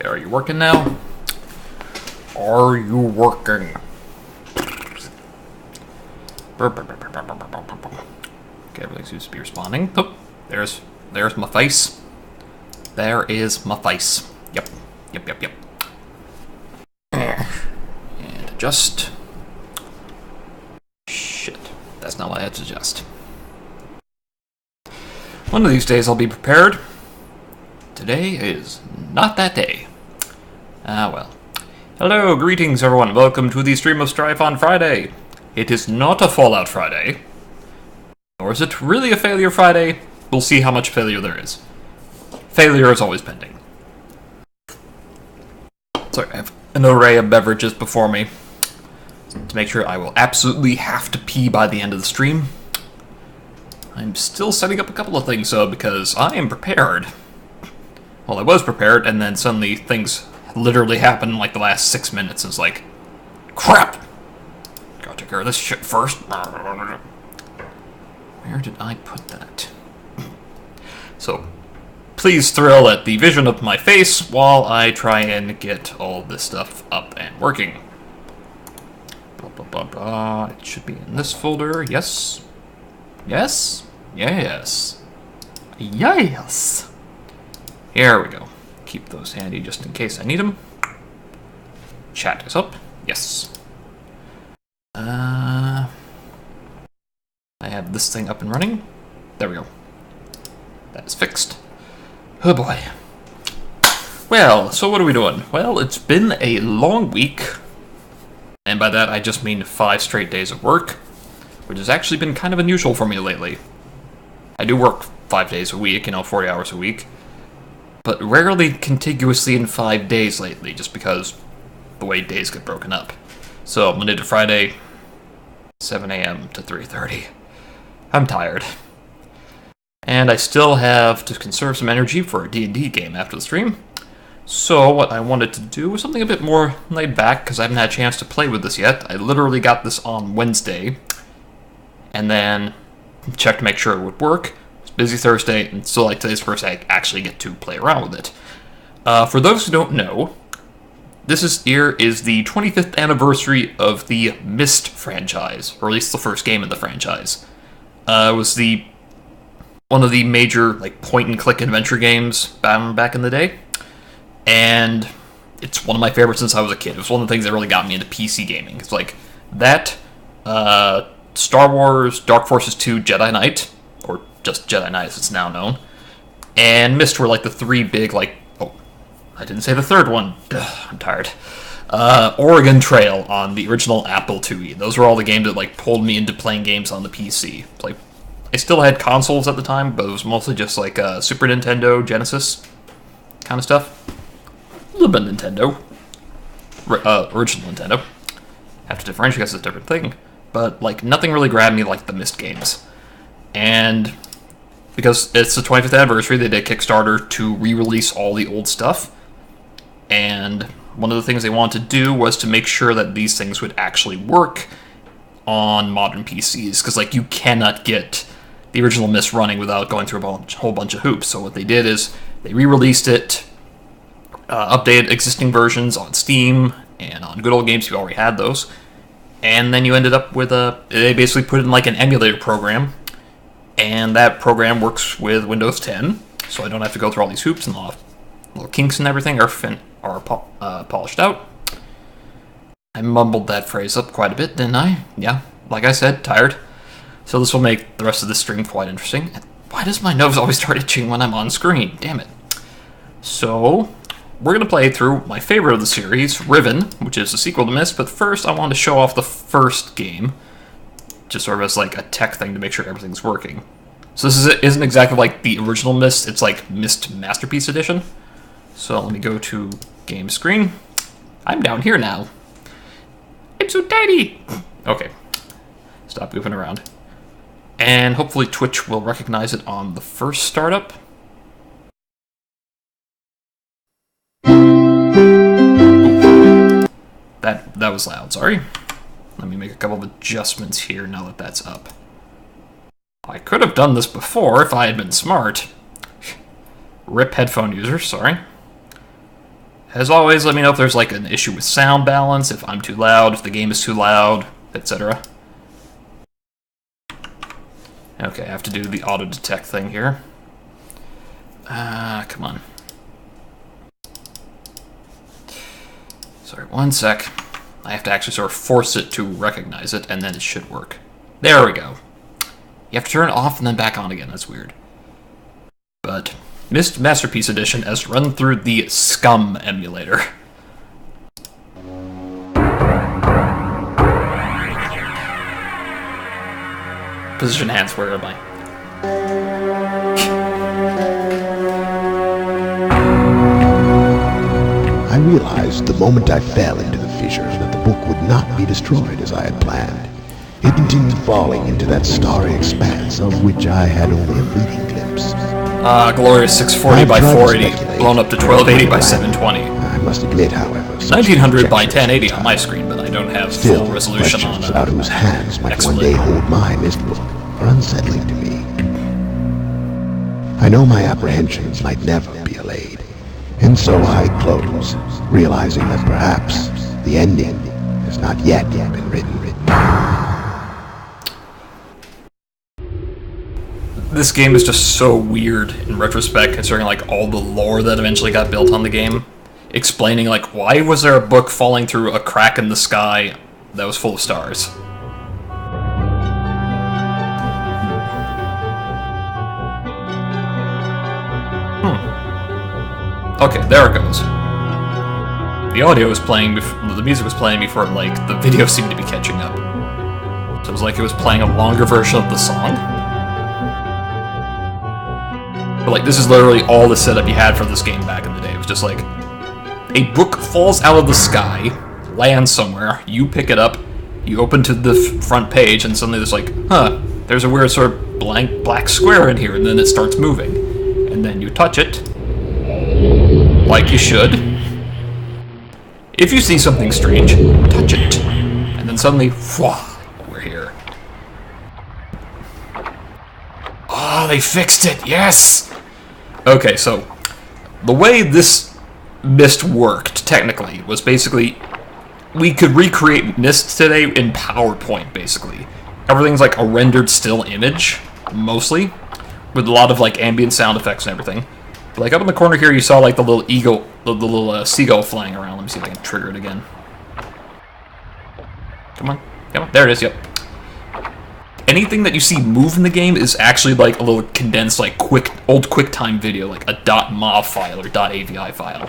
Are you working now? Are you working? Okay, everything seems to be responding. Oh, there's my face. There is my face. Yep. And adjust. Shit. That's not what I had to adjust. One of these days I'll be prepared. Today is not that day. Ah, well. Hello, greetings everyone. Welcome to the stream of Strife on Friday. It is not a Fallout Friday. Nor is it really a Failure Friday. We'll see how much failure there is. Failure is always pending. Sorry, I have an array of beverages before me. To make sure I will absolutely have to pee by the end of the stream. I'm still setting up a couple of things though, because I am prepared. Well, I was prepared, and then suddenly things literally happened in like the last 6 minutes. It's like, crap! Gotta take care of this shit first. Where did I put that? So, please thrill at the vision of my face while I try and get all this stuff up and working. It should be in this folder. Yes. Yes. Yes. Yes. Here we go. Keep those handy just in case I need them. Chat is up. Yes. I have this thing up and running. There we go. That is fixed. Oh boy. Well, so what are we doing? Well, it's been a long week. And by that I just mean 5 straight days of work, which has actually been kind of unusual for me lately. I do work 5 days a week, 40 hours a week, but rarely contiguously in 5 days lately, just because the way days get broken up. So, Monday to Friday, 7 a.m. to 3:30. I'm tired. And I still have to conserve some energy for a D&D game after the stream. So, what I wanted to do was something a bit more laid back, because I haven't had a chance to play with this yet. I literally got this on Wednesday, and then checked to make sure it would work. It was busy Thursday, and so like today's first I actually get to play around with it. For those who don't know, year is the 25th anniversary of the Myst franchise, or at least the first game in the franchise. It was one of the major point-and-click adventure games back in the day, and it's one of my favorites since I was a kid. It was one of the things that really got me into PC gaming. It's like that, Star Wars, Dark Forces 2, Jedi Knight, or just Jedi Knight as it's now known, and Myst were the 3 big, oh, I didn't say the third one. Ugh, I'm tired. Oregon Trail on the original Apple IIe. Those were all the games that pulled me into playing games on the PC. It's I still had consoles at the time, but it was mostly just Super Nintendo, Genesis kind of stuff. A little bit of Nintendo. Original Nintendo. Have to differentiate because it's a different thing. But nothing really grabbed me like the Myst games. And because it's the 25th anniversary, they did a Kickstarter to re-release all the old stuff. And one of the things they wanted to do was to make sure that these things would actually work on modern PCs. Because you cannot get the original Myst running without going through a whole bunch of hoops. So what they did is they re-released it, updated existing versions on Steam and on good old games. You already had those. And then you ended up with they basically put in an emulator program, and that program works with Windows 10, so I don't have to go through all these hoops, and the little kinks and everything are polished out. I mumbled that phrase up quite a bit, didn't I? Yeah, like I said, tired. So this will make the rest of the stream quite interesting. Why does my nose always start itching when I'm on screen? Damn it. So, we're going to play through my favorite of the series, Riven, which is the sequel to Myst, but first I want to show off the first game, just sort of as a tech thing to make sure everything's working. So this isn't exactly like the original Myst, it's Myst Masterpiece Edition. So let me go to game screen. I'm down here now. I'm so tiny! Okay, stop goofing around. And hopefully Twitch will recognize it on the first startup. That was loud, sorry. Let me make a couple of adjustments here now that that's up. I could have done this before if I had been smart. RIP headphone user, sorry. As always, let me know if there's like an issue with sound balance, if I'm too loud, if the game is too loud, etc. Okay, I have to do the auto-detect thing here. Come on. Sorry, one sec. I have to actually sort of force it to recognize it, and then it should work. There we go. You have to turn it off and then back on again. That's weird. But Myst Masterpiece Edition has run through the Scum emulator. Position hands, where am I? I realized the moment I fell into the fissure that the book would not be destroyed as I had planned. It continued falling into that starry expanse of which I had only a fleeting glimpse. Glorious 640 by 480, blown up to 1280 by 720. I must admit, however, 1900 by 1080 on my screen, but I don't have full resolution on it. About whose hands might one day hold my mist book are unsettling to me. I know my apprehensions might never be allayed, and so I close, realizing that perhaps the ending has not yet been written. This game is just so weird in retrospect, considering like all the lore that eventually got built on the game. Explaining like why was there a book falling through a crack in the sky that was full of stars. Okay, there it goes. The audio was playing before, the music was playing before like the video seemed to be catching up. So it was like it was playing a longer version of the song. But like, this is literally all the setup you had for this game back in the day. It was just like, a book falls out of the sky, lands somewhere, you pick it up, you open to the front page, and suddenly there's like, huh, there's a weird sort of blank black square in here, and then it starts moving. And then you touch it, like you should. If you see something strange, touch it. And then suddenly, we're here. Oh, they fixed it, yes! Okay, so the way this Myst worked, technically, was basically we could recreate Myst today in PowerPoint, basically. Everything's like a rendered still image, mostly, with a lot of like ambient sound effects and everything. But like up in the corner here, you saw like the little eagle, the little seagull flying around. Let me see if I can trigger it again. Come on, there it is, yep. Anything that you see move in the game is actually like a little condensed, like old QuickTime video, like a .mov file or .avi file.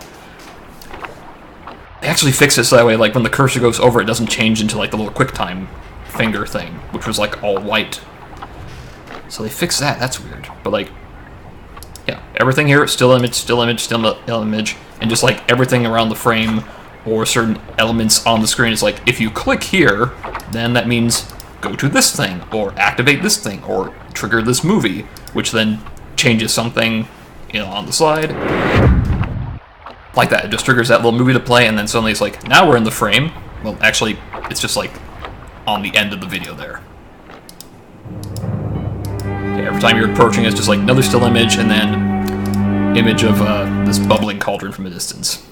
They actually fixed it so that way, like when the cursor goes over, it doesn't change into like the little QuickTime finger thing, which was like all white. So they fixed that. That's weird. But like, yeah, everything here is still image, still image, still image, and just like everything around the frame or certain elements on the screen is like, if you click here, then that means go to this thing, or activate this thing, or trigger this movie, which then changes something, you know, on the slide. Like that, it just triggers that little movie to play, and then suddenly it's like, now we're in the frame. Well, actually, it's just like on the end of the video there. Okay, every time you're approaching, it's just like another still image, and then image of this bubbling cauldron from a distance.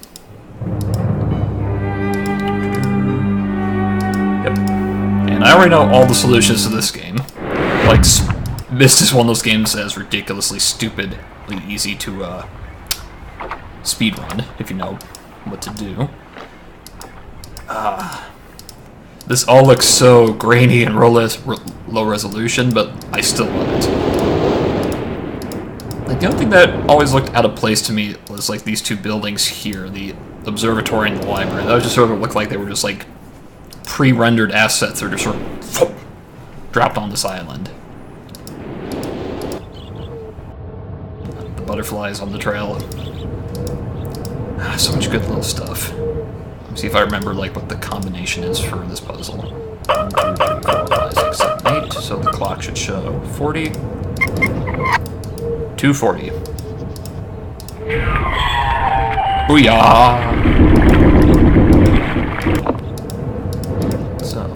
And I already know all the solutions to this game. Like, Myst is one of those games that is ridiculously stupidly easy to speedrun, if you know what to do. This all looks so grainy and low resolution, but I still love it. Like, the only thing that always looked out of place to me was like these two buildings here, the observatory and the library. That just sort of looked like they were just like pre-rendered assets that are just sort of dropped on this island. The butterflies on the trail. So much good little stuff. Let me see if I remember like what the combination is for this puzzle. 1, 2, 3, 4, 5, 6, 7, 8. So the clock should show 40. 240. Booyah! So,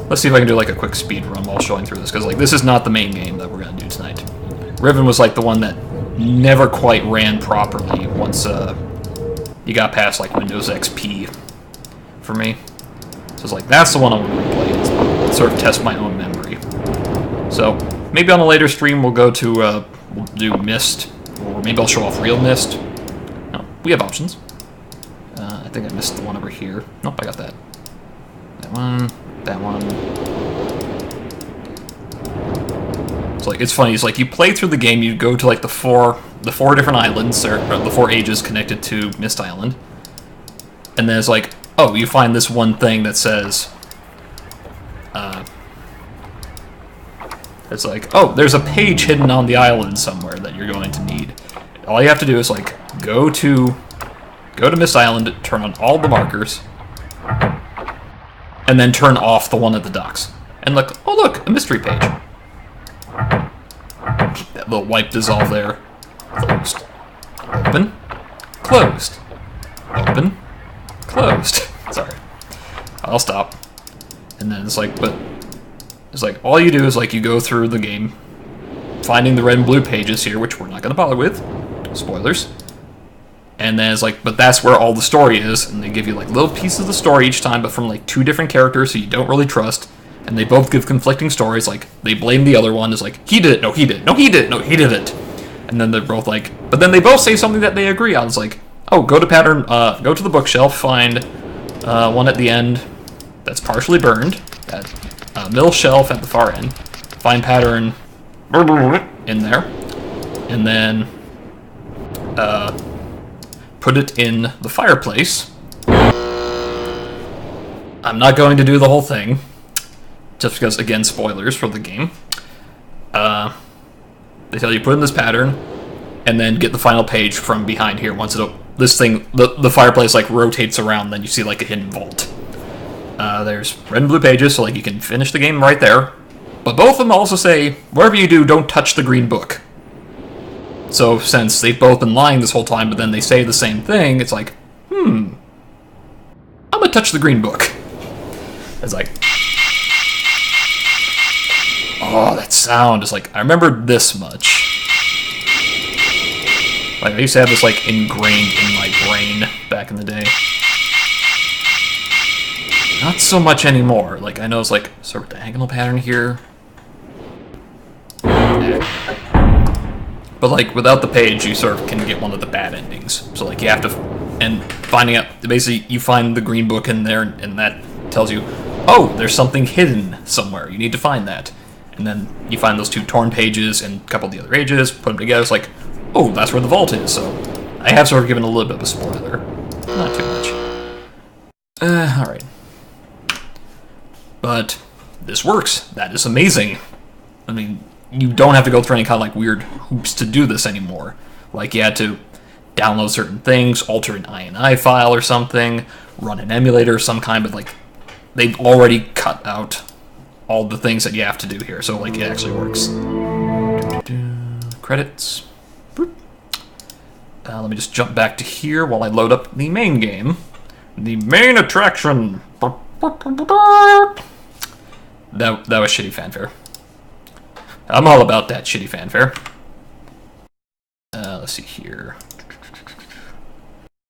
let's see if I can do like a quick speed run while showing through this, because like this is not the main game that we're gonna do tonight. Riven was like the one that never quite ran properly once you got past like Windows XP for me. So it's like, that's the one I want to replay. Sort of test my own memory. So maybe on a later stream we'll go to, we'll do Myst, or maybe I'll show off real Myst. No, we have options. I think I missed the one over here. Nope, I got that. That one, that one. It's like, it's funny, it's like you play through the game, you go to like the four different islands, or the 4 ages connected to Mist Island. And then it's like, oh, you find this one thing that says, it's like, oh, there's a page hidden on the island somewhere that you're going to need. All you have to do is like, go to Mist Island, turn on all the markers, and then turn off the one at the docks. And look, oh look, a mystery page. That little wipe dissolve there. Closed. Open. Closed. Open. Closed. Sorry. I'll stop. And then it's like, but it's like, all you do is like, you go through the game, finding the red and blue pages here, which we're not going to bother with. Spoilers. And then it's like, but that's where all the story is, and they give you like little pieces of the story each time, but from like 2 different characters who you don't really trust, and they both give conflicting stories. Like, they blame the other one, is like, he did it, no he did it, no he did it, no he did it. And then they're both like, but then they both say something that they agree on. It's like, oh, go to pattern, go to the bookshelf, find one at the end that's partially burned, that middle shelf at the far end, find pattern in there, and then put it in the fireplace. I'm not going to do the whole thing, just because, again, spoilers for the game. They tell you put in this pattern, and then get the final page from behind here. Once this thing, the fireplace like rotates around, then you see like a hidden vault. There's red and blue pages, so like you can finish the game right there. But both of them also say, whatever you do, don't touch the green book. So since they've both been lying this whole time, but then they say the same thing, it's like, I'm gonna touch the green book. It's like, oh, that sound is like, I remember this much. Like, I used to have this like ingrained in my brain back in the day. Not so much anymore. Like, I know it's like sort of diagonal pattern here. But like, without the page, you sort of can get one of the bad endings. So like, you have to, and finding out, basically, you find the green book in there, and that tells you, oh, there's something hidden somewhere. You need to find that. And then you find those 2 torn pages and a couple of the other ages, put them together, it's like, oh, that's where the vault is. So I have sort of given a little bit of a spoiler. Not too much. Alright. But this works. That is amazing. I mean, you don't have to go through any kind of like weird hoops to do this anymore. Like, you had to download certain things, alter an INI file or something, run an emulator of some kind, but like, they've already cut out all the things that you have to do here, so like, it actually works. Credits. Let me just jump back to here while I load up the main game. The main attraction. That was shitty fanfare. I'm all about that shitty fanfare. Let's see here.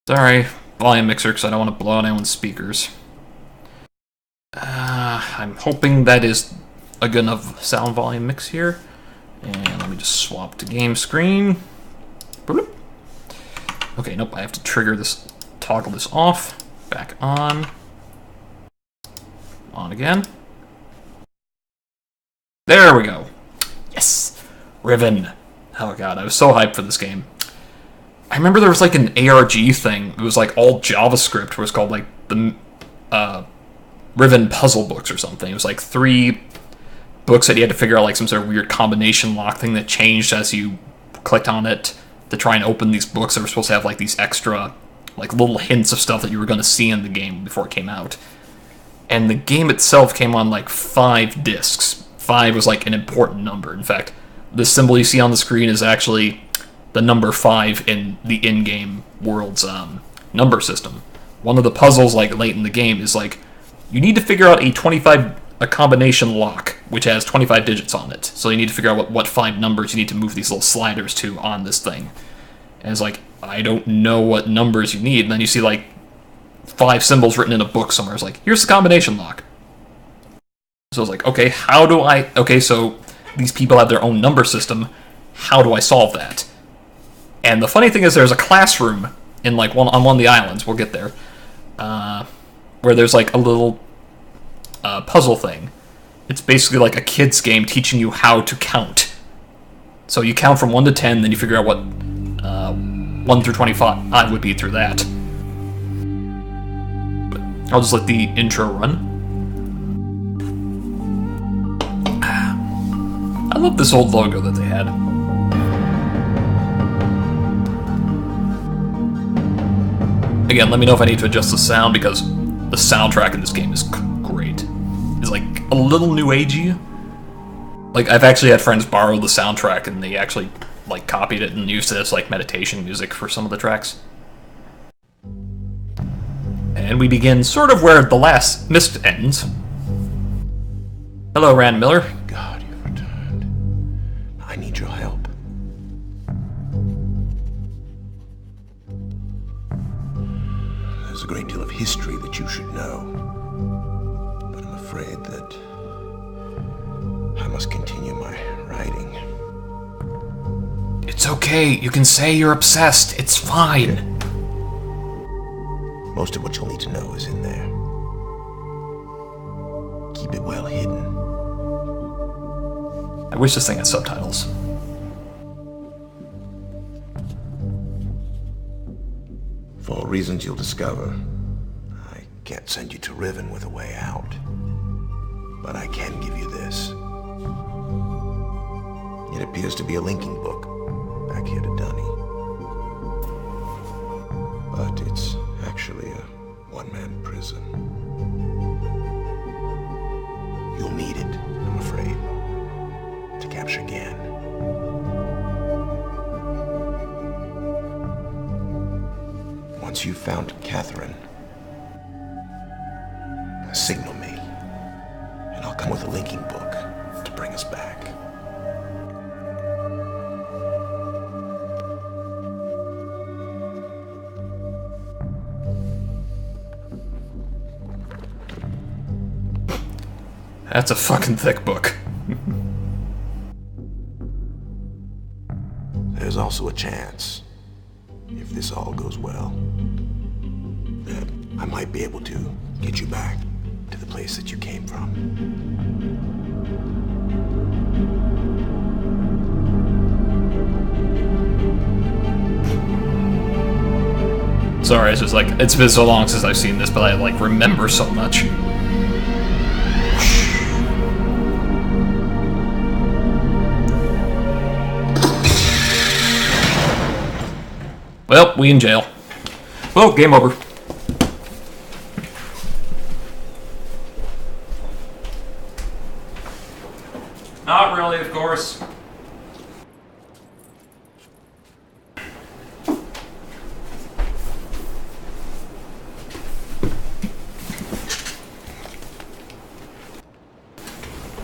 Sorry, volume mixer, because I don't want to blow out anyone's speakers. I'm hoping that is a good enough sound volume mix here. And let me just swap to game screen. Bloop. Okay, nope, I have to trigger this, toggle this off. Back on. On again. There we go. Yes! Riven. Oh god, I was so hyped for this game. I remember there was like an ARG thing. It was like all JavaScript, where it was called like the Riven puzzle books or something. It was like 3 books that you had to figure out like some sort of weird combination lock thing that changed as you clicked on it to try and open these books that were supposed to have like these extra like little hints of stuff that you were going to see in the game before it came out. And the game itself came on like 5 discs. 5 was like an important number. In fact, the symbol you see on the screen is actually the number 5 in the in-game world's number system. One of the puzzles like late in the game is like, you need to figure out a combination lock, which has 25 digits on it. So you need to figure out what 5 numbers you need to move these little sliders to on this thing. And it's like, I don't know what numbers you need. And then you see like 5 symbols written in a book somewhere. It's like, here's the combination lock. So I was like, okay, how do I... Okay, so these people have their own number system. How do I solve that? And the funny thing is there's a classroom in like on one of the islands, we'll get there, where there's like a little puzzle thing. It's basically like a kid's game teaching you how to count. So you count from 1 to 10, then you figure out what 1 through 25 would be through that. But I'll just let the intro run. I love this old logo that they had. Again, let me know if I need to adjust the sound, because the soundtrack in this game is great. It's like a little new agey. Like, I've actually had friends borrow the soundtrack and they actually like copied it and used it as like meditation music for some of the tracks. And we begin sort of where the last Mist ends. Hello, Rand Miller. God, you've returned. I need your help. There's a great deal of history that you should know, but I'm afraid that I must continue my writing. It's okay. You can say you're obsessed. It's fine. Most of what you'll need to know is in there. Keep it well hidden. I wish this thing had subtitles. For reasons you'll discover, I can't send you to Riven with a way out. But I can give you this. It appears to be a linking book back here to Dunny. But it's actually a one-man prison. You'll need it, I'm afraid, to capture Gan. Once you've found Catherine, signal me, and I'll come with a linking book to bring us back. That's a fucking thick book. There's also a chance, if this all goes well, that I might be able to get you back to the place that you came from. Sorry, it's just like, it's been so long since I've seen this, but I like remember so much. Well, we in jail. Well, game over. Not really, of course.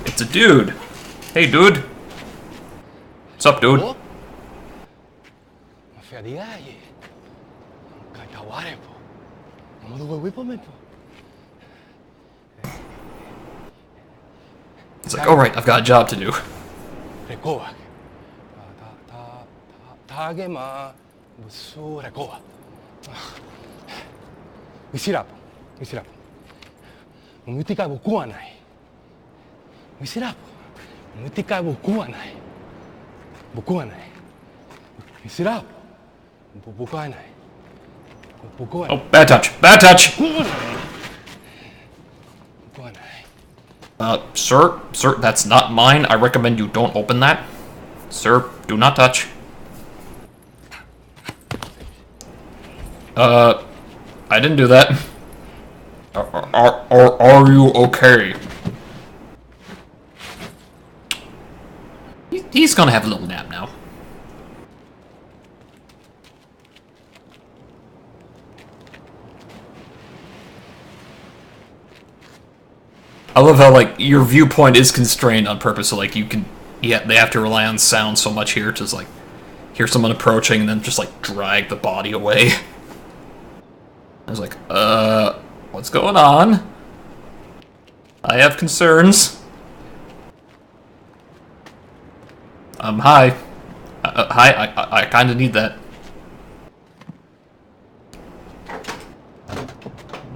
It's a dude. Hey, dude. What's up, dude? It's like, alright, I've got a job to do. Oh, bad touch. Bad touch! Sir, that's not mine. I recommend you don't open that. Sir, do not touch. I didn't do that. Are you okay? He's gonna have a little nap now. I love how, like, your viewpoint is constrained on purpose, so, like, you can... Yeah, they have to rely on sound so much here, just, like... hear someone approaching, and then just, like, drag the body away. I was like, what's going on? I have concerns. Hi. Hi, I kinda need that.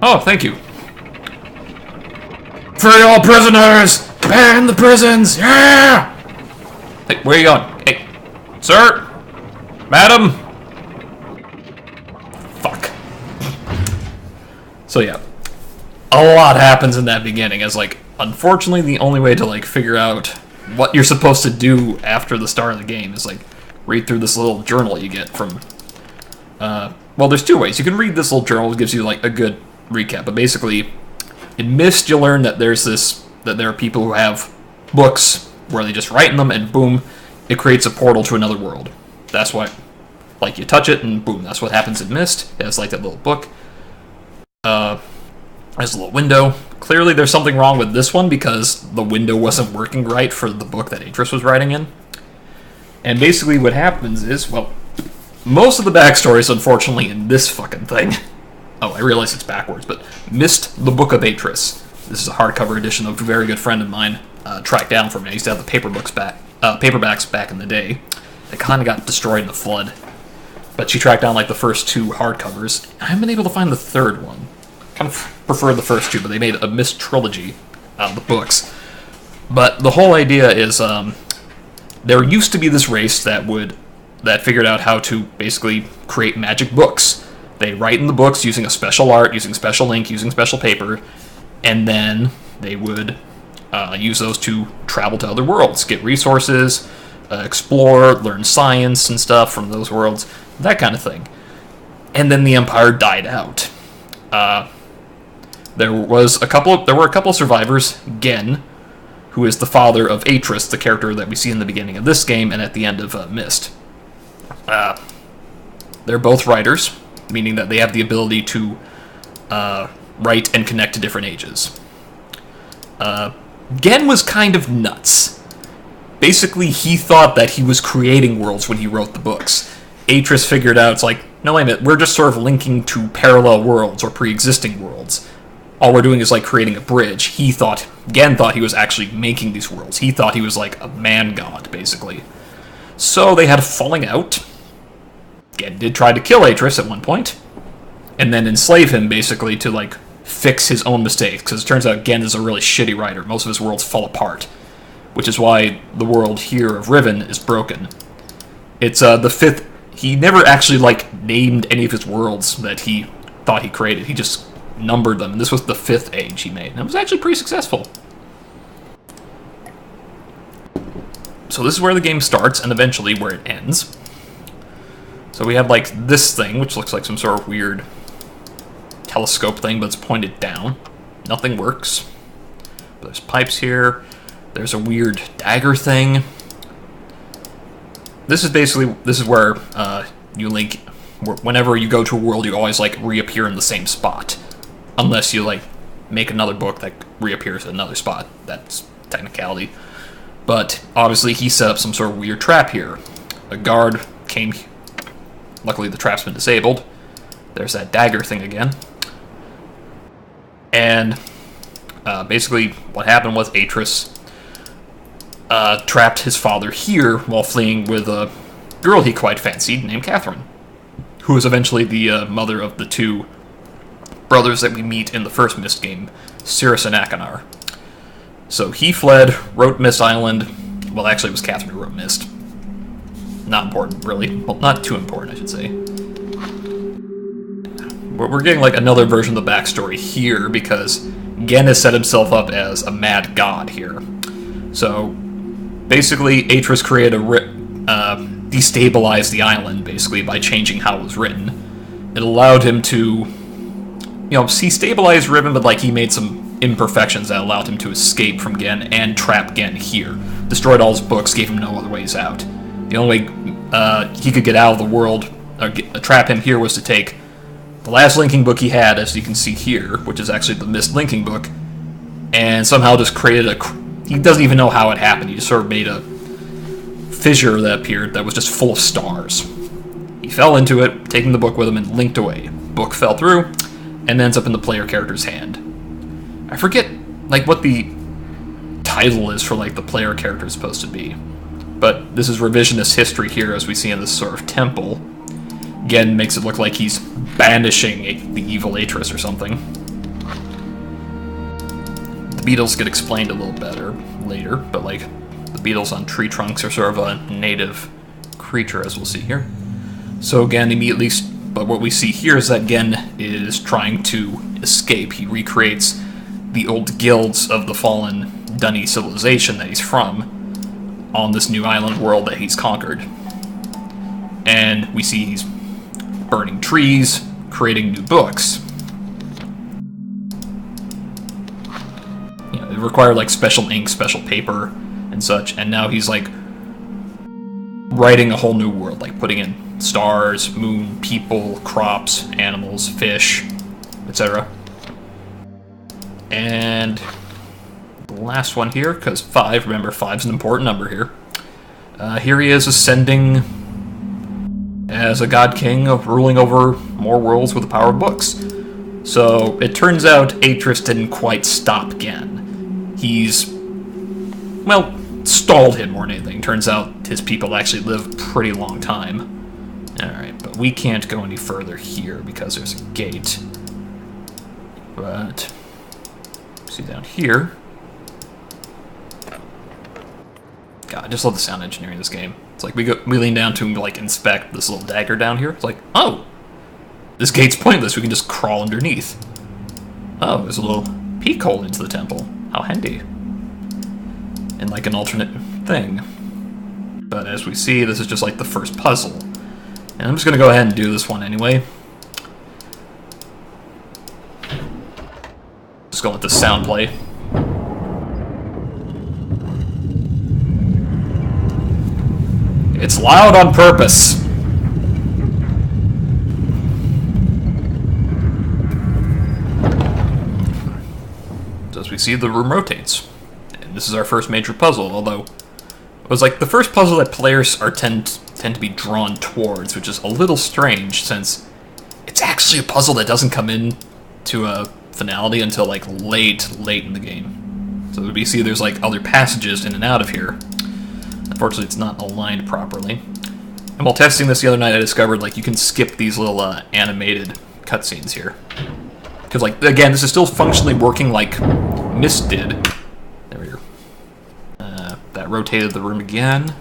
Oh, thank you. Free all prisoners! Ban the prisons! Yeah! Hey, where are you going? Hey, sir? Madam? Fuck. So yeah, a lot happens in that beginning, as, like, unfortunately the only way to, like, figure out what you're supposed to do after the start of the game is, like, read through this little journal you get from, well, there's two ways. You can read this little journal, it gives you, like, a good recap, but basically, in Myst, you learn that that there are people who have books where they just write in them, and boom, it creates a portal to another world. That's why, like, you touch it, and boom, that's what happens in Myst. It has, like, that little book. There's a little window. Clearly, there's something wrong with this one, because the window wasn't working right for the book that Atris was writing in. And basically what happens is, well, most of the backstory is unfortunately in this fucking thing. Oh, I realize it's backwards, but Myst, the Book of Atris. This is a hardcover edition of a very good friend of mine tracked down for me. I used to have the paperbacks back in the day. They kind of got destroyed in the flood. But she tracked down, like, the first two hardcovers. I haven't been able to find the third one. Kind of prefer the first two, but they made a Myst trilogy out of the books. But the whole idea is, there used to be this race that figured out how to basically create magic books. They write in the books using a special art, using special ink, using special paper, and then they would use those to travel to other worlds, get resources, explore, learn science and stuff from those worlds, that kind of thing. And then the Empire died out. There were a couple of survivors. Gen, who is the father of Atris, the character that we see in the beginning of this game and at the end of Myst. They're both writers, meaning that they have the ability to write and connect to different ages. Gen was kind of nuts. Basically, he thought that he was creating worlds when he wrote the books. Atris figured out, it's like, no, wait a minute, we're just sort of linking to parallel worlds or pre-existing worlds. All we're doing is, like, creating a bridge. Gen thought he was actually making these worlds. He thought he was, like, a man-god, basically. So they had a falling out. Gen did try to kill Atris at one point, and then enslave him, basically, to, like, fix his own mistakes, because it turns out Gen is a really shitty writer. Most of his worlds fall apart, which is why the world here of Riven is broken. It's the fifth. He never actually, like, named any of his worlds that he thought he created. He just numbered them, and this was the 5th age he made, and it was actually pretty successful. So this is where the game starts, and eventually where it ends. So we have, like, this thing, which looks like some sort of weird telescope thing, but it's pointed down. Nothing works. There's pipes here. There's a weird dagger thing. This is where you link. Whenever you go to a world, you always, like, reappear in the same spot, unless you, like, make another book that reappears at another spot. That's technicality. But obviously, he set up some sort of weird trap here. A guard came. Luckily, the trap's been disabled. There's that dagger thing again. And basically, what happened was Atris trapped his father here while fleeing with a girl he quite fancied named Catherine, who was eventually the mother of the two brothers that we meet in the first Myst game, Cirrus and Akanar. So he fled, wrote Myst Island. Well, actually, it was Catherine who wrote Myst. Not important, really. Well, not too important, I should say. We're getting, like, another version of the backstory here, because Gen has set himself up as a mad god here. So, basically, Atris created destabilized the island, basically, by changing how it was written. It allowed him to, he stabilized Riven, but, like, he made some imperfections that allowed him to escape from Gen and trap Gen here. Destroyed all his books, gave him no other ways out. The only way he could get out of the world, or trap him here, was to take the last linking book he had, as you can see here, which is actually the Myst linking book, and somehow just created he doesn't even know how it happened. He just sort of made a fissure that appeared that was just full of stars. He fell into it, taking the book with him, and linked away. Book fell through, and ends up in the player character's hand. I forget, like, what the title is for, like, the player character is supposed to be. But this is revisionist history here, as we see in this sort of temple. Again, makes it look like he's banishing the evil Atris or something. The beetles get explained a little better later, but, like, the beetles on tree trunks are sort of a native creature, as we'll see here. So again, immediately, but what we see here is that Gen is trying to escape. He recreates the old guilds of the fallen Dunny civilization that he's from on this new island world that he's conquered. And we see he's burning trees, creating new books. You know, it required like special ink, special paper, and such, and now he's like writing a whole new world, like putting in stars, moon, people, crops, animals, fish, etc. And the last one here, because 5, remember 5's an important number here. Here he is ascending as a god king, ruling over more worlds with the power of books. So it turns out Atris didn't quite stop Gen. He's, well, stalled him more than anything. Turns out his people actually live a pretty long time. Alright, but we can't go any further here because there's a gate. But, see down here. God, I just love the sound engineering in this game. It's like we lean down to like inspect this little dagger down here. It's like, oh, this gate's pointless. We can just crawl underneath. Oh, there's a little peek hole into the temple. How handy. And like an alternate thing. But as we see, this is just like the first puzzle. And I'm just gonna go ahead and do this one anyway. Just gonna let the sound play. It's loud on purpose. So as we see, the room rotates. And this is our first major puzzle, although it was like the first puzzle that players tend to be drawn towards, which is a little strange since it's actually a puzzle that doesn't come in to a finality until like late in the game. So we see there's like other passages in and out of here. Unfortunately, it's not aligned properly. And while testing this the other night, I discovered like you can skip these little animated cutscenes here. Because like, again, this is still functionally working like Myst did. There we go. That rotated the room again.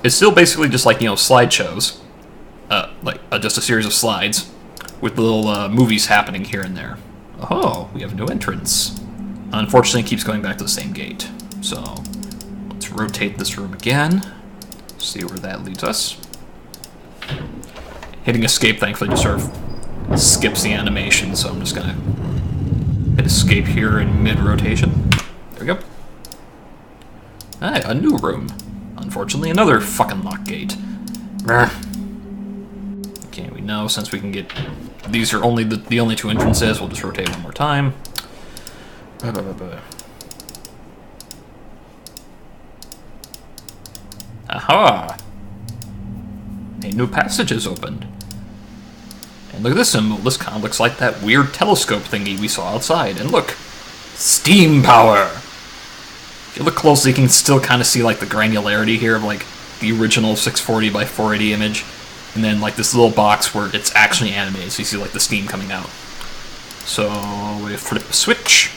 It's still basically just like, you know, slideshows. Just a series of slides with little movies happening here and there. Oh, we have a new entrance. Unfortunately, it keeps going back to the same gate. So, let's rotate this room again. See where that leads us. Hitting escape, thankfully, just sort of skips the animation, so I'm just gonna hit escape here in mid-rotation. There we go. Ah, a new room. Unfortunately, another fucking lock gate. Okay, we know since we can get... These are only the only 2 entrances. We'll just rotate one more time. Aha! A new passage is opened. And look at this symbol. This kind of looks like that weird telescope thingy we saw outside. And look! Steam power! If you look closely, you can still kind of see like the granularity here of like the original 640 by 480 image. And then like this little box where it's actually animated, so you see like the steam coming out. So we flip the switch.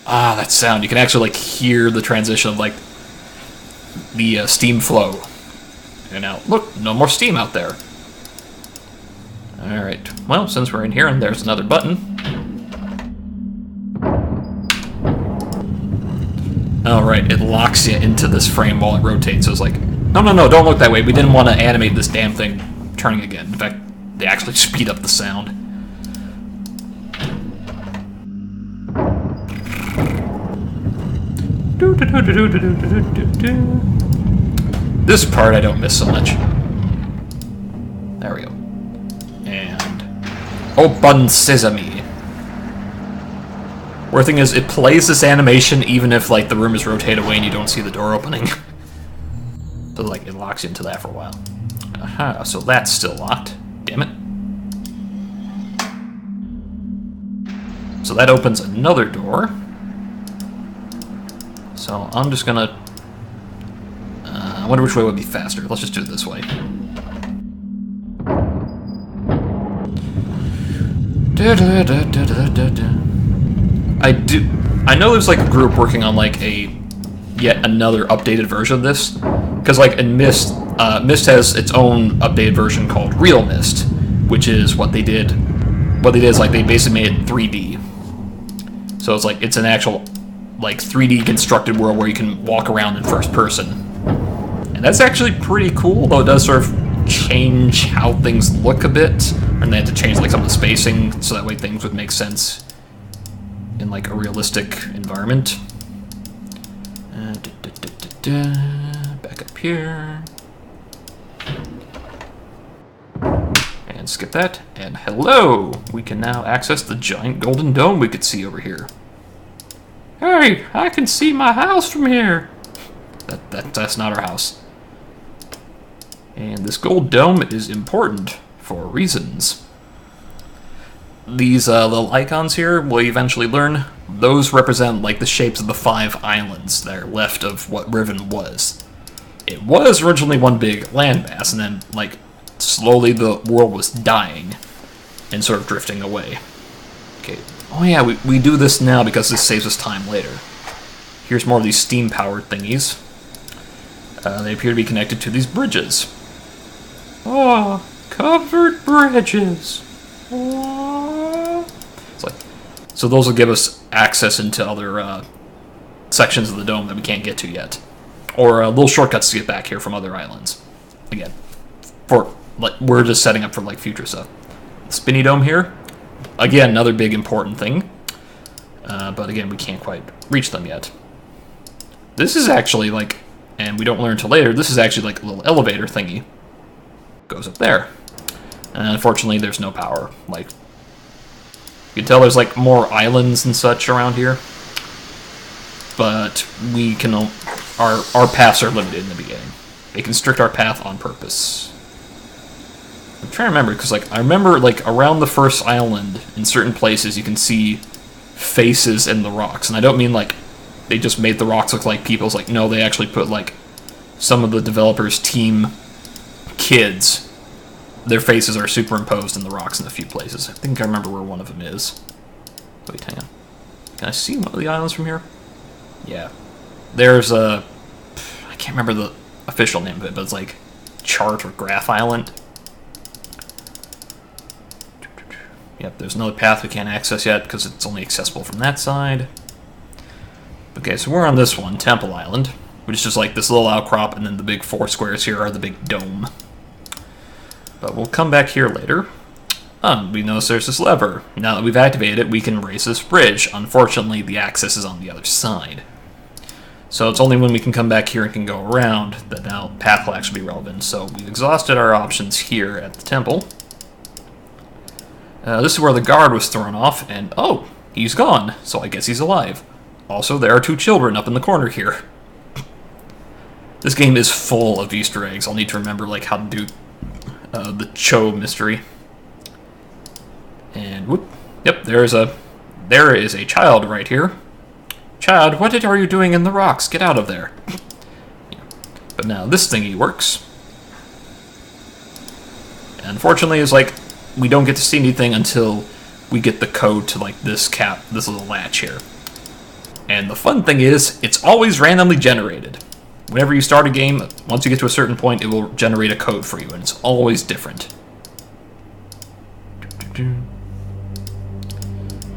Ah, that sound. You can actually like hear the transition of like the steam flow. And now, look, no more steam out there. Alright, well, since we're in here and there's another button. Alright, it locks you into this frame while it rotates, so it's like, no, don't look that way. We didn't want to animate this damn thing turning again. In fact, they actually speed up the sound. This part I don't miss so much. There we go. And open sesame. Weird thing is, it plays this animation even if, like, the room is rotated away and you don't see the door opening. So, like, it locks you into that for a while. Aha, so that's still locked. Damn it. So that opens another door. So I'm just gonna... I wonder which way would be faster. Let's just do it this way. I know there's like a group working on like yet another updated version of this, because like in Myst, Myst has its own updated version called Real Myst, which is what they did. What they did is like they basically made it 3D. So it's like it's an actual like 3D constructed world where you can walk around in first person, and that's actually pretty cool. Though it does sort of change how things look a bit, and they had to change like some of the spacing so that way things would make sense in like a realistic environment. Back up here. And skip that. And hello! We can now access the giant golden dome we could see over here. Hey, I can see my house from here! That's not our house. And this gold dome is important for reasons. These little icons here, we'll eventually learn, those represent like the shapes of the 5 islands that are left of what Riven was. It was originally one big landmass, and then like slowly the world was dying and sort of drifting away. Okay. Oh yeah, we do this now because this saves us time later. Here's more of these steam-powered thingies. They appear to be connected to these bridges. Oh, covered bridges. Oh. It's like, so those will give us access into other sections of the dome that we can't get to yet, or little shortcuts to get back here from other islands. Again, for like we're just setting up for like future stuff. The spinny dome here, again, another big important thing, but again, we can't quite reach them yet. This is actually like, and we don't learn until later, this is actually like a little elevator thingy. Goes up there. And unfortunately, there's no power. Like, you can tell there's like more islands and such around here, but we can our paths are limited in the beginning. They constrict our path on purpose. I'm trying to remember because like I remember like around the first island in certain places you can see faces in the rocks, and I don't mean like they just made the rocks look like people. It's like no, they actually put like some of the developers' team kids. Their faces are superimposed in the rocks in a few places. I think I remember where one of them is. Wait, hang on. Can I see one of the islands from here? Yeah. There's a... I can't remember the official name of it, but it's like Chart or Graph Island. Yep, there's another path we can't access yet because it's only accessible from that side. Okay, so we're on this one, Temple Island, which is just like this little outcrop, and then the big 4 squares here are the big dome. But we'll come back here later. We notice there's this lever. Now that we've activated it, we can raise this bridge. Unfortunately, the access is on the other side. So it's only when we can come back here and can go around that now path will actually be relevant. So we've exhausted our options here at the temple. This is where the guard was thrown off, and oh, he's gone, so I guess he's alive. Also, there are 2 children up in the corner here. This game is full of Easter eggs. I'll need to remember like how to do the Cho mystery. And whoop, yep, there is a child right here. Child, what are you doing in the rocks? Get out of there. But now this thingy works. And unfortunately, it's like we don't get to see anything until we get the code to like this little latch here. And the fun thing is, it's always randomly generated. Whenever you start a game, once you get to a certain point, it will generate a code for you, and it's always different.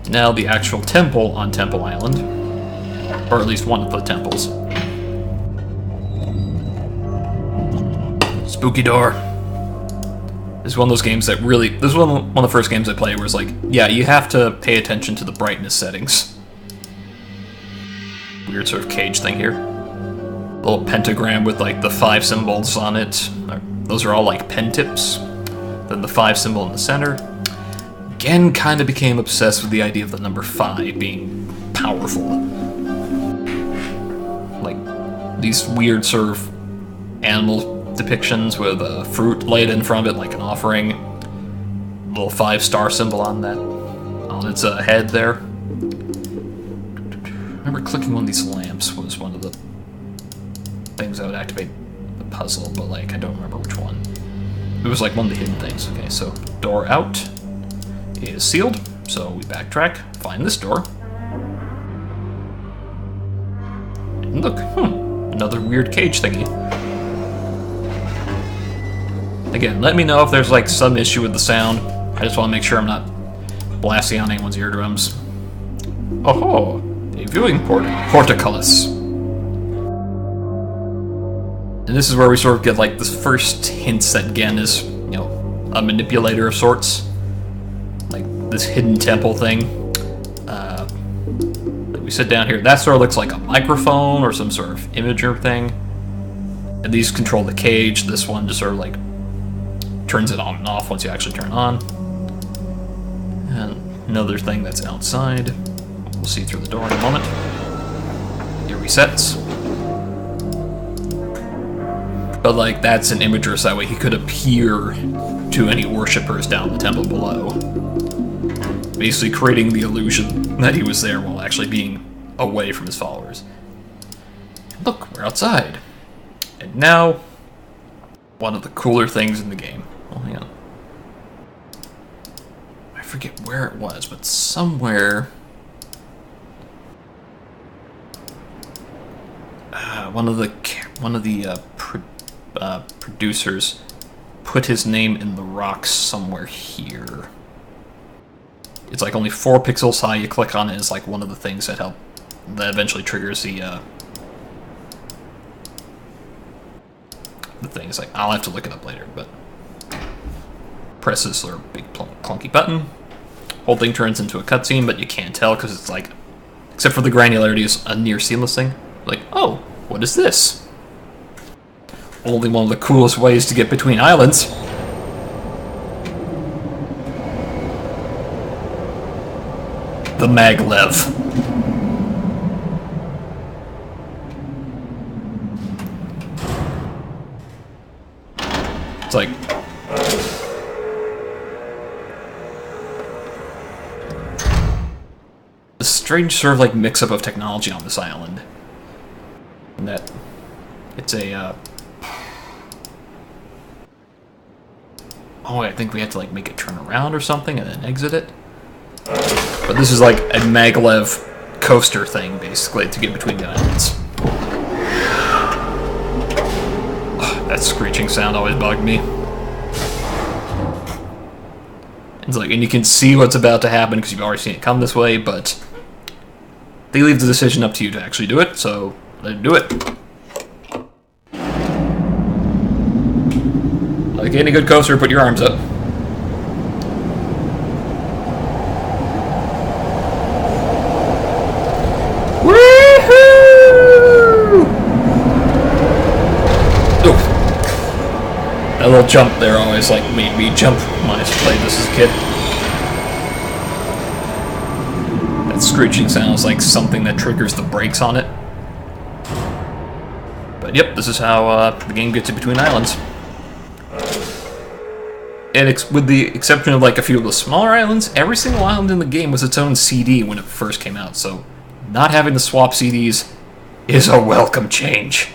Now the actual temple on Temple Island, or at least one of the temples. Spooky door. This is one of those games that really, this is one of the first games I played where it's like, yeah, you have to pay attention to the brightness settings. Weird sort of cage thing here. Little pentagram with like the 5 symbols on it. Those are all like pen tips. Then the 5 symbol in the center. Again, kind of became obsessed with the idea of the number 5 being powerful. Like, these weird sort of animal depictions with a fruit laid in front of it like an offering. Little 5-star symbol on that, on its head there. I remember clicking one of these lamps was one of the things that would activate the puzzle, but like I don't remember which one. It was like one of the hidden things. Okay, so door out is sealed, so we backtrack, find this door. And look, another weird cage thingy. Again, let me know if there's like some issue with the sound. I just want to make sure I'm not blasting on anyone's eardrums. Oh, a viewing portcullis. And this is where we sort of get like the first hints that Gen is, you know, a manipulator of sorts. Like this hidden temple thing. Like we sit down here, that sort of looks like a microphone or some sort of imager thing. And these control the cage. This one just sort of like turns it on and off once you actually turn it on. And another thing that's outside. We'll see through the door in a moment. It resets. But like that's an imager, so that way he could appear to any worshippers down the temple below. Basically creating the illusion that he was there while actually being away from his followers. Look, we're outside. And now, one of the cooler things in the game. Oh, hang on. I forget where it was, but somewhere... one of the producers put his name in the rocks somewhere here. It's like only 4 pixels high. You click on it, it's like one of the things that eventually triggers the thing. It's like, I'll have to look it up later, but press this sort of big clunky button. Whole thing turns into a cutscene, but you can't tell because it's like, except for the granularity, is a near seamless thing. Like, oh, what is this? Only one of the coolest ways to get between islands. The maglev. It's like... a strange sort of like mix-up of technology on this island. And that... it's a, oh, I think we had to like make it turn around or something and then exit it. But this is like a maglev coaster thing, basically, to get between the islands. That screeching sound always bugged me. It's like, and you can see what's about to happen because you've already seen it come this way, but they leave the decision up to you to actually do it, so let it do it. Like any good coaster, put your arms up. That little jump there always like made me jump when I played this as a kid. That screeching sounds like something that triggers the brakes on it. But yep, this is how the game gets you between islands. And with the exception of like a few of the smaller islands, every single island in the game was its own CD when it first came out, so not having to swap CDs is a welcome change.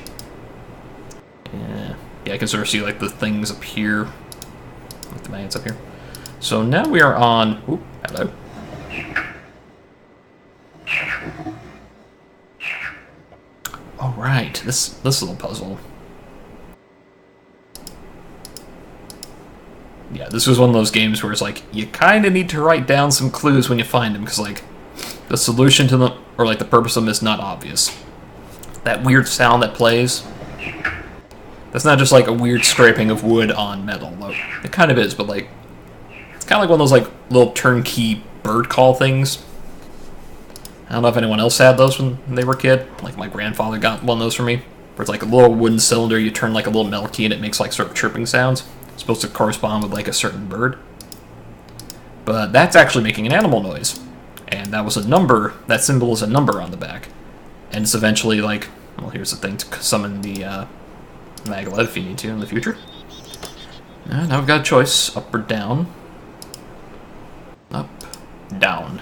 Yeah, I can sort of see like the things up here, like the magnets up here. So now we are on. Oop, hello. All right, this little puzzle. Yeah, this was one of those games where it's like you kind of need to write down some clues when you find them because like the solution to them or like the purpose of them is not obvious. That weird sound that plays. That's not just like a weird scraping of wood on metal. Though. It kind of is, but like it's kind of like one of those like little turnkey bird call things. I don't know if anyone else had those when they were a kid. Like my grandfather got one of those for me. Where it's like a little wooden cylinder, you turn like a little metal key and it makes like sort of chirping sounds. It's supposed to correspond with like a certain bird. But that's actually making an animal noise. And that was a number, that symbol is a number on the back. And it's eventually like, well, here's the thing to summon the Maglet if you need to in the future. And now we've got a choice, up or down. Up, down.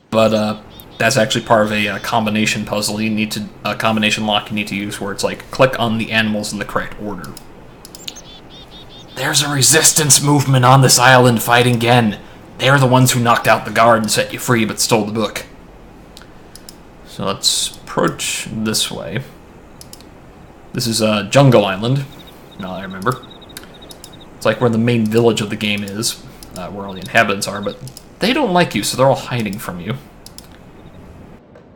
But that's actually part of a combination puzzle. You need to, a combination lock you need to use where it's like, click on the animals in the correct order. There's a resistance movement on this island fighting again. They're the ones who knocked out the guard and set you free but stole the book. So let's approach this way. This is Jungle Island, now that I remember. It's like where the main village of the game is, where all the inhabitants are, but they don't like you, so they're all hiding from you.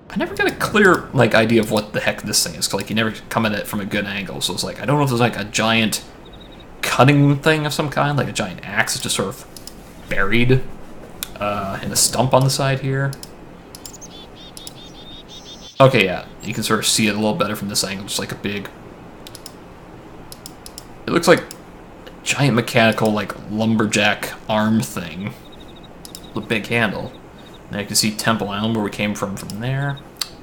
I never got a clear like idea of what the heck this thing is, 'cause like you never come at it from a good angle, so it's like, I don't know if there's like a giant cutting thing of some kind, like a giant axe is just sort of buried in a stump on the side here. Okay, yeah, you can sort of see it a little better from this angle, just like a big... It looks like a giant mechanical, like, lumberjack arm thing. With a big handle. And you can see Temple Island, where we came from there.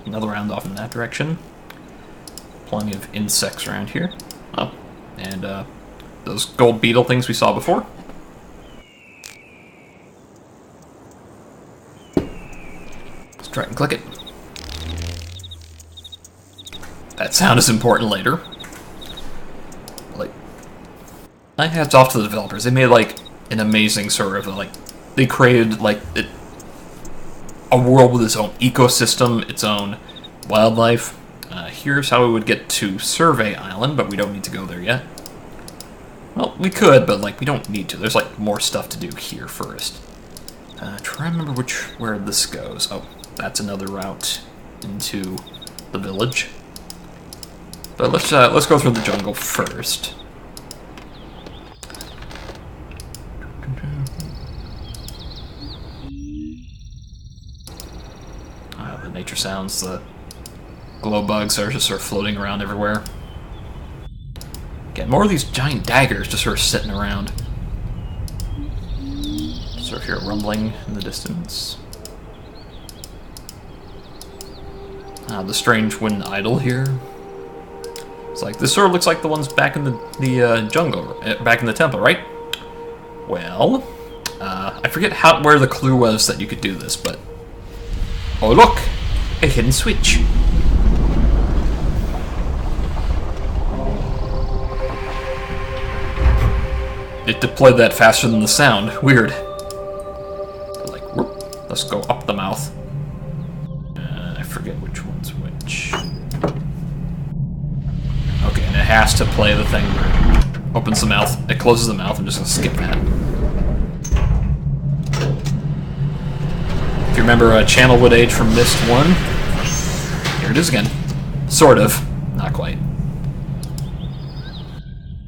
Another round off in that direction. Plenty of insects around here. Oh, and those gold beetle things we saw before. Let's try and click it. That sound is important later. Like, my hats off to the developers. They made like an amazing sort of like, they created like a world with its own ecosystem, its own wildlife. Here's how we would get to Survey Island, but we don't need to go there yet. Well, we could, but like we don't need to. There's like more stuff to do here first. Try to remember where this goes. Oh, that's another route into the village. But let's go through the jungle first. The nature sounds, the glow bugs are just sort of floating around everywhere. Get more of these giant daggers just sort of sitting around. Sort of hear a rumbling in the distance. The strange wooden idol here. It's like, this sort of looks like the ones back in the jungle, back in the temple, right? Well, I forget where the clue was that you could do this, but... Oh look! A hidden switch! It deployed that faster than the sound. Weird. Like, whoop. Let's go up the mouth. I forget which one's which. Okay, and it has to play the thing where it opens the mouth, it closes the mouth. I'm just gonna skip that. If you remember Channelwood Age from Myst 1, here it is again. Sort of. Not quite.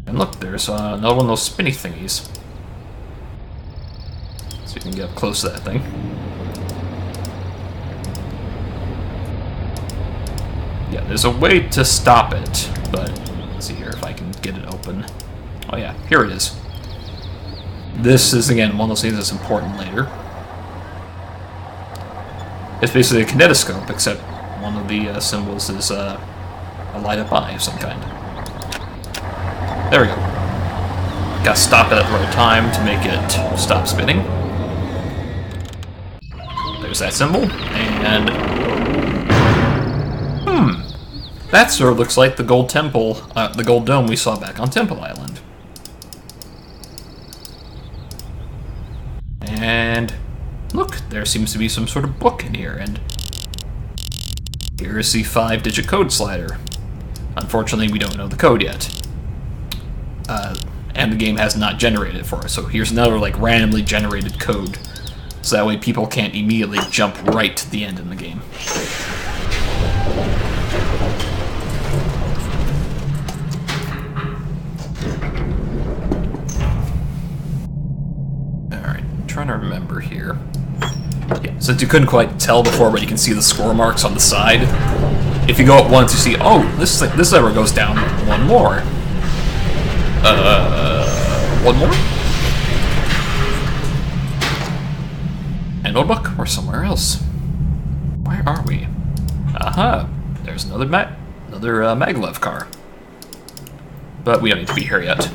And look, there's another one of those spinny thingies. So you can get up close to that thing. Yeah, there's a way to stop it, but let's see here if I can get it open. Oh yeah, here it is. This is, again, one of those things that's important later. It's basically a kinetoscope, except one of the symbols is a light-up eye of some kind. There we go. Gotta stop it at the right time to make it stop spinning. There's that symbol, and... that sort of looks like the gold temple, the gold dome we saw back on Temple Island. And... look, there seems to be some sort of book in here, and... here's the 5-digit code slider. Unfortunately, we don't know the code yet. And the game has not generated it for us, so here's another, like, randomly generated code. So that way people can't immediately jump right to the end in the game. Alright, I'm trying to remember here. Yeah, since you couldn't quite tell before, but you can see the score marks on the side. If you go up once, you see, oh, this lever goes down one more. One more? And notebook? We're somewhere else. Where are we? Aha! There's another maglev car. But we don't need to be here yet.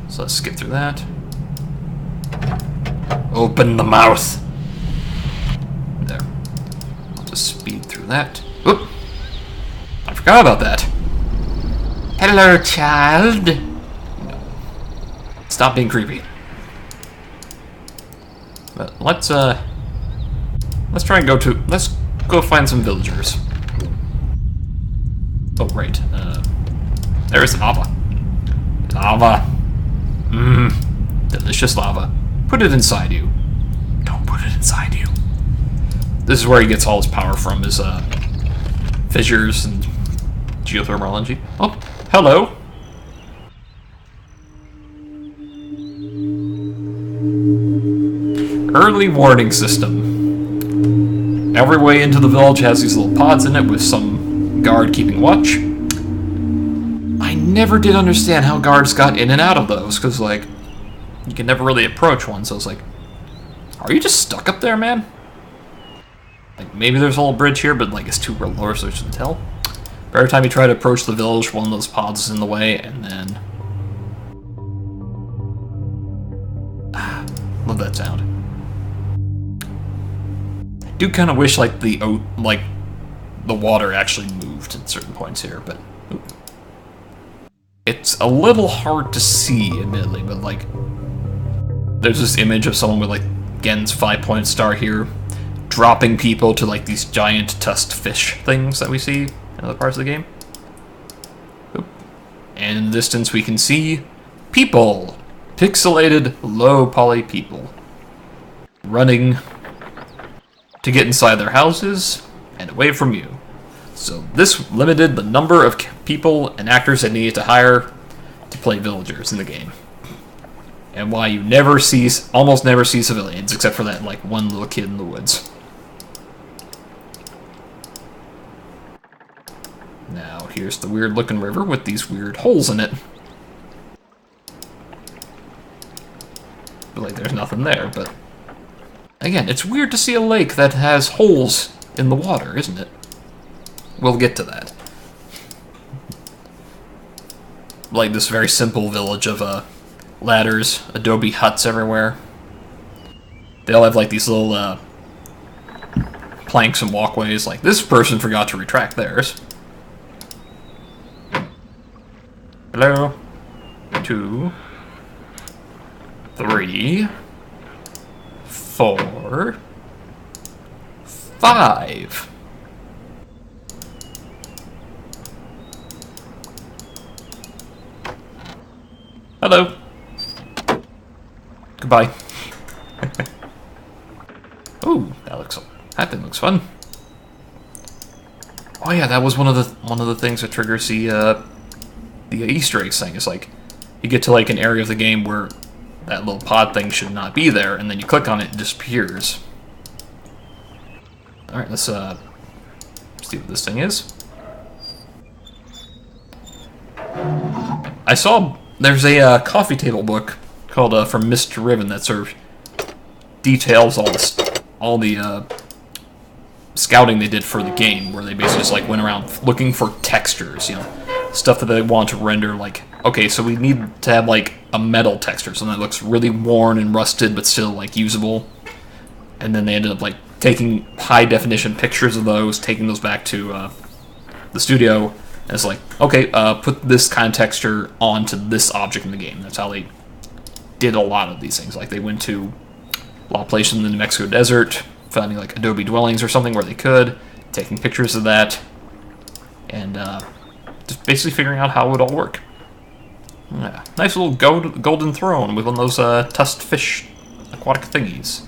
So let's skip through that. Open the mouth! There. I'll just speed through that. Oop! I forgot about that. Hello, child! No. Stop being creepy. But let's try and let's go find some villagers. Oh, right. There's lava. Lava. Mmm. Delicious lava. Put it inside you. Don't put it inside you. This is where he gets all his power from, his, fissures and geothermal energy. Oh, hello. Early warning system. Every way into the village has these little pods in it with some guard keeping watch. I never did understand how guards got in and out of those, because, like, you can never really approach one, so it's like, are you just stuck up there, man? Like, maybe there's a little bridge here, but, like, it's too low, so I shouldn't tell. But every time you try to approach the village, one of those pods is in the way, and then... love that sound. I do kind of wish, like, the water actually moved at certain points here, but... Ooh. It's a little hard to see, admittedly, but, like... There's this image of someone with, like, Gen's 5-point star here, dropping people to, like, these giant tusked fish things that we see in other parts of the game. Oop. And in the distance we can see people! Pixelated, low-poly people. Running to get inside their houses and away from you. So this limited the number of people and actors they needed to hire to play villagers in the game. And why you almost never see civilians, except for that, like, one little kid in the woods. Now, here's the weird-looking river with these weird holes in it. But, like, there's nothing there, but... Again, it's weird to see a lake that has holes in the water, isn't it? We'll get to that. Like this very simple village of, ladders, adobe huts everywhere. They all have, like, these little, planks and walkways. Like, this person forgot to retract theirs. Hello? 2, 3, 4, 5. Hello. Goodbye. Ooh, that thing looks fun. Oh yeah, that was one of the things that triggers the Easter eggs thing. Is like you get to like an area of the game where that little pod thing should not be there, and then you click on it, it disappears. All right, let's see what this thing is. I saw there's a coffee table book called From Mist to Riven that sort of details all the scouting they did for the game, where they basically just like went around looking for textures, you know, stuff that they want to render. Like, okay, so we need to have like a metal texture, something that looks really worn and rusted but still like usable. And then they ended up like taking high definition pictures of those, taking those back to the studio. And it's like, okay, put this kind of texture onto this object in the game. That's how they did a lot of these things. Like, they went to a lot of places in the New Mexico desert, finding, like, adobe dwellings or something where they could, taking pictures of that, and just basically figuring out how it would all work. Yeah, nice little golden throne with one of those tusked fish aquatic thingies.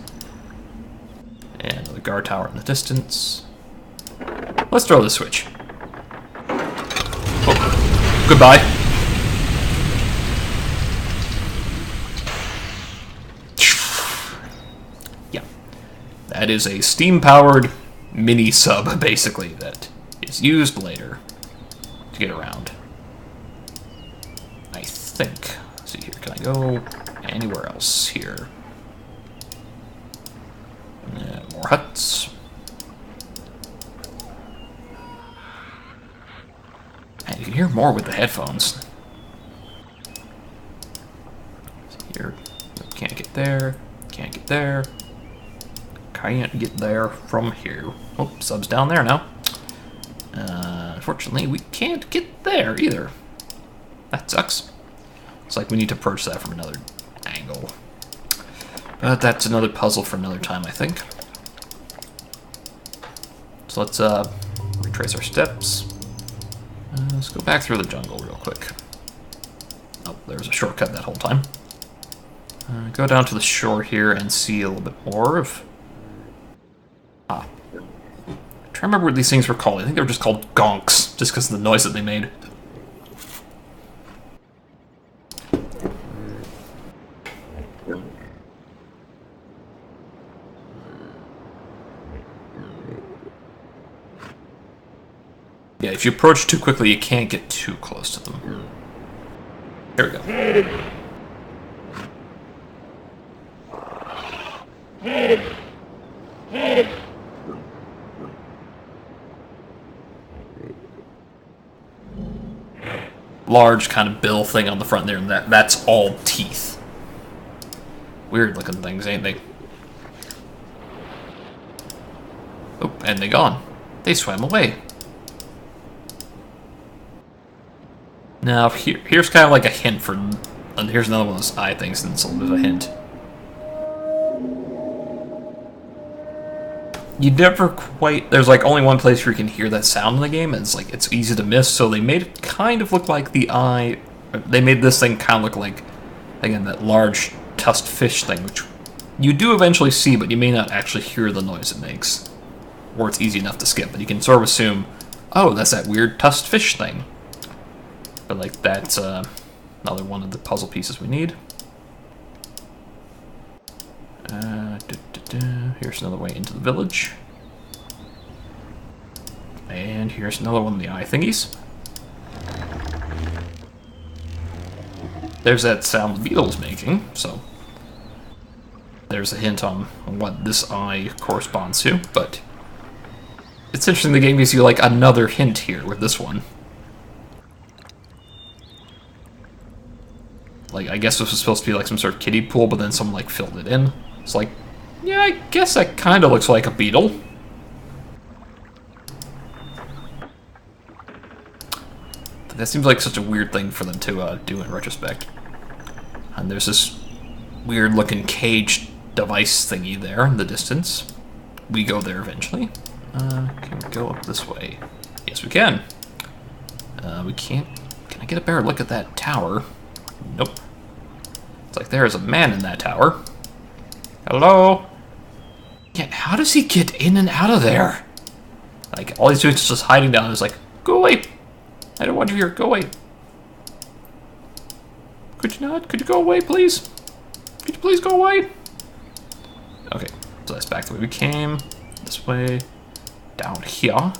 And the guard tower in the distance. Let's throw the switch. Oh, goodbye. Yeah. That is a steam-powered mini-sub, basically, that is used later to get around. I think. Let's see here. Can I go anywhere else here? more huts. And you can hear more with the headphones. So here, can't get there, can't get there, can't get there from here. Oh, sub's down there now. Unfortunately, we can't get there either. That sucks. It's like we need to approach that from another angle. But that's another puzzle for another time, I think. So let's retrace our steps. Let's go back through the jungle real quick. Oh, there's a shortcut that whole time. Go down to the shore here and see a little bit more of... I'm trying to remember what these things were called. I think they were just called gonks, just because of the noise that they made. Yeah, if you approach too quickly, you can't get too close to them. Here we go. Large kind of bill thing on the front there, and that's all teeth. Weird looking things, ain't they? Oh, and they gone. They swam away. Now, here's kind of like a hint for... And here's another one of those eye things, and it's a little bit of a hint. You never quite... There's like only one place where you can hear that sound in the game, and it's easy to miss, so they made it kind of look like the eye... They made this thing kind of look like, again, that large tusked fish thing, which you do eventually see, but you may not actually hear the noise it makes. Or it's easy enough to skip, but you can sort of assume, oh, that's that weird tusked fish thing. But like that's another one of the puzzle pieces we need. Here's another way into the village. And here's another one of the eye thingies. There's that sound the beetle's making, so there's a hint on what this eye corresponds to, but it's interesting the game gives you like another hint here with this one. Like, I guess this was supposed to be like some sort of kiddie pool, but then someone like filled it in. It's like, yeah, I guess that kind of looks like a beetle. But that seems like such a weird thing for them to do in retrospect. And there's this weird looking cage device thingy there in the distance. We go there eventually. Can we go up this way? Yes, we can. We can't... Can I get a better look at that tower? Nope. It's like there is a man in that tower. Hello? Yeah, how does he get in and out of there? Like, all he's doing is just hiding down. He's like, go away. I don't want you here. Go away. Could you not? Could you go away, please? Could you please go away? Okay, so that's back the way we came. This way. Down here.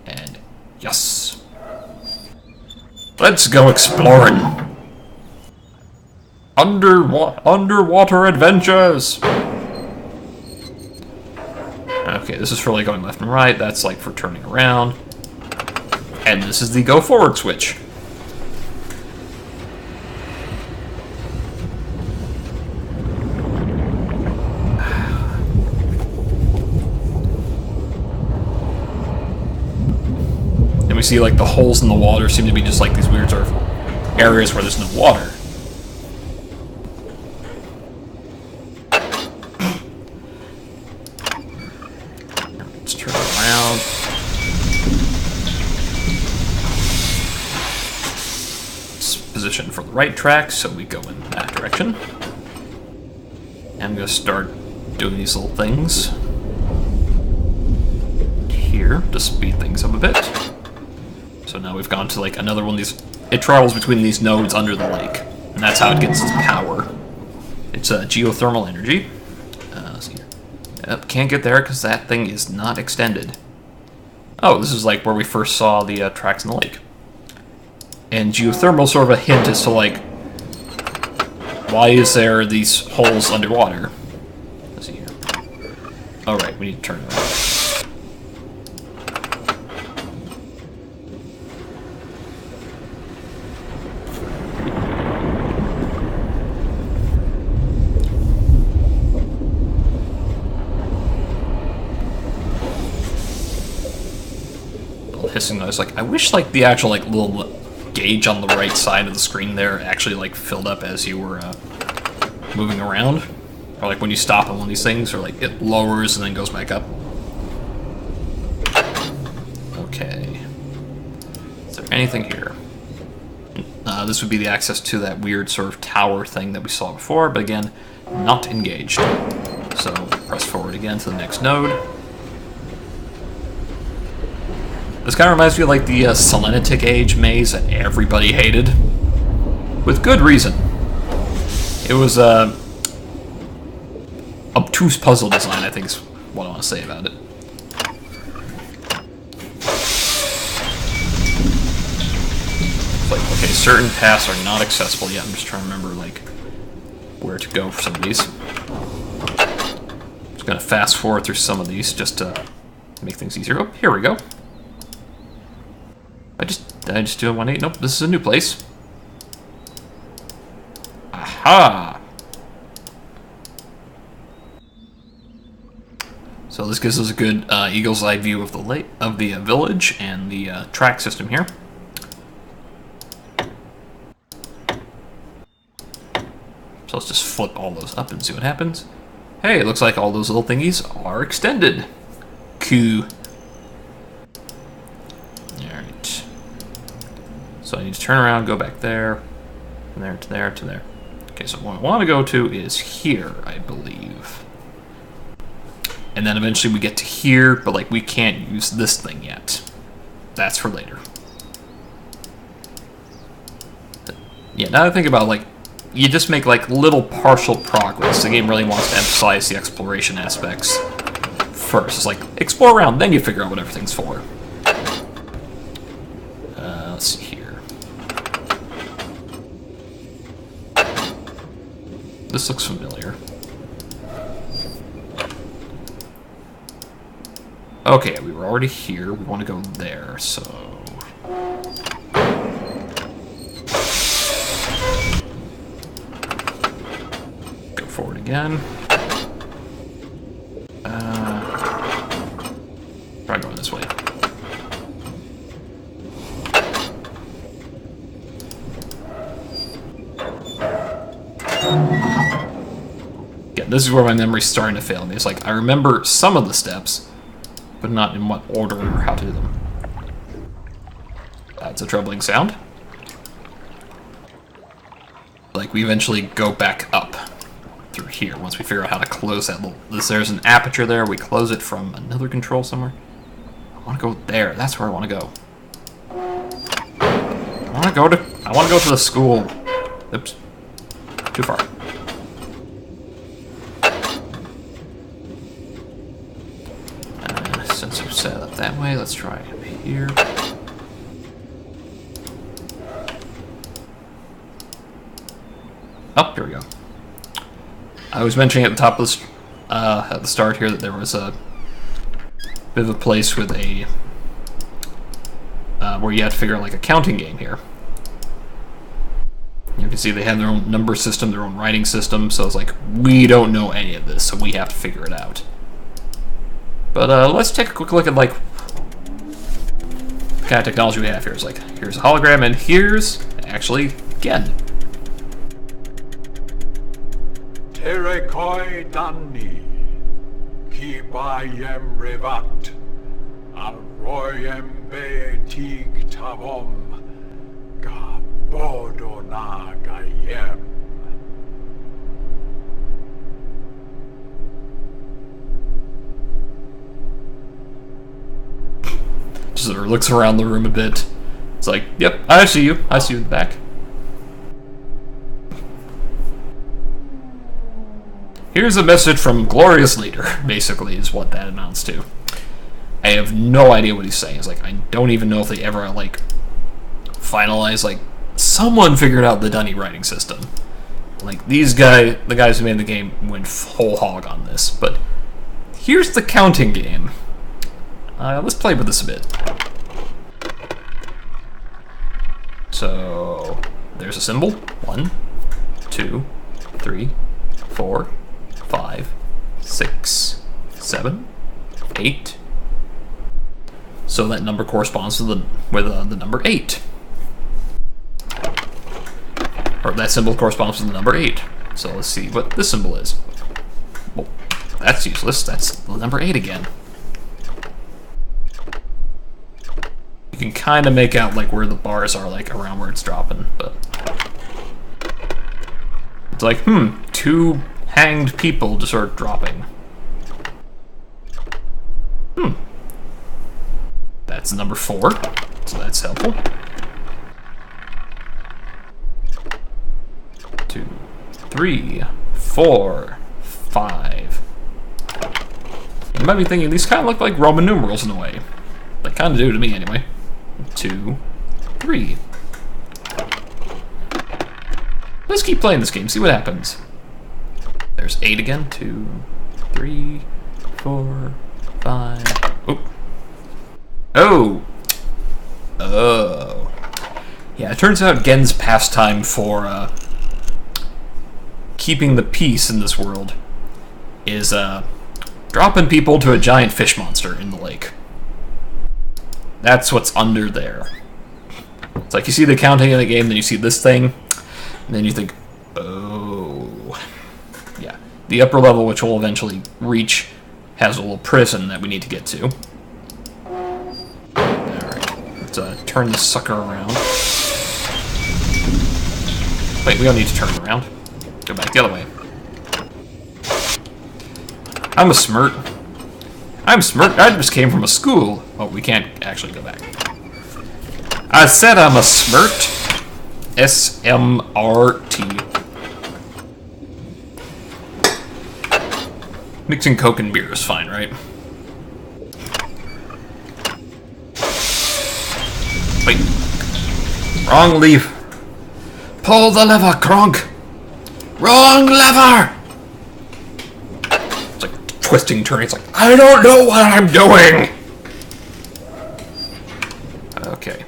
And yes. Let's go exploring. Underwater adventures! Okay, this is for like going left and right, that's like for turning around. And this is the go forward switch. And we see like the holes in the water seem to be just like these weird sort of areas where there's no water. Position for the right track, so we go in that direction. And I'm going to start doing these little things here to speed things up a bit. So now we've gone to like another one of these. It travels between these nodes under the lake, and that's how it gets its power. It's geothermal energy. Let's see here. Yep, can't get there because that thing is not extended. Oh, this is like where we first saw the tracks in the lake. And geothermal sort of a hint as to like, why is there these holes underwater? Let's see here. Alright. Alright, we need to turn around. Hissing noise. Like, I wish like the actual like little gauge on the right side of the screen there actually like filled up as you were moving around, or like when you stop on one of these things, or like it lowers and then goes back up. Okay. Is there anything here? This would be the access to that weird sort of tower thing that we saw before, but again, not engaged. So press forward again to the next node. This kind of reminds me of like the Selenitic Age maze that everybody hated. With good reason. It was obtuse puzzle design, I think is what I want to say about it. It's like, okay, certain paths are not accessible yet. I'm just trying to remember like where to go for some of these. Just gonna fast forward through some of these just to make things easier. Oh, here we go. Did I just do a 1-8? Nope, this is a new place. Aha! So this gives us a good eagle's eye view of the village and the track system here. So let's just flip all those up and see what happens. Hey, it looks like all those little thingies are extended. Cool. Alright. So I need to turn around, go back there, from there to there to there. Okay, so what I want to go to is here, I believe. And then eventually we get to here, but like we can't use this thing yet. That's for later. Yeah, now that I think about it, like, you just make like little partial progress. The game really wants to emphasize the exploration aspects first. It's like, explore around, then you figure out what everything's for. Let's see here. This looks familiar. Okay, we were already here. We want to go there, so... Go forward again. Try going this way. Yeah, this is where my memory's starting to fail me. It's like, I remember some of the steps, but not in what order or how to do them. That's a troubling sound. Like, we eventually go back up through here once we figure out how to close that little... There's an aperture there, we close it from another control somewhere. I want to go there, that's where I want to go. I want to go to the school. Oops. Too far. Since we've set it up that way, let's try up here. Oh, here we go. I was mentioning at the top of the at the start here that there was a bit of a place with a where you had to figure out like a counting game here. You can see they have their own number system, their own writing system, so it's like, we don't know any of this, so we have to figure it out. But let's take a quick look at like the kind of technology we have here. It's like, here's a hologram, and here's actually again. Terekoi Danni, Kibayem Revat, Alroyem Beetig Tavom, Gabodonagayem. Just sort of looks around the room a bit. It's like, yep, I see you. I see you in the back. Here's a message from Glorious Leader, basically, is what that amounts to. I have no idea what he's saying. It's like, I don't even know if they ever, like, finalized, like, someone figured out the Dunny writing system. Like, the guys who made the game went whole hog on this, but here's the counting game. Let's play with this a bit. So, there's a symbol. 1, 2, 3, 4, 5, 6, 7, 8. So that number corresponds to the number 8. Or that symbol corresponds to the number 8. So let's see what this symbol is. Well, that's useless. That's the number 8 again. You can kind of make out like where the bars are, like around where it's dropping, but it's like, 2 hanged people just sort of dropping. That's number 4, so that's helpful. 2, 3, 4, 5. You might be thinking these kind of look like Roman numerals in a way. They kind of do to me anyway. 2, 3. Let's keep playing this game, see what happens. There's 8 again. 2, 3, 4, 5. Oop. Oh! Oh. Yeah, it turns out Gen's pastime for keeping the peace in this world is dropping people to a giant fish monster in the lake. That's what's under there. It's like you see the counting in the game, then you see this thing, and then you think, oh. Yeah. The upper level, which we'll eventually reach, has a little prison that we need to get to. Alright, let's turn this sucker around. Wait, we don't need to turn it around. Go back the other way. I'm a smirt. I'm smirt. I just came from a school. Oh, we can't actually go back. I said I'm a smirt. S-M-R-T. Mixing Coke and beer is fine, right? Wait. Wrong lever. Pull the lever, Kronk. Wrong lever! It's like twisting, turning. It's like, I don't know what I'm doing! Okay.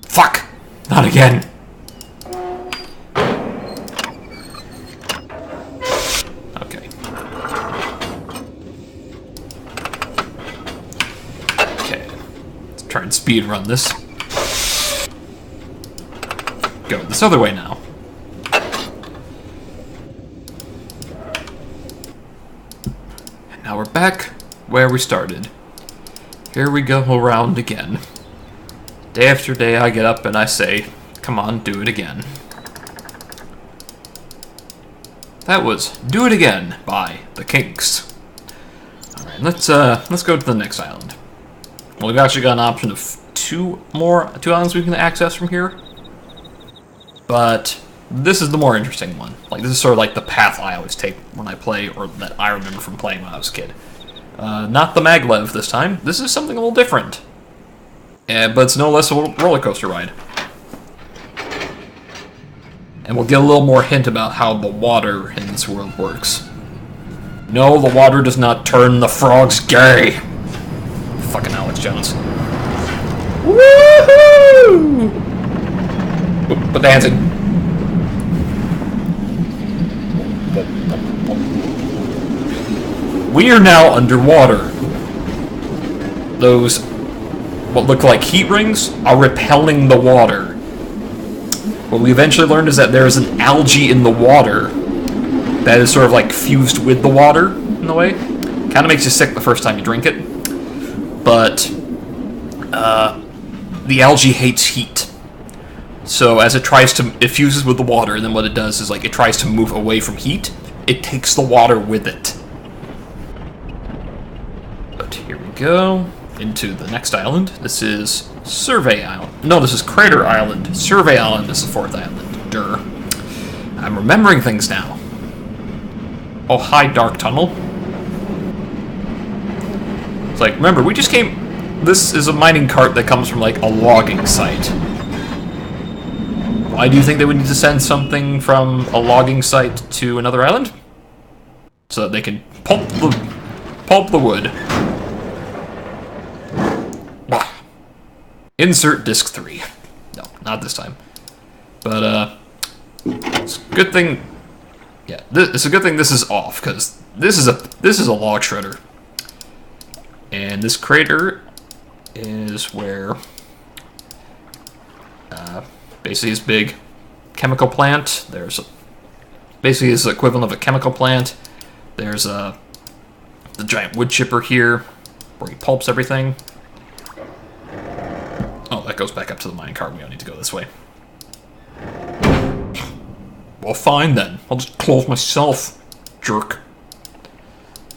Fuck! Not again. Okay. Okay. Let's try and speed run this. Go this other way now. And now we're back where we started. Here we go around again. Day after day I get up and I say, come on, do it again. That was Do It Again by The Kinks. Alright, let's go to the next island. Well, we've actually got an option of two islands we can access from here. But this is the more interesting one. Like, this is sort of like the path I always take when I play, or that I remember from playing when I was a kid. Not the maglev this time. This is something a little different. But it's no less a roller coaster ride. And we'll get a little more hint about how the water in this world works. No, the water does not turn the frogs gay. Fucking Alex Jones. Woohoo! But dancing. We are now underwater. Those, what look like heat rings, are repelling the water. What we eventually learned is that there is an algae in the water that is sort of like fused with the water, in a way. Kind of makes you sick the first time you drink it. But, the algae hates heat. So as it fuses with the water, and then what it does is like it tries to move away from heat, it takes the water with it. But here we go, into the next island. This is Survey Island. No, this is Crater Island. Survey Island is the fourth island. Durr. I'm remembering things now. Oh, hi, Dark Tunnel. It's like, remember, we just came... This is a mining cart that comes from, like, a logging site. Why do you think they would need to send something from a logging site to another island? So that they can pulp the wood. Bah. Insert disc 3. No, not this time. But it's a good thing. Yeah, it's a good thing this is off, because this is a log shredder, and this crater is where basically this big chemical plant. Basically is the equivalent of a chemical plant. There's the giant wood chipper here, where he pulps everything. Oh, that goes back up to the mining cart. We don't need to go this way. Well, fine then. I'll just close myself, jerk.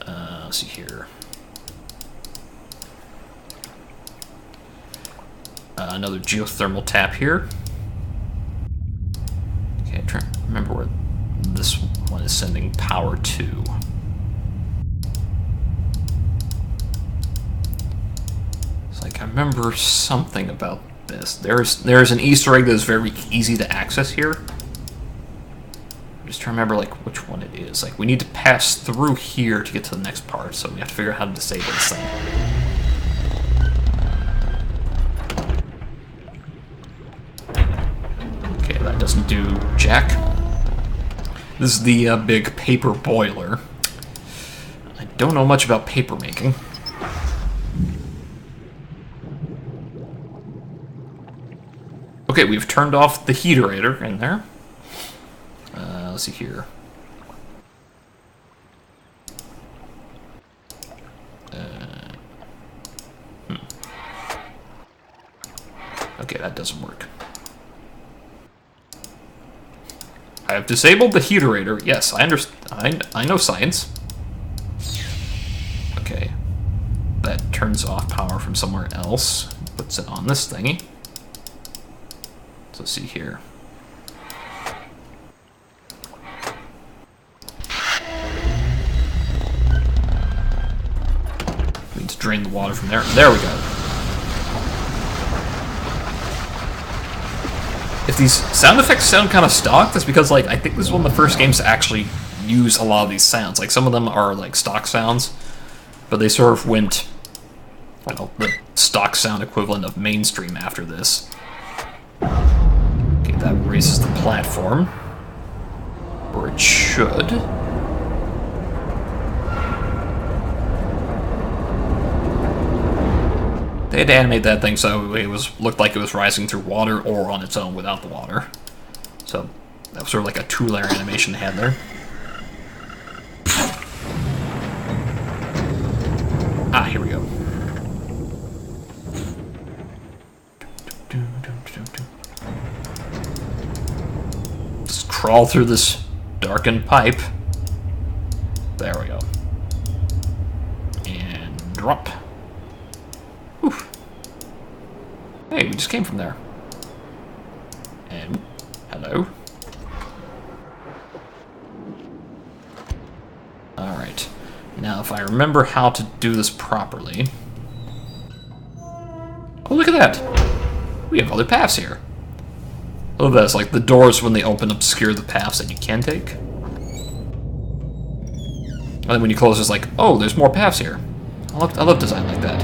Let's see here. Another geothermal tap here. Okay, I'm trying to remember where this one is sending power to. It's like I remember something about this. There's an Easter egg that is very easy to access here. I'm just trying to remember like which one it is. Like we need to pass through here to get to the next part, so we have to figure out how to disable this thing. Okay, that doesn't do jack. This is the big paper boiler. I don't know much about paper making. Okay, we've turned off the heaterator in there. Let's see here. Okay, that doesn't work. I have disabled the heaterator. Yes, I understand. I know science. Okay. That turns off power from somewhere else. Puts it on this thingy. So let's see here. We need to drain the water from there. There we go. If these sound effects sound kind of stock, that's because, like, I think this is one of the first games to actually use a lot of these sounds. Like, some of them are, like, stock sounds, but they sort of went, I don't know, the stock sound equivalent of mainstream after this. Okay, that raises the platform. Or it should. They had to animate that thing so it looked like it was rising through water or on its own without the water. So that was sort of like a two-layer animation they had there. Ah, here we go. Just crawl through this darkened pipe. There we go. And drop. Oof. Hey, we just came from there. And hello. Alright. Now, if I remember how to do this properly... Oh, look at that! We have other paths here. Oh, that's like the doors when they open obscure the paths that you can take. And then when you close, it's like, oh, there's more paths here. I love design like that.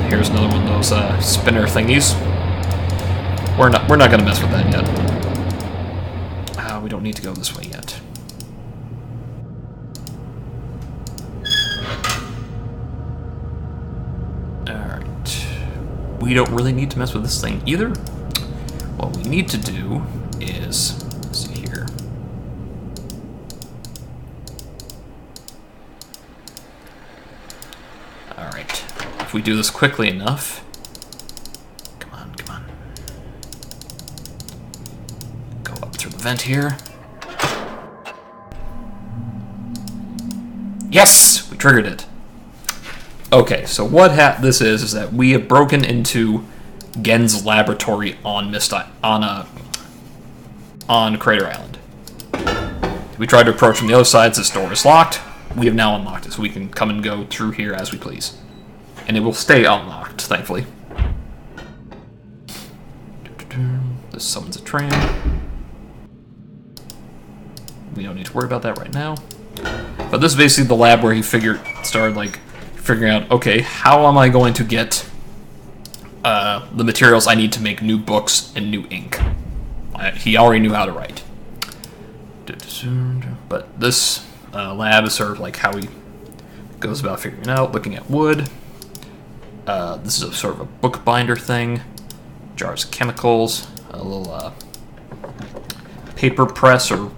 Here's another one of those spinner thingies. We're not gonna mess with that yet. We don't need to go this way yet. Alright. We don't really need to mess with this thing either. What we need to do is, let's see here. Alright. If we do this quickly enough. Come on, come on. Go up through the vent here. Yes! We triggered it. Okay, so what this is that we have broken into Gen's laboratory on Crater Island. We tried to approach from the other side. This door is locked. We have now unlocked it, so we can come and go through here as we please. And it will stay unlocked, thankfully. This summons a tram. we don't need to worry about that right now. But this is basically the lab where he started like figuring out, okay, how am I going to get the materials I need to make new books and new ink? He already knew how to write. But this lab is sort of like how he goes about figuring it out, looking at wood. This is a sort of a bookbinder thing. Jars of chemicals, a little paper press or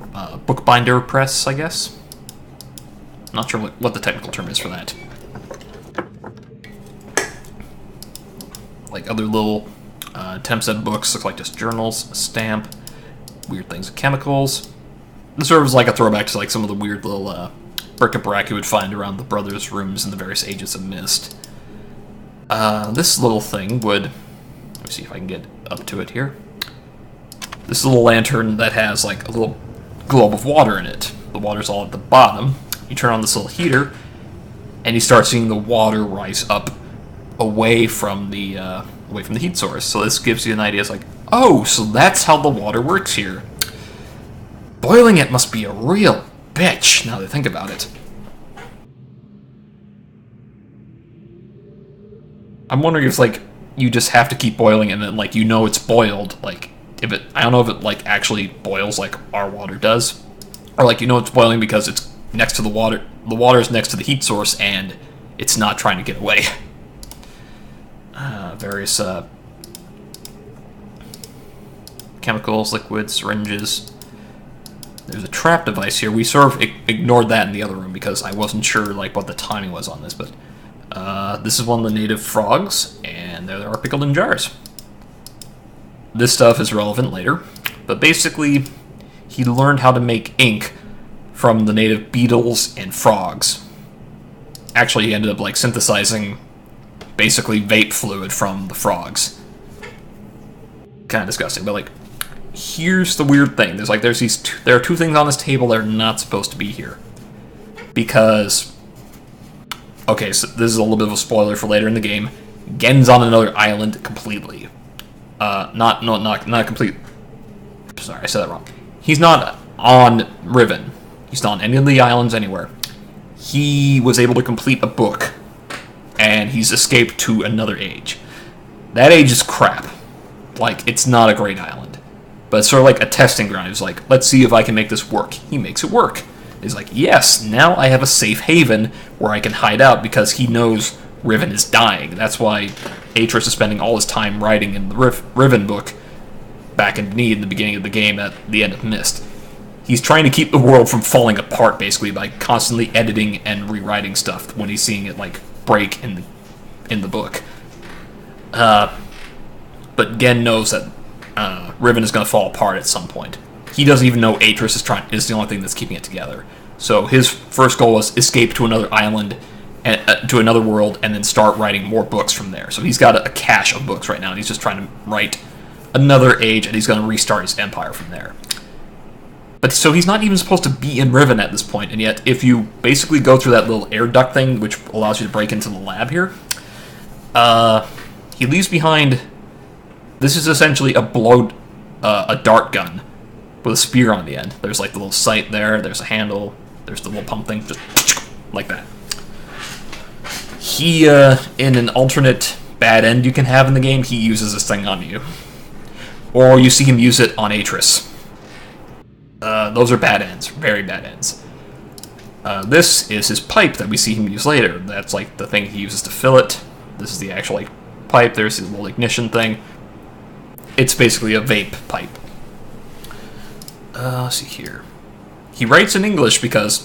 bookbinder press, I guess. Not sure what the technical term is for that. Like other little attempts at books look like just journals, a stamp, weird things with chemicals. This sort of is like a throwback to like some of the weird little bric-a-brac you would find around the brothers' rooms in the various Ages of Mist. This little thing would... Let me see if I can get up to it here. This little lantern that has like a little globe of water in it. The water's all at the bottom. You turn on this little heater, and you start seeing the water rise up away from the heat source. So this gives you an idea. It's like, oh, so that's how the water works here. Boiling it must be a real bitch, now that I think about it. I'm wondering if, like, you just have to keep boiling and then, like, you know it's boiled. Like, I don't know if it, like, actually boils like our water does. Or, like, you know it's boiling because it's next to the water. The water is next to the heat source and it's not trying to get away. Various chemicals, liquids, syringes. There's a trap device here. We sort of ignored that in the other room because I wasn't sure like what the timing was on this, but this is one of the native frogs, and there they are pickled in jars. This stuff is relevant later, but basically he learned how to make ink from the native beetles and frogs. Actually, he ended up like synthesizing basically vape fluid from the frogs. Kind of disgusting, but like, here's the weird thing. There are two things on this table that are not supposed to be here. Because, okay, so this is a little bit of a spoiler for later in the game. Gen's on another island completely. Not complete. Sorry, I said that wrong. He's not on Riven. He's not on any of the islands anywhere. He was able to complete a book, and he's escaped to another age. That age is crap. Like, it's not a great island. But it's sort of like a testing ground. He's like, let's see if I can make this work. He makes it work. He's like, yes, now I have a safe haven where I can hide out because he knows Riven is dying. That's why Atris is spending all his time writing in the Riven book back in the beginning of the game at the end of Mist. He's trying to keep the world from falling apart, basically, by constantly editing and rewriting stuff when he's seeing it, like, break in the book. But Gen knows that Riven is going to fall apart at some point. He doesn't even know Atris is the only thing that's keeping it together. So his first goal was escape to another island, to another world, and then start writing more books from there. So he's got a cache of books right now, and he's just trying to write another age, and he's going to restart his empire from there. But so he's not even supposed to be in Riven at this point, and yet if you basically go through that little air duct thing, which allows you to break into the lab here, he leaves behind... This is essentially a dart gun with a spear on the end. There's like the little sight there, there's a handle, there's the little pump thing, just like that. He, in an alternate bad end you can have in the game, he uses this thing on you. Or you see him use it on Atris. Those are bad ends, very bad ends. This is his pipe that we see him use later. That's like the thing he uses to fill it. This is the actual like pipe, there's his little ignition thing. It's basically a vape pipe. Let's see here. He writes in English because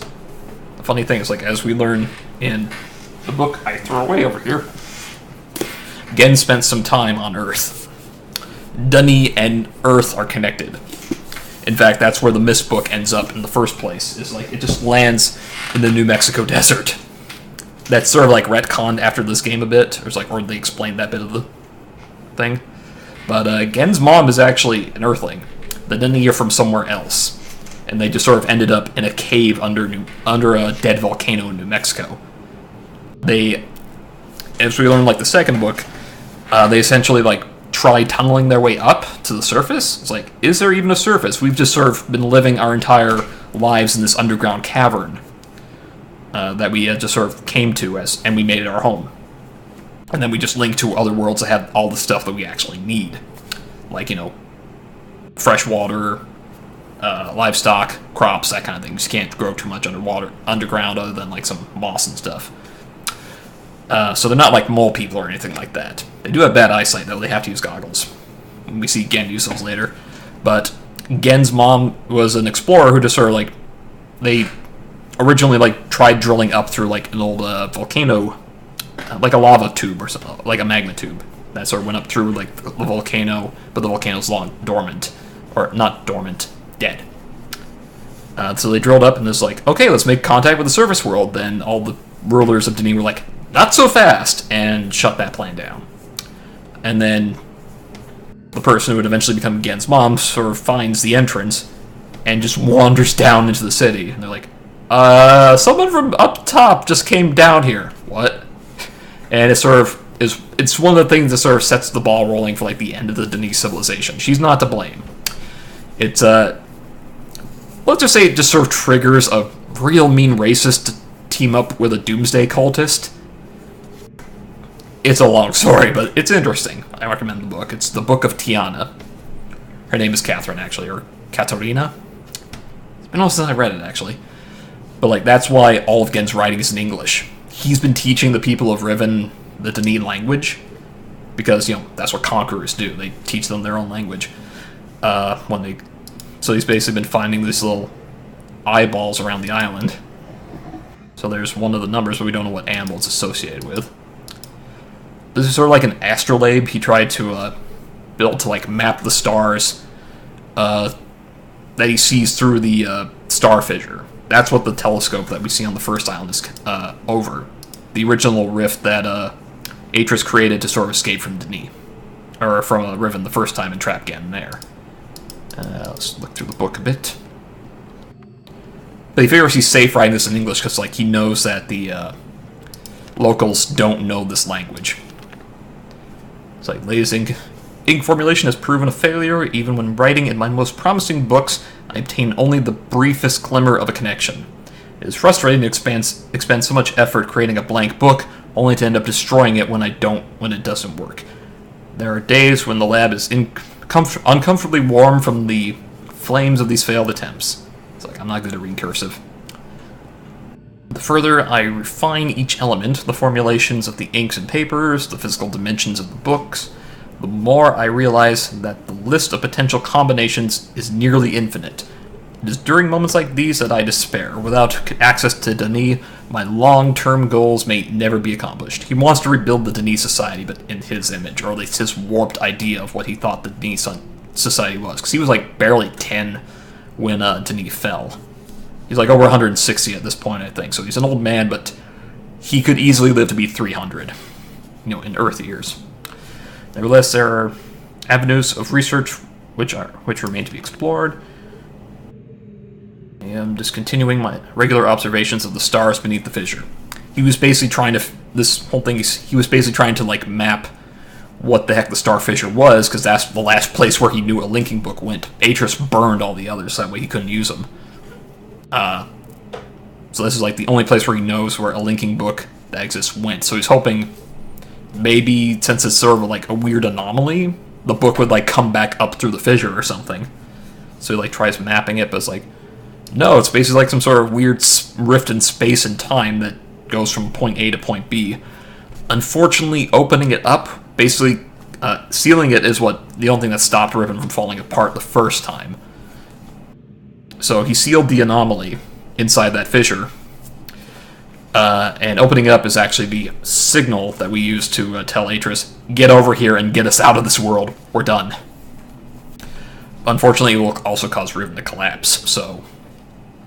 the funny thing is, like, as we learn in the book I throw away over here, Gen spent some time on Earth. Dunny and Earth are connected. In fact, that's where the Mist book ends up in the first place. Is like it just lands in the New Mexico desert. That's sort of like retconned after this game a bit, or they explained that bit of the thing. But Gen's mom is actually an Earthling. The Dunny are from somewhere else, and they just sort of ended up in a cave under a dead volcano in New Mexico. They, as we learned, like the second book, they essentially like try tunneling their way up to the surface. It's like, is there even a surface? We've just sort of been living our entire lives in this underground cavern that we just sort of came to and we made it our home. And then we just link to other worlds that have all the stuff that we actually need. Like, fresh water, livestock, crops, that kind of thing. You just can't grow too much underground other than like some moss and stuff. So they're not like mole people or anything like that. They do have bad eyesight though, they have to use goggles. We see Gen use those later. But Gen's mom was an explorer who just sort of like, they originally like tried drilling up through like an old volcano, like a lava tube or something, like a magma tube. That sort of went up through like the volcano, but the volcano's long dormant. Or not dormant, dead. So they drilled up and was like, okay, let's make contact with the surface world. Then all the rulers of Denis were like, not so fast, and shut that plan down. And then the person who would eventually become Gen's mom sort of finds the entrance and just wanders down into the city. And they're like, someone from up top just came down here. What? And it sort of it's one of the things that sort of sets the ball rolling for like the end of the Denis civilization. She's not to blame. It's let's just say it just sort of triggers a real mean racist to team up with a doomsday cultist. It's a long story, but it's interesting. I recommend the book. It's the Book of Tiana. Her name is Catherine, actually, or Katarina. It's been a while since I read it, actually. But like that's why all of Gen's writing is in English. He's been teaching the people of Riven the Denis language, because, that's what conquerors do. They teach them their own language. So he's basically been finding these little eyeballs around the island. So there's one of the numbers, but we don't know what animal it's associated with. This is sort of like an astrolabe he tried to build to like map the stars that he sees through the star fissure. That's what the telescope that we see on the first island is over. The original rift that Atris created to sort of escape from Denis. Or from Riven the first time and trap Gen there. Let's look through the book a bit. But he figures he's safe writing this in English because like he knows that the locals don't know this language. It's like, latest ink formulation has proven a failure. Even when writing in my most promising books, I obtain only the briefest glimmer of a connection. It is frustrating to expend so much effort creating a blank book, only to end up destroying it when it doesn't work. There are days when the lab is uncomfortably warm from the flames of these failed attempts. It's like, I'm not good at reading cursive. The further I refine each element, the formulations of the inks and papers, the physical dimensions of the books, the more I realize that the list of potential combinations is nearly infinite. It is during moments like these that I despair. Without access to Denis, my long-term goals may never be accomplished. He wants to rebuild the Denis society, but in his image, or at least his warped idea of what he thought the Denis society was. Because he was like barely 10 when Denis fell. He's like over 160 at this point, I think. So he's an old man, but he could easily live to be 300, in Earth years. Nevertheless, there are avenues of research which remain to be explored. I am discontinuing my regular observations of the stars beneath the fissure. He was basically trying to, he was basically trying to, like, map what the heck the star fissure was, because that's the last place where he knew a linking book went. Atris burned all the others, so that way he couldn't use them. So this is, like, the only place where he knows where a linking book that exists went. So he's hoping, maybe, since it's sort of, like, a weird anomaly, the book would, like, come back up through the fissure or something. So he, like, tries mapping it, but it's like, no, it's basically like some sort of weird rift in space and time that goes from point A to point B. Unfortunately, opening it up, basically sealing it, is the only thing that stopped Riven from falling apart the first time. So he sealed the anomaly inside that fissure, and opening it up is actually the signal that we use to tell Atris, get over here and get us out of this world. We're done. Unfortunately, it will also cause Riven to collapse, so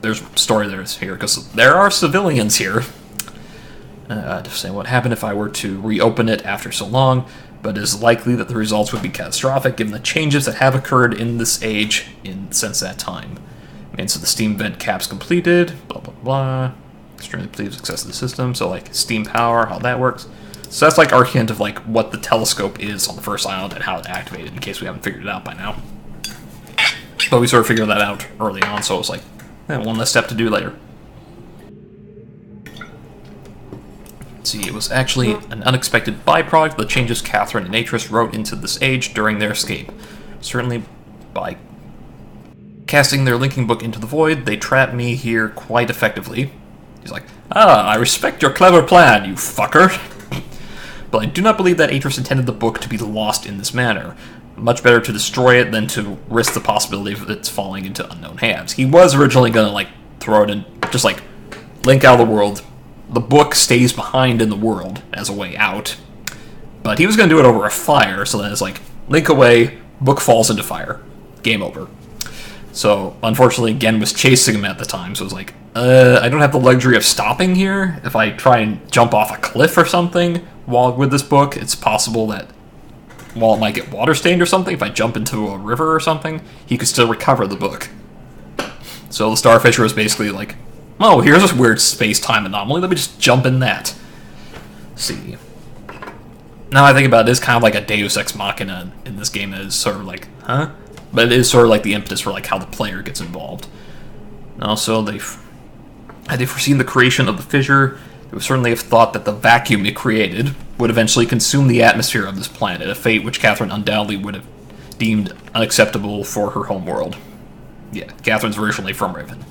there's a story there's here, because there are civilians here. Just saying, what happened if I were to reopen it after so long, but it is likely that the results would be catastrophic given the changes that have occurred in this age since that time. And so the steam vent cap's completed, blah blah blah. Extremely pleased with success of the system, so like steam power, how that works. So that's like our hint of like what the telescope is on the first island and how it's activated, in case we haven't figured it out by now. But we sort of figured that out early on, so it was like, And one less step to do later. Let's see, it was actually an unexpected byproduct of the changes Catherine and Atris wrote into this age during their escape. Certainly, by casting their linking book into the void, they trapped me here quite effectively. He's like, I respect your clever plan, you fucker. But I do not believe that Atris intended the book to be lost in this manner. Much better to destroy it than to risk the possibility of its falling into unknown hands. He was originally going to, like, throw it in, just, like, link out of the world. The book stays behind in the world as a way out. But he was going to do it over a fire, so then it's like, link away, book falls into fire. Game over. So, unfortunately, Gen was chasing him at the time, so it was like, I don't have the luxury of stopping here. If I try and jump off a cliff or something while with this book, it's possible that while it might get water stained or something, if I jump into a river or something, he could still recover the book. So the Starfisher was basically like, oh, here's this weird space-time anomaly, let me just jump in that. Let's see. Now I think about it, it's kind of like a Deus Ex Machina in this game that is sort of like, huh? But it is sort of like the impetus for like how the player gets involved. And also, had they foreseen the creation of the fissure, they would certainly have thought that the vacuum it created would eventually consume the atmosphere of this planet, a fate which Catherine undoubtedly would have deemed unacceptable for her homeworld. Yeah, Catherine's originally from Riven.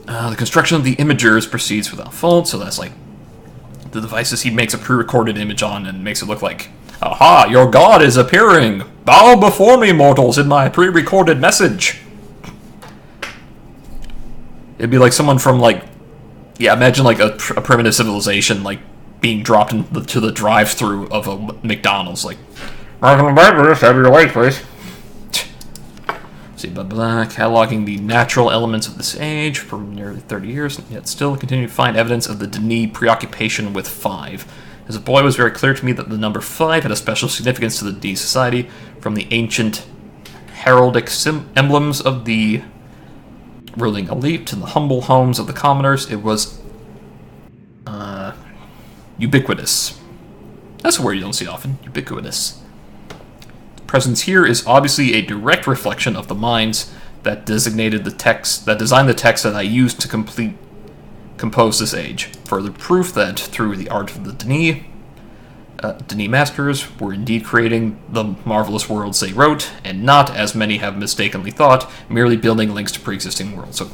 The construction of the imagers proceeds without fault, so that's like the devices he makes a pre-recorded image on and makes it look like, aha, your god is appearing! Bow before me, mortals, in my pre-recorded message! It'd be like someone from, like, yeah, imagine like a primitive civilization, like, being dropped into the drive-thru of a McDonald's, like, welcome back, have your way, please. See, cataloging the natural elements of this age for nearly 30 years, yet still continue to find evidence of the Denis preoccupation with 5. As a boy, it was very clear to me that the number 5 had a special significance to the Denis society, from the ancient heraldic emblems of the ruling elite to the humble homes of the commoners. It was ubiquitous. That's a word you don't see often. Ubiquitous. Presence here is obviously a direct reflection of the minds that designated the text, that designed the text that I used to compose this age. Further proof that through the art of the Denis masters were indeed creating the marvelous worlds they wrote, and not, as many have mistakenly thought, merely building links to pre-existing worlds. So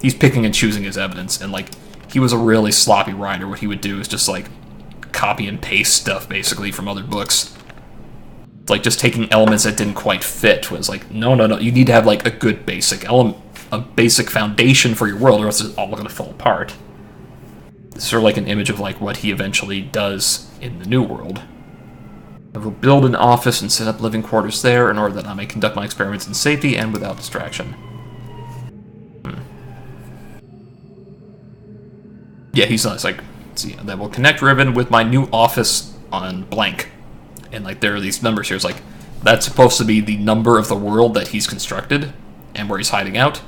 he's picking and choosing his evidence, and like, he was a really sloppy writer. What he would do is just like copy and paste stuff basically from other books. Like just taking elements that didn't quite fit. Was like, no, you need to have like a good basic element, a basic foundation for your world, or else it's all going to fall apart. It's sort of like an image of like what he eventually does in the New World. I will build an office and set up living quarters there in order that I may conduct my experiments in safety and without distraction. Yeah, he's nice. Like, see, that will connect Riven with my new office on blank. And like there are these numbers here. It's like that's supposed to be the number of the world that he's constructed and where he's hiding out.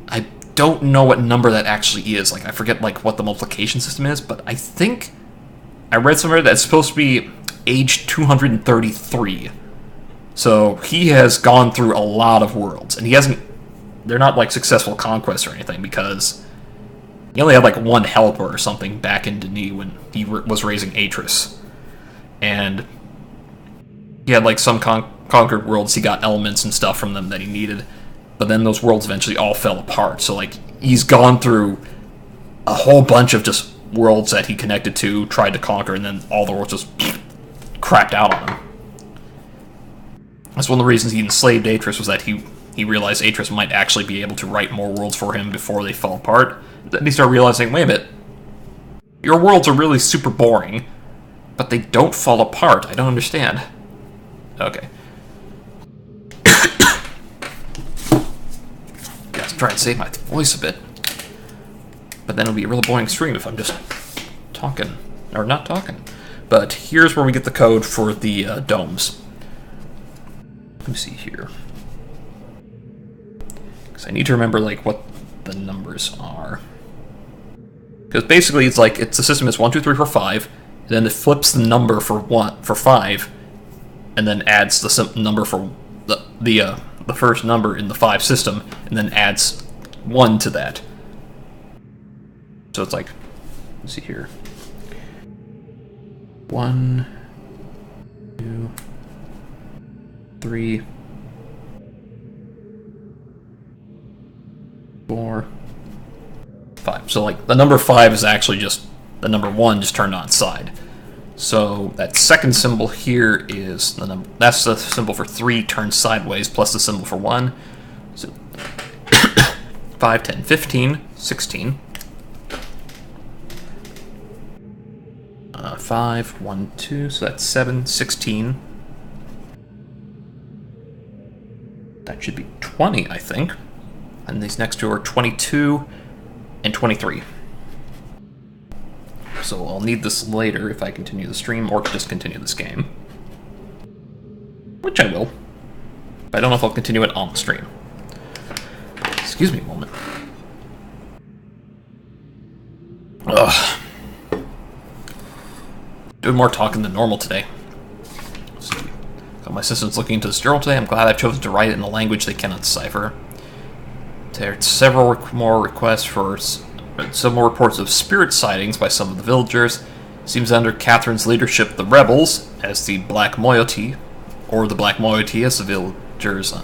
I don't know what number that actually is. Like I forget like what the multiplication system is, but I think I read somewhere that it's supposed to be age 233. So he has gone through a lot of worlds, and he hasn't. They're not like successful conquests or anything because he only had like one helper or something back in Denis when he was raising Atris, and he had like some conquered worlds. He got elements and stuff from them that he needed, but then those worlds eventually all fell apart. So like he's gone through a whole bunch of just worlds that he connected to, tried to conquer, and then all the worlds just crapped out on him. That's one of the reasons he enslaved Atris, was that he realized Atris might actually be able to write more worlds for him before they fell apart. Then he started realizing, wait a minute, your worlds are really super boring, but they don't fall apart. I don't understand. Okay. Gotta try and save my voice a bit. But then it'll be a real boring stream if I'm just talking. Or not talking. But here's where we get the code for the domes. Let me see here. Because I need to remember like what the numbers are. Because basically it's like, the system is 1, 2, 3, 4, 5, and then it flips the number for 5, and then adds the number for the the first number in the 5 system and then adds 1 to that. So it's like, let's see here. 1, 2, 3, 4, 5. So like the number 5 is actually just the number 1 just turned on its side. So that second symbol here is the number. That's the symbol for 3 turned sideways plus the symbol for 1. So 5, 10, 15, 16. 5, 1, 2. So that's 7, 16. That should be 20, I think. And these next two are 22 and 23. So I'll need this later if I continue the stream or just continue this game. Which I will. But I don't know if I'll continue it on the stream. Excuse me a moment. Ugh. Doing more talking than normal today. Got my assistants looking into this journal today. I'm glad I've chosen to write it in a language they cannot decipher. There are several more requests for some more reports of spirit sightings by some of the villagers. Seems under Catherine's leadership, the rebels, as the Black Moiety, or the Black Moiety as the villagers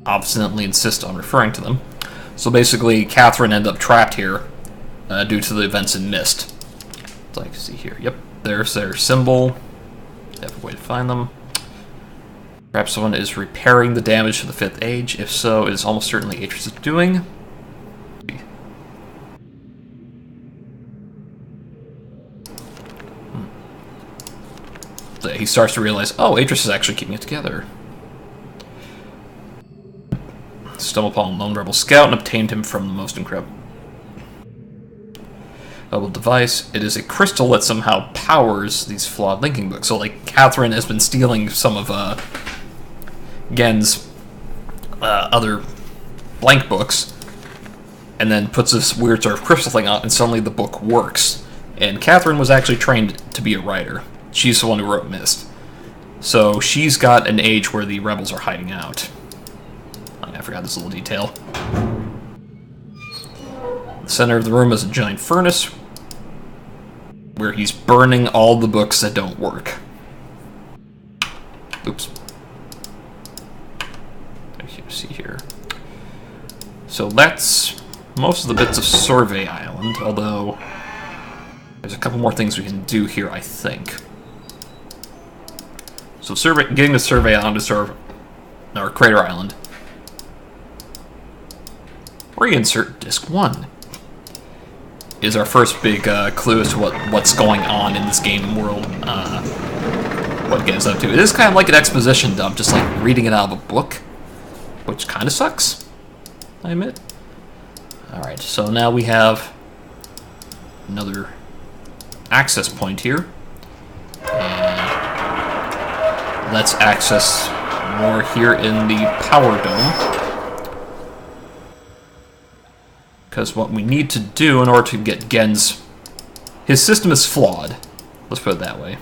obstinately insist on referring to them. So basically, Catherine ended up trapped here due to the events in Mist. It's like, see here, yep, there's their symbol. Have a way to find them. Perhaps someone is repairing the damage to the 5th age. If so, it is almost certainly Atreus is doing. So he starts to realize, oh, Atreus is actually keeping it together. Stumbled upon a lone rebel scout and obtained him from the most incredible device. It is a crystal that somehow powers these flawed linking books. So, like, Catherine has been stealing some of Gen's other blank books, and then puts this weird sort of crystal thing on, and suddenly the book works. And Catherine was actually trained to be a writer. She's the one who wrote Mist. So she's got an age where the rebels are hiding out. I forgot this little detail. The center of the room is a giant furnace where he's burning all the books that don't work. Oops. See here. So that's most of the bits of Survey Island, although there's a couple more things we can do here, I think. So getting to Survey Island is or Crater Island. Reinsert Disc 1 is our first big clue as to what's going on in this game world, what Gen's up to. It is kind of like an exposition dump, just like reading it out of a book, which kind of sucks, I admit. Alright, so now we have another access point here. And let's access more here in the power dome. Because what we need to do in order to get Gen's... His system is flawed. Let's put it that way.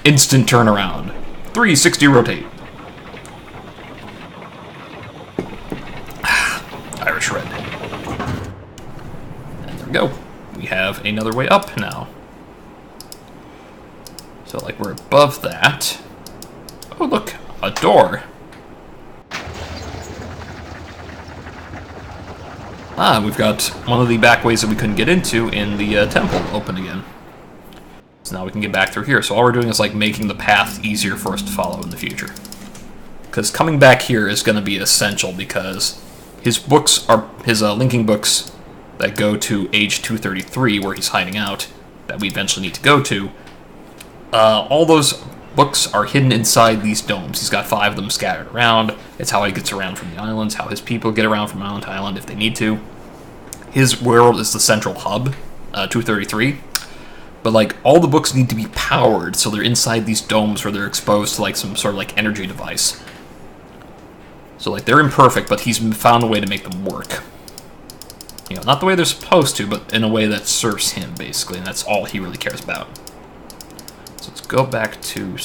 Instant turnaround. 360 rotate. Irish Red. And there we go. We have another way up now. So, like, we're above that. Oh, look. A door. Ah, we've got one of the back ways that we couldn't get into in the temple open again. So now we can get back through here. So all we're doing is like making the path easier for us to follow in the future. Because coming back here is going to be essential because his books are his linking books that go to age 233 where he's hiding out that we eventually need to go to. All those books are hidden inside these domes. He's got 5 of them scattered around. It's how he gets around from the islands, how his people get around from island to island if they need to. His world is the central hub, 233. But, like, all the books need to be powered, so they're inside these domes where they're exposed to, like, some sort of, like, energy device. So, like, they're imperfect, but he's found a way to make them work. You know, not the way they're supposed to, but in a way that serves him, basically, and that's all he really cares about. So let's go back to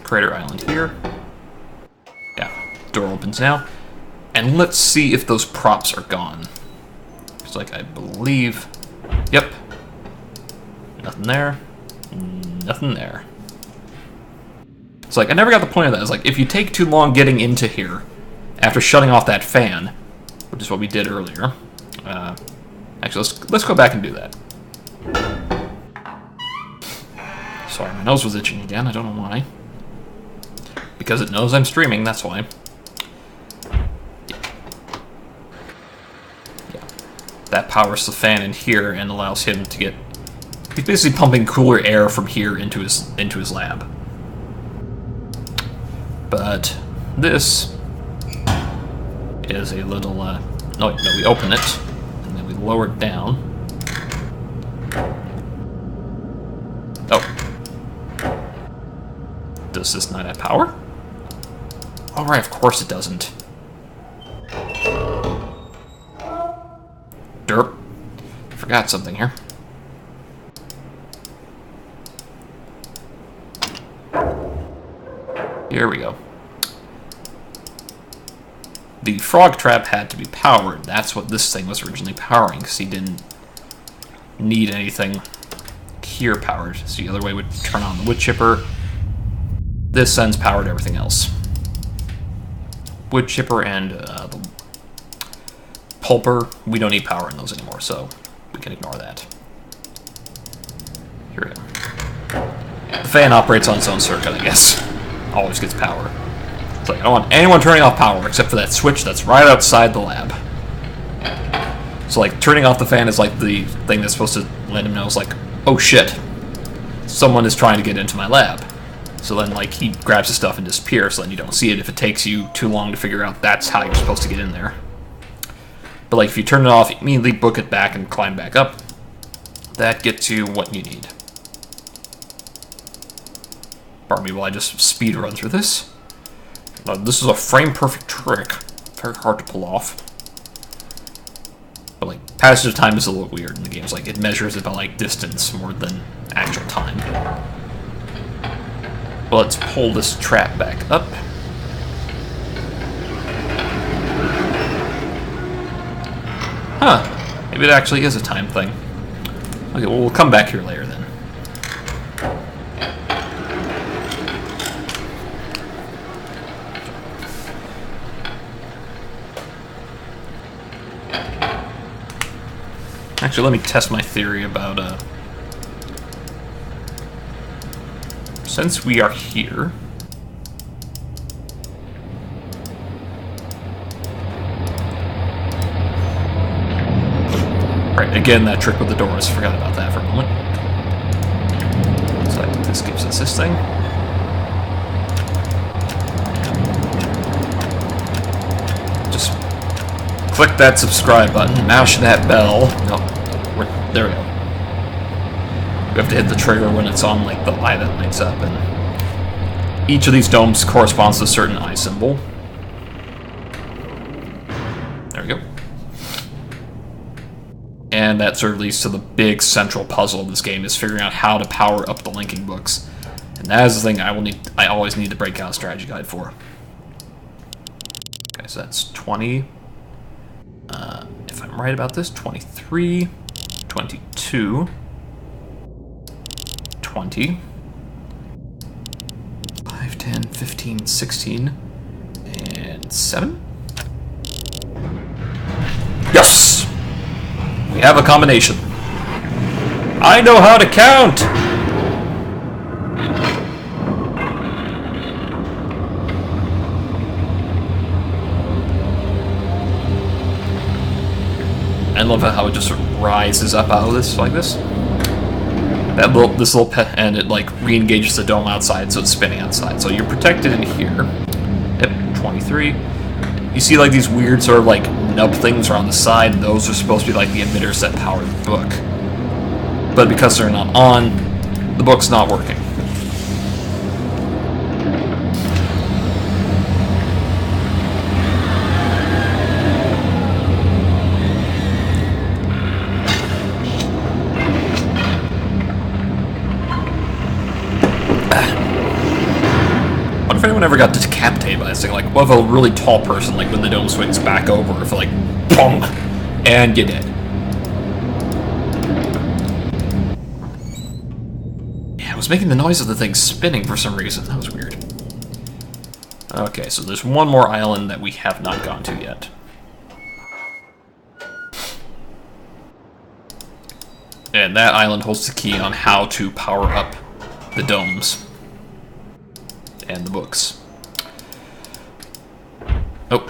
Crater Island here. Yeah, door opens now. And let's see if those props are gone. It's like, I believe... Yep. Nothing there. Nothing there. It's like, I never got the point of that. It's like, if you take too long getting into here, after shutting off that fan, which is what we did earlier. Actually, let's go back and do that. Sorry, my nose was itching again. I don't know why. Because it knows I'm streaming, that's why. Yeah. That powers the fan in here and allows him to get... He's basically pumping cooler air from here into his lab. But this is a little... No, we open it, and then we lower it down. Oh. Does this not have power? Alright, of course it doesn't. Derp. Forgot something here. Here we go. The frog trap had to be powered. That's what this thing was originally powering, because he didn't need anything here powered. So the other way would turn on the wood chipper. This sends power to everything else. Wood chipper and the pulper, we don't need power in those anymore, so we can ignore that. Here we go. The fan operates on its own circuit, I guess. Always gets power. It's like, I don't want anyone turning off power except for that switch that's right outside the lab. So, like, turning off the fan is like the thing that's supposed to let him know, it's like, oh shit, someone is trying to get into my lab. So then, like, he grabs his stuff and disappears, so then you don't see it if it takes you too long to figure out that's how you're supposed to get in there. But, like, if you turn it off, immediately book it back and climb back up, that gets you what you need. Pardon me while I just speed run through this. This is a frame-perfect trick. Very hard to pull off. But, like, passage of time is a little weird in the games. Like, it measures it by, like, distance more than actual time. Well, let's pull this trap back up. Huh. Maybe it actually is a time thing. Okay, well, we'll come back here later then. Actually, let me test my theory about, since we are here... Right, again, that trick with the doors. Forgot about that for a moment. So this gives us this thing. Just click that subscribe button, mash that bell. Nope. There we go. We have to hit the trigger when it's on, like, the eye that lights up, and each of these domes corresponds to a certain eye symbol. There we go. And that sort of leads to the big central puzzle of this game, is figuring out how to power up the linking books. And that is the thing I always need to break out a strategy guide for. Okay, so that's 20. If I'm right about this, 23, 22, 20, 5, 10, 15, 16, and 7. Yes! We have a combination. I know how to count! I love how it just rises up out of this like this. This little pet, and it like re-engages the dome outside, so it's spinning outside. So you're protected in here. Yep, 23. You see like these weird sort of like nub things are on the side, and those are supposed to be like the emitters that power the book. But because they're not on, the book's not working. anyone ever got decapitated by this thing? Like, what if a really tall person, like when the dome swings back over, if like, bonk, and you're dead. Yeah, it was making the noise of the thing spinning for some reason. That was weird. Okay, so there's one more island that we have not gone to yet. And that island holds the key on how to power up the domes and the books. Oh,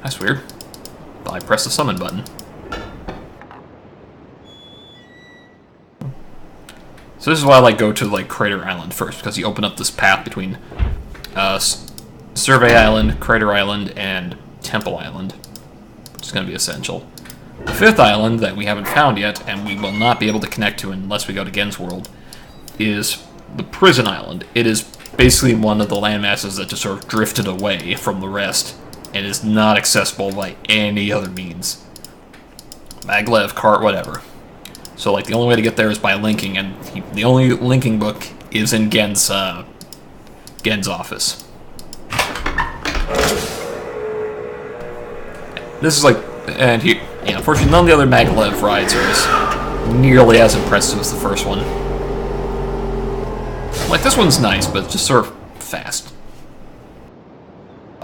that's weird. I pressed the summon button. So this is why I like go to like Crater Island first, because you open up this path between Survey Island, Crater Island, and Temple Island, which is going to be essential. The fifth island that we haven't found yet, and we will not be able to connect to unless we go to Gen's world, is the Prison Island. It is basically one of the landmasses that just sort of drifted away from the rest, and is not accessible by any other means. Maglev, cart, whatever. So, like, the only way to get there is by linking, and the only linking book is in Gen's office. This is like, and here, yeah, unfortunately, none of the other Maglev rides are as nearly as impressive as the first one. Like, this one's nice, but it's just sort of fast.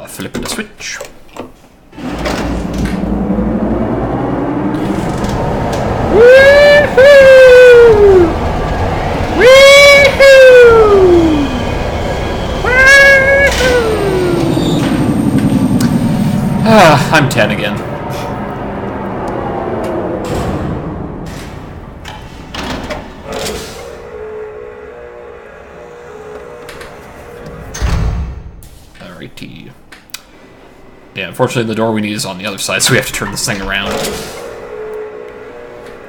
Flipping the switch. Woohoo! Woohoo! Ah, I'm 10 again. Alrighty. Yeah, unfortunately the door we need is on the other side, so we have to turn this thing around.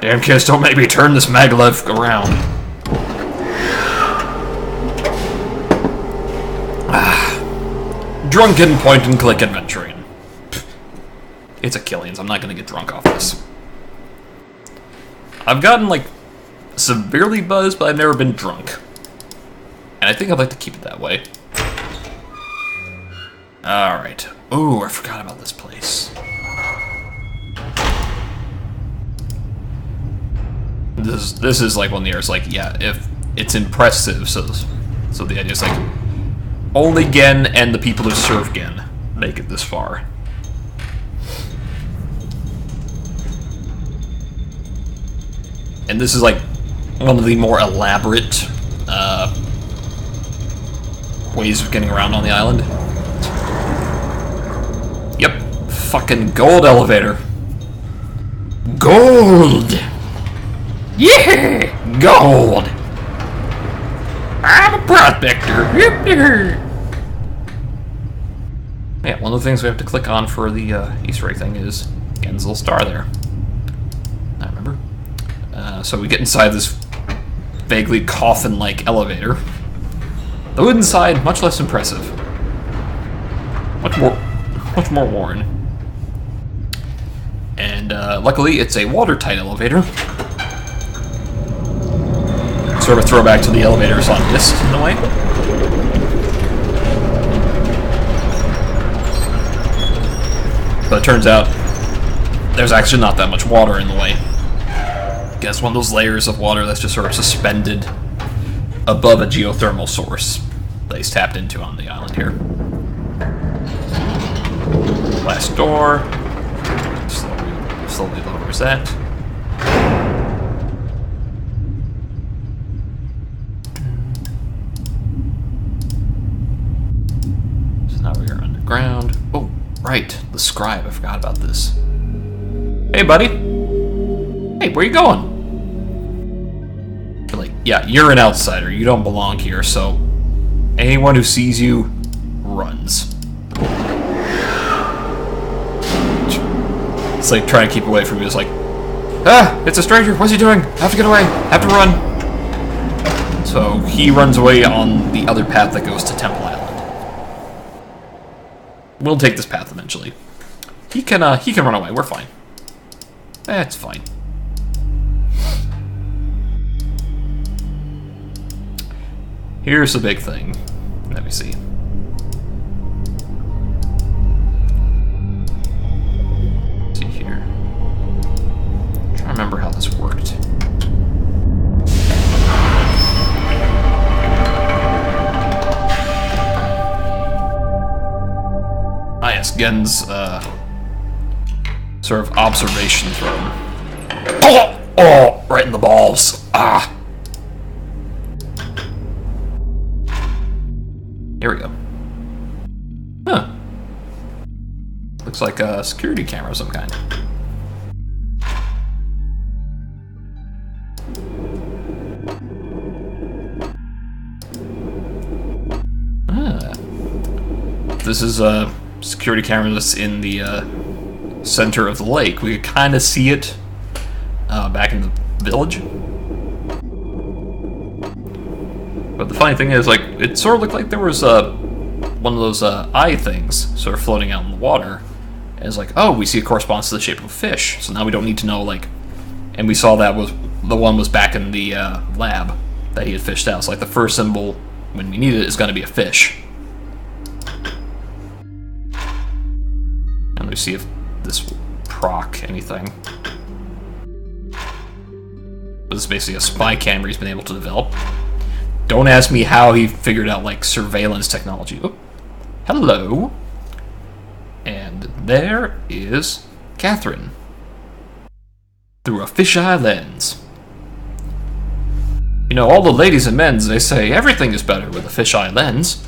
Damn kids, don't make me turn this maglev around. Ah. Drunken point-and-click adventuring. It's a Killian's. I'm not gonna get drunk off this. I've gotten, like, severely buzzed, but I've never been drunk. And I think I'd like to keep it that way. Alright. Ooh, I forgot about this place. This is like one of the areas, like, yeah, if it's impressive, so the idea is, like, only Gen and the people who serve Gen make it this far. And this is, like, one of the more elaborate ways of getting around on the island. Yep, fucking gold elevator. Gold! Yeah! Gold! I'm a prospector! Yeah, one of the things we have to click on for the Easter egg thing is Gen's little star there. I remember. So we get inside this vaguely coffin-like elevator. The wooden side, much less impressive. Much more worn. And luckily, it's a watertight elevator. Sort of a throwback to the elevators on Myst, in a way. But it turns out there's actually not that much water in the way. Guess one of those layers of water that's just sort of suspended above a geothermal source that he's tapped into on the island here. Last door. Slowly lowers that. So now we are underground. Oh, right, the scribe. I forgot about this. Hey, buddy. Hey, where you going? Like, yeah, you're an outsider. You don't belong here, so anyone who sees you runs. It's like trying to keep away from you. It's like, ah, it's a stranger. What's he doing? I have to get away. I have to run. So he runs away on the other path that goes to Temple Island. We'll take this path eventually. He can run away. We're fine. That's fine. Here's the big thing. Let me see. likes Gen's sort of observation throne. Oh! Oh! Right in the balls. Ah! Here we go. Huh. Looks like a security camera of some kind. This is a security camera that's in the center of the lake. We could kind of see it back in the village. But the funny thing is, like, it sort of looked like there was one of those eye things sort of floating out in the water. And it's like, oh, we see it corresponds to the shape of a fish. So now we don't need to know, like... And we saw that was the one was back in the lab that he had fished out. So, like, the first symbol, when we need it, is going to be a fish. And let me see if this will proc anything. This is basically a spy camera he's been able to develop. Don't ask me how he figured out, like, surveillance technology. Oh, hello. And there is Catherine. Through a fisheye lens. You know, all the ladies and men, they say everything is better with a fisheye lens.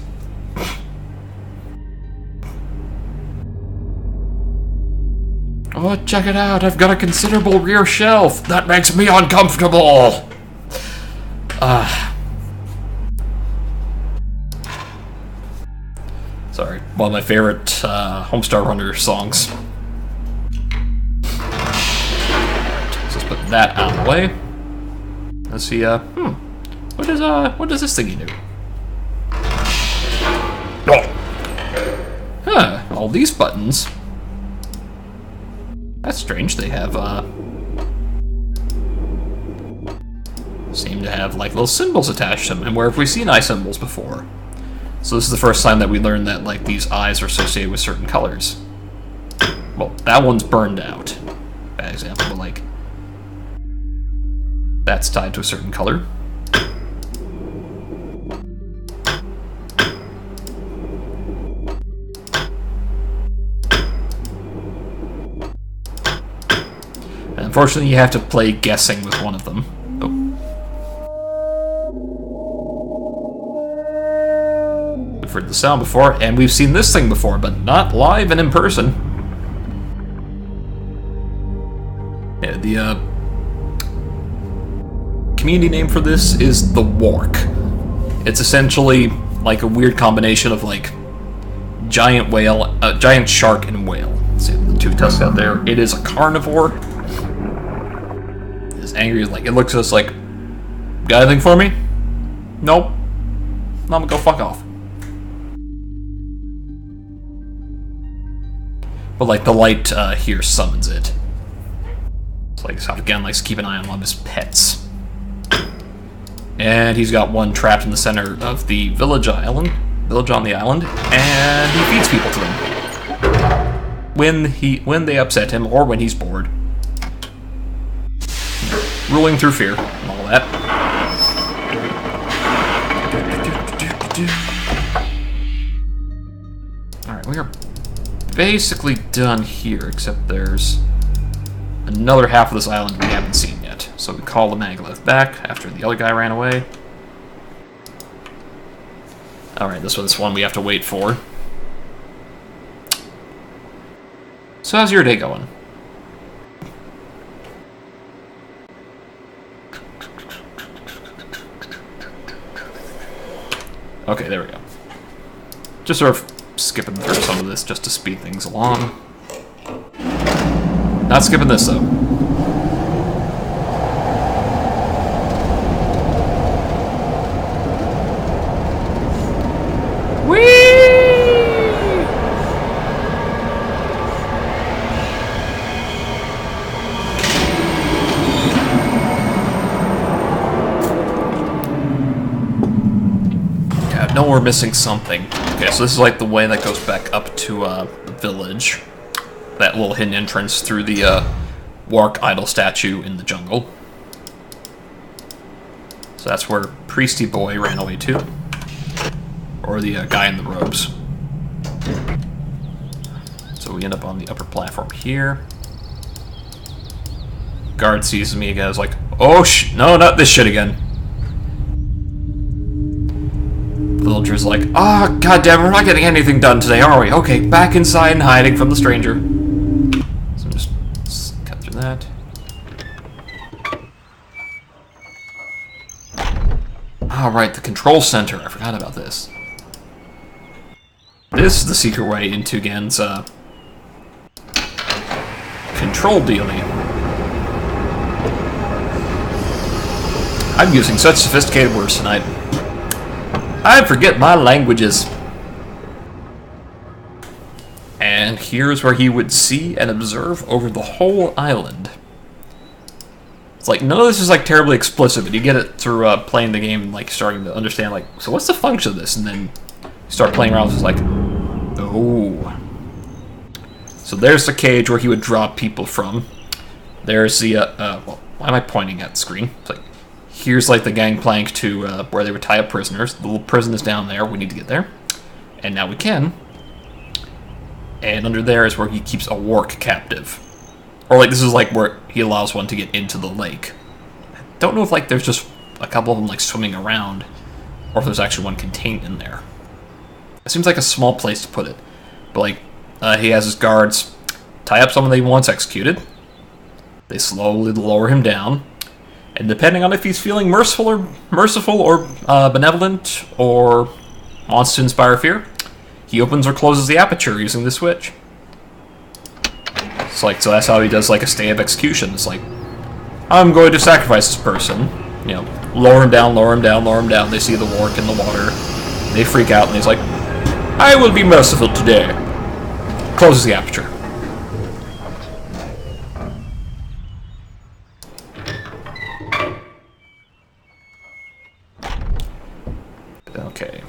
Oh, check it out. I've got a considerable rear shelf. That makes me uncomfortable. Sorry, one of my favorite Homestar Runner songs. So let's put that out of the way. Let's see, what does this thingy do? Oh. Huh, all these buttons. That's strange, they have, seem to have, like, little symbols attached to them, and where have we seen eye symbols before? So this is the first time that we learned that, like, these eyes are associated with certain colors. Well, that one's burned out. Bad example, but, like, that's tied to a certain color. And unfortunately, you have to play guessing with one of them. Oh. We've heard the sound before, and we've seen this thing before, but not live and in person. Yeah, the community name for this is the Wark. It's essentially like a weird combination of, like, giant whale, giant shark and whale. See the two tusks out there. It is a carnivore. It's angry, like, it looks at us like, got anything for me? Nope. I'm gonna go fuck off. But, like, the light here summons it. It's like, so again, likes to keep an eye on one of his pets. And he's got one trapped in the center of the village on the island, and he feeds people to them. When they upset him, or when he's bored. Ruling through fear, and all that. Alright, we are basically done here, except there's another half of this island we haven't seen yet. So we call the Maglev back after the other guy ran away. Alright, this one's one we have to wait for. So how's your day going? Okay, there we go. Just sort of skipping through some of this just to speed things along. Not skipping this, though. No, we're missing something. Okay, so this is like the way that goes back up to the village. That little hidden entrance through the Wark idol statue in the jungle. So that's where Priesty Boy ran away to. Or the guy in the robes. So we end up on the upper platform here. Guard sees me again. I was like, oh no, not this shit again. Villager's like, ah, oh, goddamn, we're not getting anything done today, are we? Okay, back inside and hiding from the stranger. So just cut through that. Alright, the control center. I forgot about this. This is the secret way into Gan's control dealie. I'm using such sophisticated words tonight. I forget my languages. And here's where he would see and observe over the whole island. It's like, none of this is like terribly explicit, but you get it through playing the game and like starting to understand like, so what's the function of this? And then you start playing around, it's like, oh. So there's the cage where he would drop people from. There's the, well, why am I pointing at the screen? It's like, here's like the gangplank to where they would tie up prisoners. The little prison is down there. We need to get there. And now we can. And under there is where he keeps a wark captive. Or like this is like where he allows one to get into the lake. I don't know if like there's just a couple of them like swimming around, or if there's actually one contained in there. It seems like a small place to put it. But like he has his guards tie up someone they once executed. They slowly lower him down. And depending on if he's feeling merciful or benevolent or wants to inspire fear, he opens or closes the aperture using the switch. It's like, so that's how he does like a stay of execution. It's like, I'm going to sacrifice this person. You know, lower him down, lower him down, lower him down. They see the wark in the water. They freak out and he's like, I will be merciful today. Closes the aperture. Okay.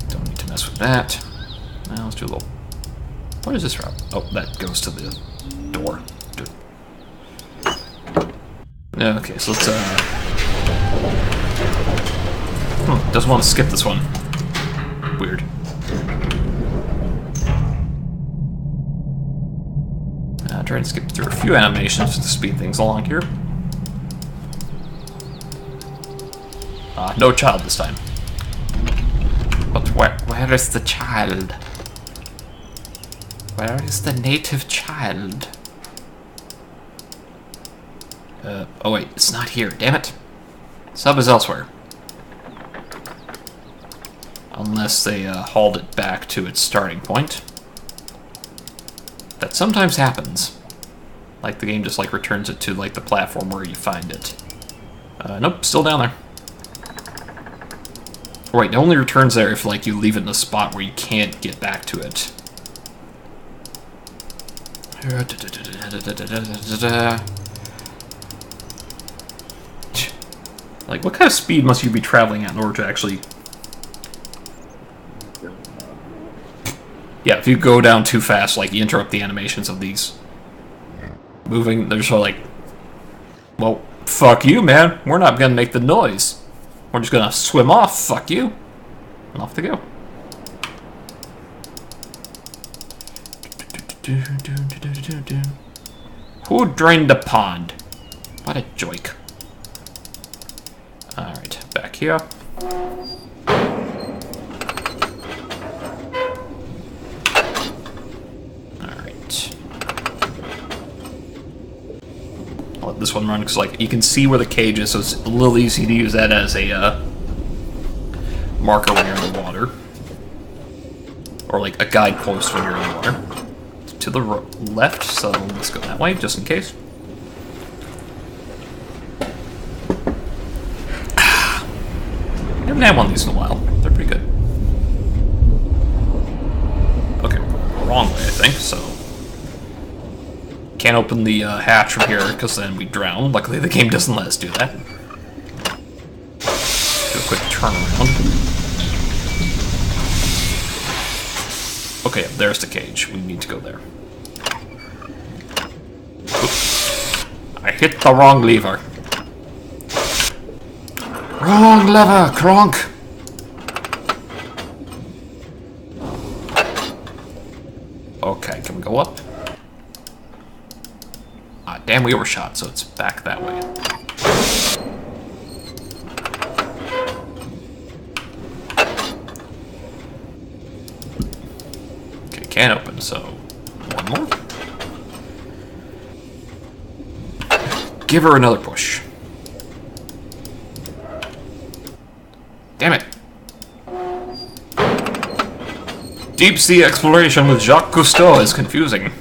Don't need to mess with that. Now let's do a little... What is this route? Oh, that goes to the door. Good. Okay, so let's, doesn't want to skip this one. Weird. Trying to skip through a few animations to speed things along here. No child this time. But where is the child? Where is the native child? Oh wait, it's not here, damn it. Sub is elsewhere. Unless they hauled it back to its starting point. That sometimes happens. Like the game just like returns it to like the platform where you find it. Nope, still down there. Wait, it only returns there if like you leave it in a spot where you can't get back to it. Like, what kind of speed must you be traveling at in order to actually... Yeah, if you go down too fast, like, you interrupt the animations of these moving. They're sort of like, well, fuck you, man. We're not gonna make the noise. We're just gonna swim off, fuck you. And off they go. Who drained the pond? What a joke. Alright, back here. Alright. I'll let this one run because like you can see where the cage is, so it's a little easy to use that as a marker when you're in the water. Or like a guidepost when you're in the water. To the left, so let's go that way, just in case. I haven't had one of these in a while. They're pretty good. Okay, wrong way, I think, so... Can't open the hatch from here, because then we drown. Luckily, the game doesn't let us do that. Do a quick turnaround. Okay, there's the cage. We need to go there. Oops. I hit the wrong lever. Wrong lever, Kronk! Ah, damn, we overshot, so it's back that way. Okay, can't open, so one more. Give her another push. Damn it. Deep sea exploration with Jacques Cousteau is confusing.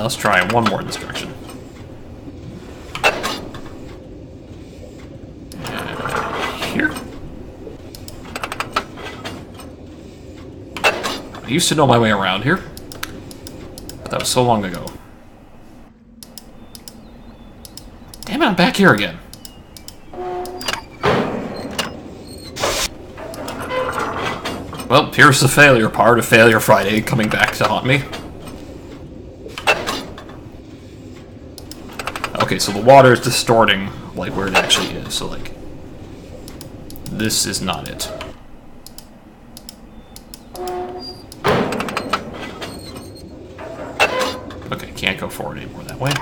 Let's try one more in this direction. Here? I used to know my way around here, but that was so long ago. Damn it, I'm back here again. Well, here's the failure part of Failure Friday coming back to haunt me. Okay, so the water is distorting, like, where it actually is, so, like, this is not it. Okay, can't go forward anymore that way.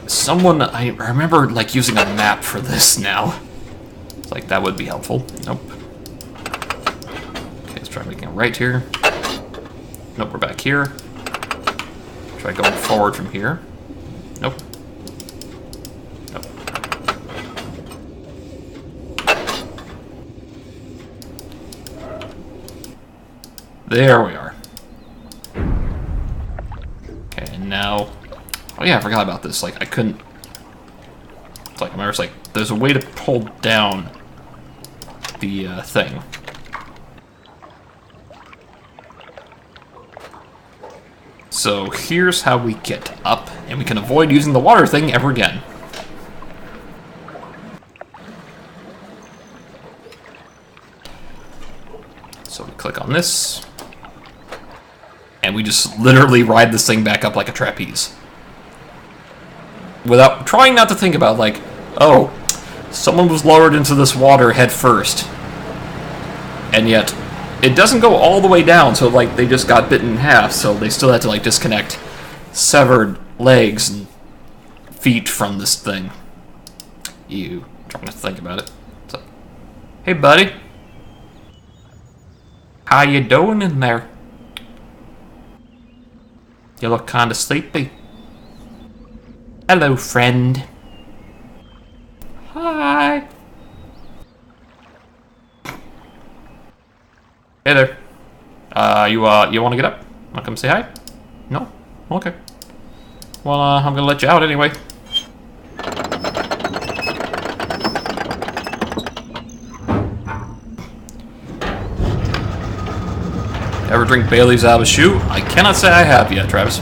Someone, I remember, like, using a map for this now. It's like, that would be helpful. Nope. Okay, let's try making a right here. Nope, we're back here. Try going forward from here. Nope. Nope. There we are. Okay, and now... Oh yeah, I forgot about this. Like, I couldn't... It's like, I remember it's like, there's a way to pull down the thing. So here's how we get up, and we can avoid using the water thing ever again. So we click on this, and we just literally ride this thing back up like a trapeze. Without trying not to think about, like, oh, someone was lowered into this water head first, and yet it doesn't go all the way down, so, like, they just got bitten in half, so they still had to, like, disconnect severed legs and feet from this thing. Ew. I'm trying to think about it. It's like, hey, buddy. How you doing in there? You look kinda sleepy. Hello, friend. Hi. Hey there. You want to get up? Want to come say hi? No? Okay. Well, I'm gonna let you out anyway. Ever drink Bailey's out of a shoe? I cannot say I have yet, Travis.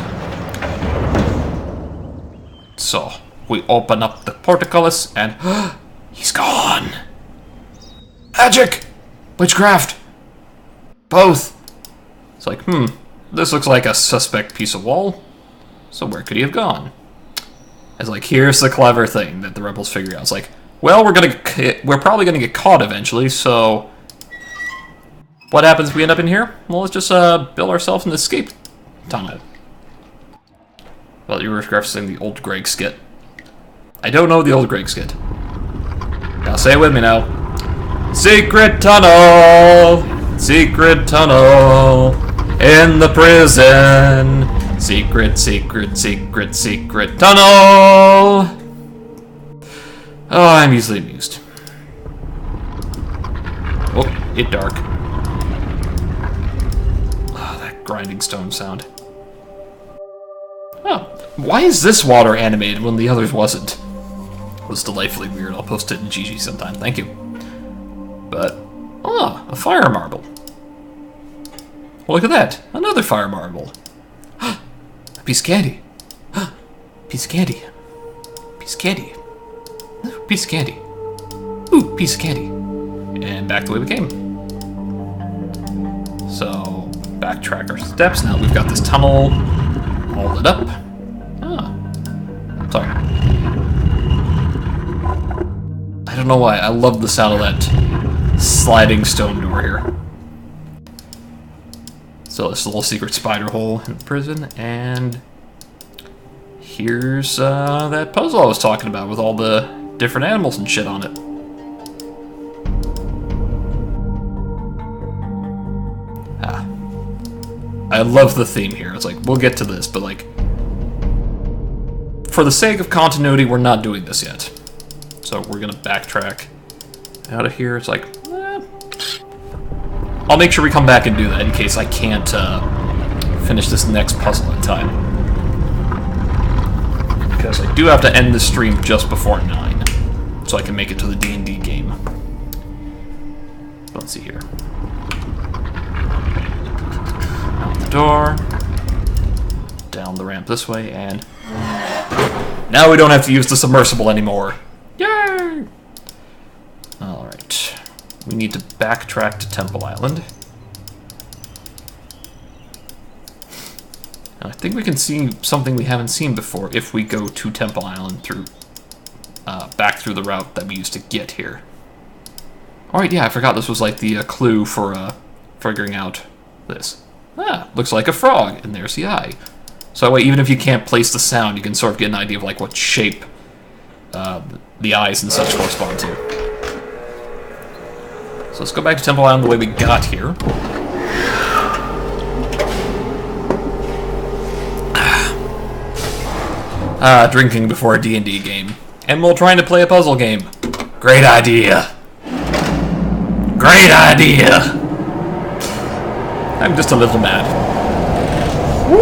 So, we open up the portcullis and... he's gone! Magic! Witchcraft! Both! It's like, this looks like a suspect piece of wall. So where could he have gone? It's like, here's the clever thing that the rebels figure out. It's like, well, we're probably gonna get caught eventually, so... What happens if we end up in here? Well, let's just build ourselves an escape tunnel. Well, you were referencing the old Greg skit. I don't know the old Greg skit. Now say it with me now. Secret tunnel! Secret tunnel! In the prison! Secret, secret, secret, secret tunnel! Oh, I'm easily amused. Oh, hit dark. Oh, that grinding stone sound. Oh, why is this water animated when the others wasn't? It was delightfully weird. I'll post it in GG sometime. Thank you. But, a fire marble. Well, look at that. Another fire marble. A piece of candy. Piece of candy. Piece of candy. Piece of candy. Ooh, piece of candy. And back the way we came. So, backtrack our steps. Now we've got this tunnel all lit up. Sorry. I don't know why. I love the sound of that sliding stone door here. So this little secret spider hole in the prison, and here's that puzzle I was talking about with all the different animals and shit on it. I love the theme here. It's like, we'll get to this, but like, for the sake of continuity, we're not doing this yet. So we're gonna backtrack out of here. It's like, I'll make sure we come back and do that in case I can't finish this next puzzle in time. Because I do have to end the stream just before 9, so I can make it to the D&D game. Let's see here. Door, down the ramp this way, and now we don't have to use the submersible anymore. Yay! Alright. We need to backtrack to Temple Island. And I think we can see something we haven't seen before if we go to Temple Island through back through the route that we used to get here. Alright, yeah, I forgot this was like the clue for figuring out this. Ah, looks like a frog, and there's the eye. So that way, even if you can't place the sound, you can sort of get an idea of like what shape the eyes and such correspond to. So let's go back to Temple Island the way we got here. Drinking before a D&D game. And while trying to play a puzzle game. Great idea. Great idea! I'm just a little mad. Woohoo!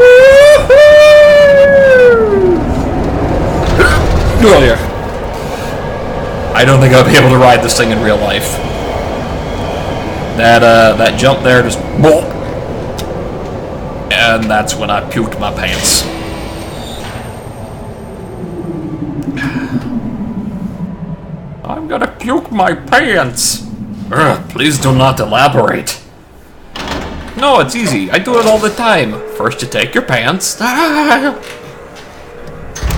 Oh yeah. I don't think I'll be able to ride this thing in real life. That jump there just bolt. And that's when I puked my pants. I'm gonna puke my pants. Ugh, please do not elaborate. No, it's easy. I do it all the time. First you take your pants.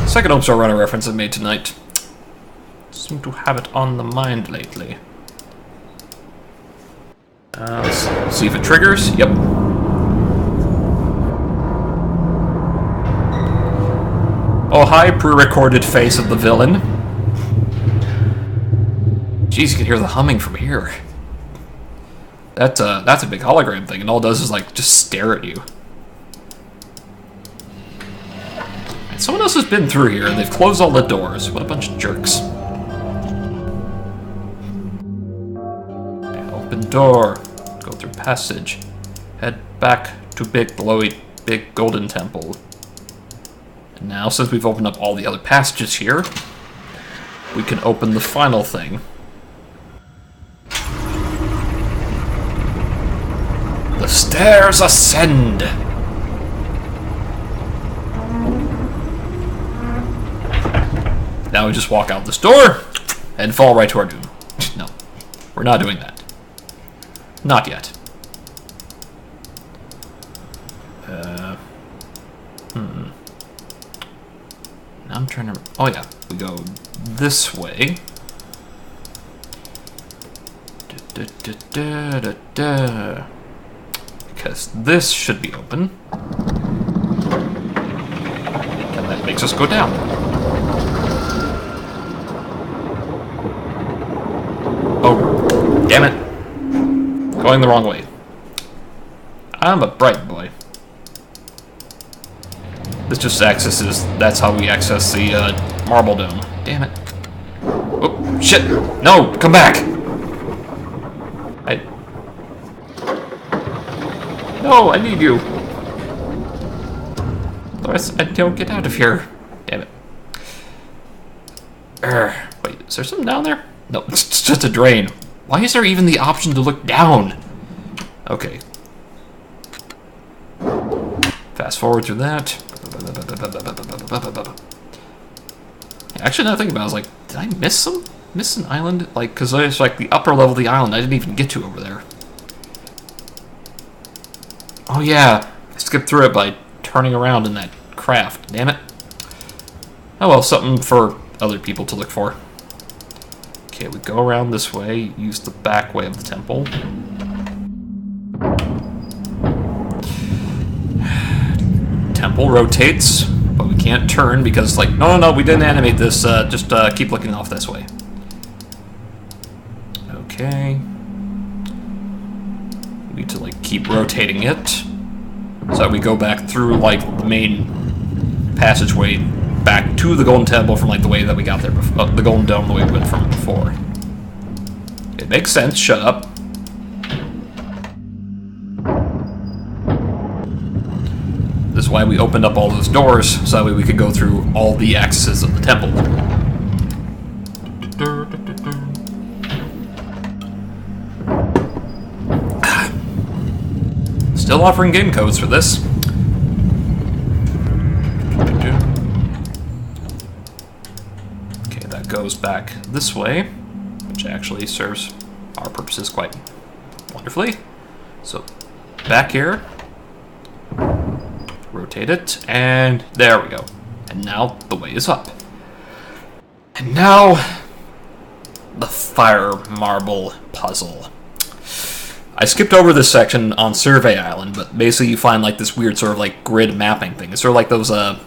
Second Home Store Runner reference I made tonight. Seem to have it on the mind lately. Let's see if it triggers. Yep. Oh, hi, pre-recorded face of the villain. Jeez, you can hear the humming from here. That's a big hologram thing, and all it does is like just stare at you. And someone else has been through here, and they've closed all the doors. What a bunch of jerks. Okay, open door. Go through passage. Head back to big golden temple. And now, since we've opened up all the other passages here, we can open the final thing. The stairs ascend! Now we just walk out this door and fall right to our doom. No, we're not doing that. Not yet. Now I'm trying to... Oh yeah, we go this way. Because this should be open. And that makes us go down. Oh, damn it. Going the wrong way. I'm a bright boy. This just accesses, that's how we access the marble dome. Damn it. Oh, shit. No, come back. No, I need you. Otherwise, I don't get out of here. Damn it. Wait, is there something down there? No, it's just a drain. Why is there even the option to look down? Okay. Fast forward through that. Actually, now thinking about it, I was like, did I miss an island? Like, because there's like the upper level of the island I didn't even get to over there. Oh yeah, I skipped through it by turning around in that craft. Damn it. Oh well, something for other people to look for. Okay, we go around this way, use the back way of the temple. Temple rotates, but we can't turn because, like, no, we didn't animate this, just keep looking off this way. Okay. We need to, like, keep rotating it, so that we go back through, like, the main passageway back to the Golden Temple from, like, the way that we got there before, the Golden Dome, the way we went from before. It makes sense, shut up. This is why we opened up all those doors, so that way we could go through all the accesses of the temple. Still offering game codes for this. Okay, that goes back this way, which actually serves our purposes quite wonderfully. So, back here. Rotate it, and there we go. And now the way is up. And now, the fire marble puzzle. I skipped over this section on Survey Island, but basically you find like this weird sort of like grid mapping thing. It's sort of like those, I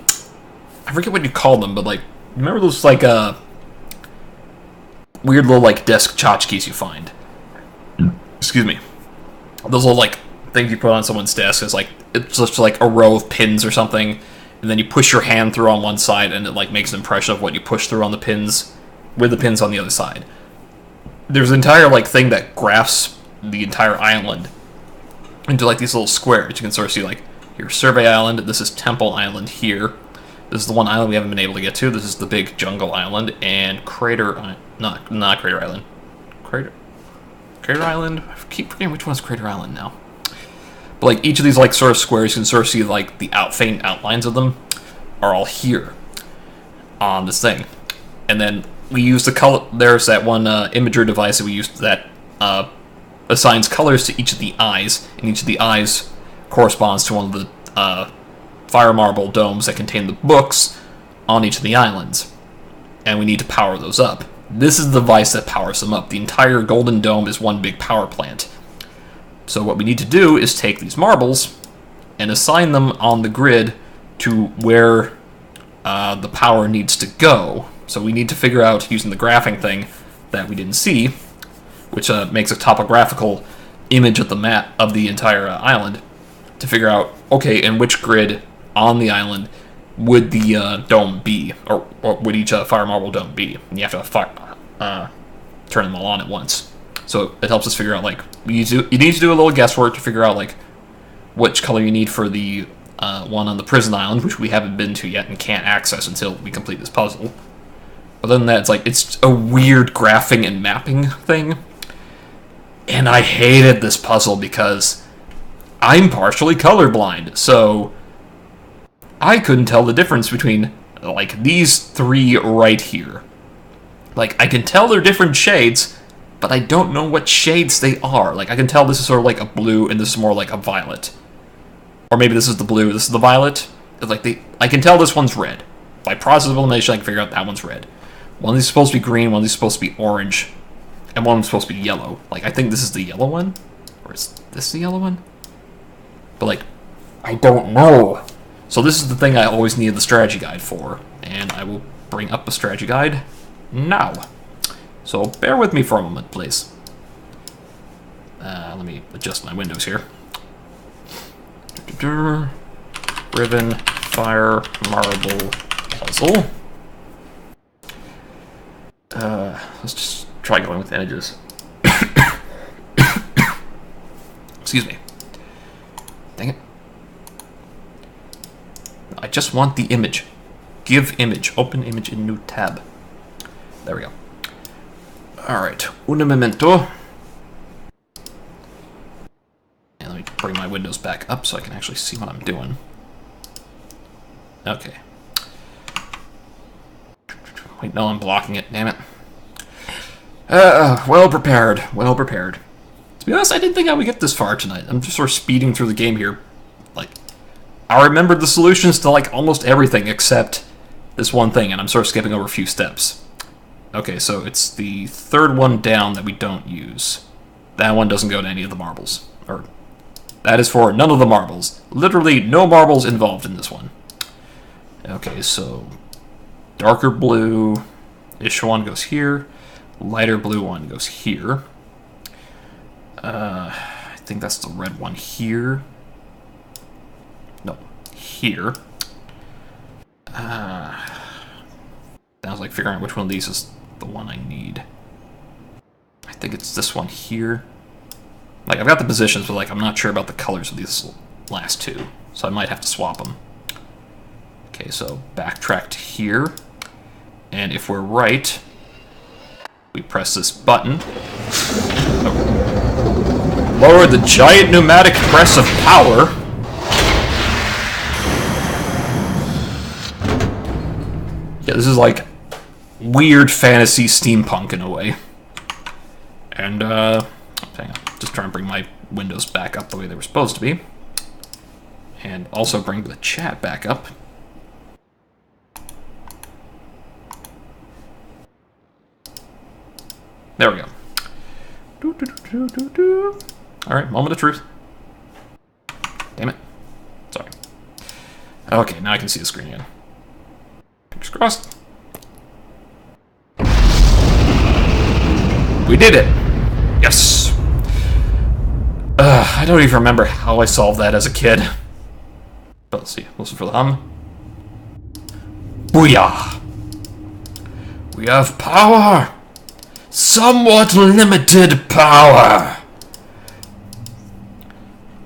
forget what you call them, but like, remember those like, weird little like desk tchotchkes you find? Excuse me. Those little like things you put on someone's desk is like, it's just like a row of pins or something, and then you push your hand through on one side and it like makes an impression of what you push through on the pins, with the pins on the other side. There's an entire like thing that graphs the entire island into like these little squares. You can sort of see like, here's Survey Island, this is Temple Island here, this is the one island we haven't been able to get to, this is the big jungle island, and Crater, not Crater Island, Crater Island, I keep forgetting which one's Crater Island now. But like each of these like sort of squares, you can sort of see like the faint outlines of them are all here on this thing. And then we use the color, there's that one imager device that we used that assigns colors to each of the eyes, and each of the eyes corresponds to one of the fire marble domes that contain the books on each of the islands. And we need to power those up. This is the device that powers them up. The entire Golden Dome is one big power plant. So what we need to do is take these marbles and assign them on the grid to where the power needs to go. So we need to figure out, using the graphing thing that we didn't see, which makes a topographical image of the map of the entire island, to figure out, okay, in which grid on the island would the dome be, or would each fire marble dome be? And you have to turn them all on at once. So it helps us figure out, like, you need to do a little guesswork to figure out, like, which color you need for the one on the prison island, which we haven't been to yet and can't access until we complete this puzzle. Other than that, it's a weird graphing and mapping thing. And I hated this puzzle because I'm partially colorblind, so I couldn't tell the difference between, like, these three right here. Like, I can tell they're different shades, but I don't know what shades they are. Like, I can tell this is sort of like a blue, and this is more like a violet. Or maybe this is the blue, this is the violet. I can tell this one's red. By process of elimination, I can figure out that one's red. One of these is supposed to be green, one of these is supposed to be orange, and one of them is supposed to be yellow. Like, I think this is the yellow one? Or is this the yellow one? But, like, I don't know. So this is the thing I always needed the strategy guide for, and I will bring up a strategy guide now. So bear with me for a moment, please. Let me adjust my windows here. Riven Fire Marble Puzzle. Let's just try going with images. Excuse me. Dang it. I just want the image. Give image. Open image in new tab. There we go. Alright. Un momento. And let me bring my windows back up so I can actually see what I'm doing. Okay. Wait, no, I'm blocking it. Damn it. Well prepared. Well prepared. To be honest, I didn't think I would get this far tonight. I'm just sort of speeding through the game here. Like, I remembered the solutions to, like, almost everything except this one thing, and I'm sort of skipping over a few steps. Okay, so it's the third one down that we don't use. That one doesn't go to any of the marbles. Or, that is for none of the marbles. Literally no marbles involved in this one. Okay, so darker blue-ish one goes here. Lighter blue one goes here. I think that's the red one here. No, here. Sounds like figuring out which one of these is the one I need. I think it's this one here. Like, I've got the positions, but like I'm not sure about the colors of these last two, so I might have to swap them. Okay, so backtrack to here, and if we're right, we press this button. Oh. Lower the giant pneumatic press of power. Yeah, this is like weird fantasy steampunk in a way. And, hang on, just trying to bring my windows back up the way they were supposed to be. And also bring the chat back up. There we go. Alright, moment of truth. Damn it. Sorry. Okay, now I can see the screen again. Fingers crossed. We did it! Yes! I don't even remember how I solved that as a kid. But let's see. Listen for the hum. Booyah! We have power! Somewhat limited power!